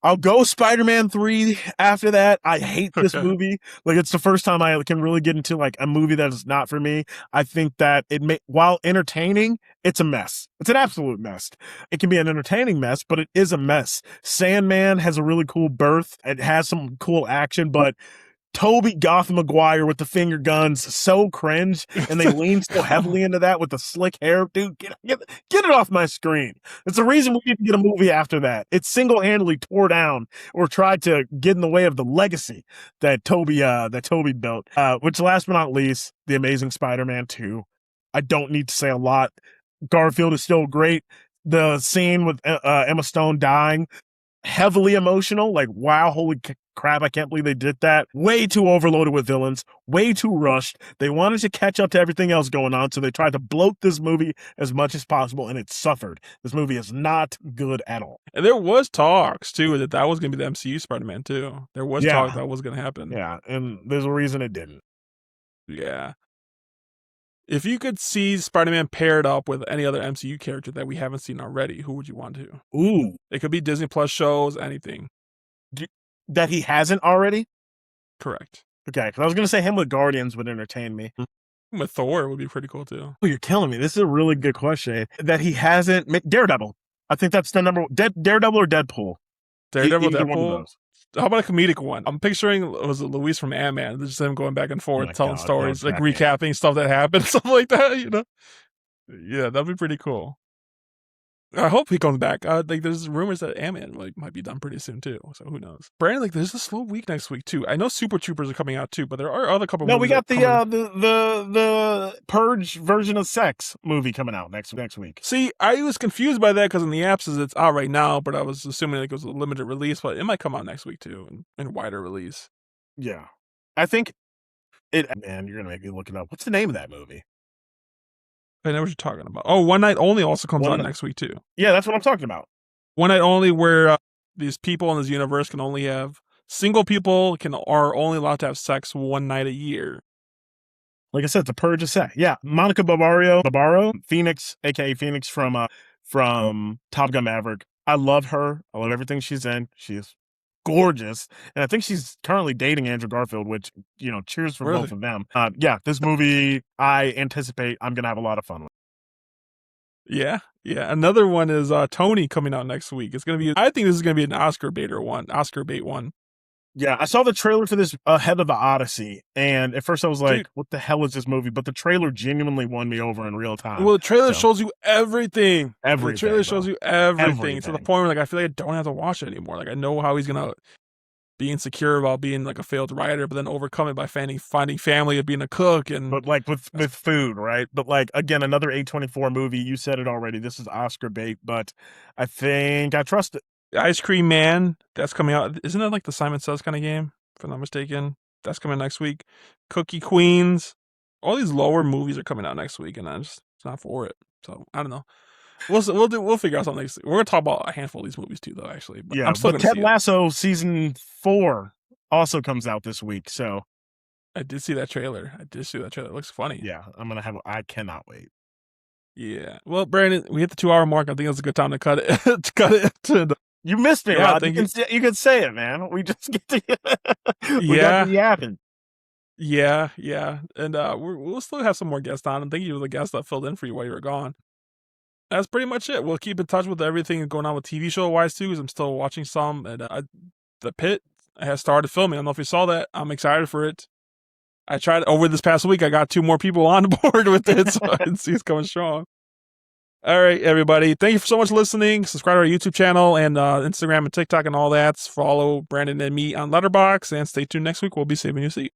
I'll go Spider-Man 3 after that. I hate this movie. Like, it's the first time I can really get into like a movie that is not for me. I think that while entertaining, it's a mess. It's an absolute mess. It can be an entertaining mess, but it is a mess. Sandman has a really cool birth. It has some cool action, but Tobey Gotham Maguire with the finger guns, so cringe, and they lean so heavily into that with the slick hair. Dude, get it off my screen. It's the reason we didn't get a movie after that. It single-handedly tore down or tried to get in the way of the legacy that Tobey built. Which, last but not least, The Amazing Spider-Man 2. I don't need to say a lot. Garfield is still great. The scene with Emma Stone dying, heavily emotional. Like, wow, holy crap, I can't believe they did that. Way too overloaded with villains, way too rushed. They wanted to catch up to everything else going on, so they tried to bloat this movie as much as possible, and it suffered. This movie is not good at all. And there was talks, too, that was going to be the MCU Spider-Man, too. There was talk that was going to happen. Yeah, and there's a reason it didn't. Yeah. If you could see Spider-Man paired up with any other MCU character that we haven't seen already, who would you want to? Ooh. It could be Disney Plus shows, anything. That he hasn't already? Correct. Okay, because I was going to say him with Guardians would entertain me. With Thor would be pretty cool, too. Oh, you're killing me. This is a really good question. That he hasn't... Daredevil. I think that's the number... Daredevil or Deadpool? Daredevil, Deadpool? How about a comedic one? I'm picturing, was it Luis from Ant-Man? Just him going back and forth, telling stories, like recapping stuff that happened, stuff like that, you know? Yeah, that'd be pretty cool. I hope he comes back. Like, there's rumors that Ant-Man might be done pretty soon too. So who knows? Brandon, like, there's a slow week next week too. I know Super Troopers are coming out too, but there are other couple. No, we got the Purge version of Sex movie coming out next week. See, I was confused by that because in the apps it's out right now, but I was assuming like it was a limited release, but it might come out next week too, and wider release. Yeah, I think it. Man, you're gonna make me look it up. What's the name of that movie? I know what you're talking about. Oh, One Night Only also comes out next week too. Yeah, that's what I'm talking about. One Night Only, where these people in this universe can only have single people are only allowed to have sex one night a year. Like I said, the Purge of Sex. Yeah, Monica Barbaro, Phoenix, aka Phoenix from Top Gun Maverick. I love her. I love everything she's in. She is gorgeous, and I think she's currently dating Andrew Garfield, which, you know, cheers for both of them. This movie, I anticipate I'm gonna have a lot of fun with. Yeah. Another one is Tony coming out next week. It's gonna be. I think this is gonna be an Oscar bait one. Yeah, I saw the trailer for this ahead of the Odyssey, and at first I was like, dude, what the hell is this movie? But the trailer genuinely won me over in real time. Well, the trailer shows you everything. Everything. The trailer shows you everything to the point where, like, I feel like I don't have to watch it anymore. Like, I know how he's gonna be insecure about being like a failed writer, but then overcome it by finding family and being a cook, and but like with food, right? But like, again, another A24 movie. You said it already. This is Oscar bait, but I think I trust it. Ice Cream Man, that's coming out. Isn't that like the Simon Says kind of game, if I'm not mistaken? That's coming next week. Cookie Queens. All these lower movies are coming out next week, and I'm just not for it. So I don't know. We'll figure out something. We're gonna talk about a handful of these movies too, though. Actually, but I'm still gonna Ted Lasso season 4 also comes out this week. So I did see that trailer. It looks funny. Yeah, I cannot wait. Yeah. Well, Brandon, we hit the 2-hour mark. I think that's a good time to cut it. You missed me, Rod. You can say it, man. We just get to got to yapping. Yeah. And we'll still have some more guests on. And thank you to the guests that filled in for you while you were gone. That's pretty much it. We'll keep in touch with everything going on with TV show wise too, because I'm still watching some. And The Pit has started filming. I don't know if you saw that. I'm excited for it. I tried over this past week. I got 2 more people on board with it, so I can see it's coming strong. All right, everybody. Thank you so much for listening. Subscribe to our YouTube channel and Instagram and TikTok and all that. Follow Brandon and me on Letterboxd, and stay tuned next week. We'll be saving you a seat.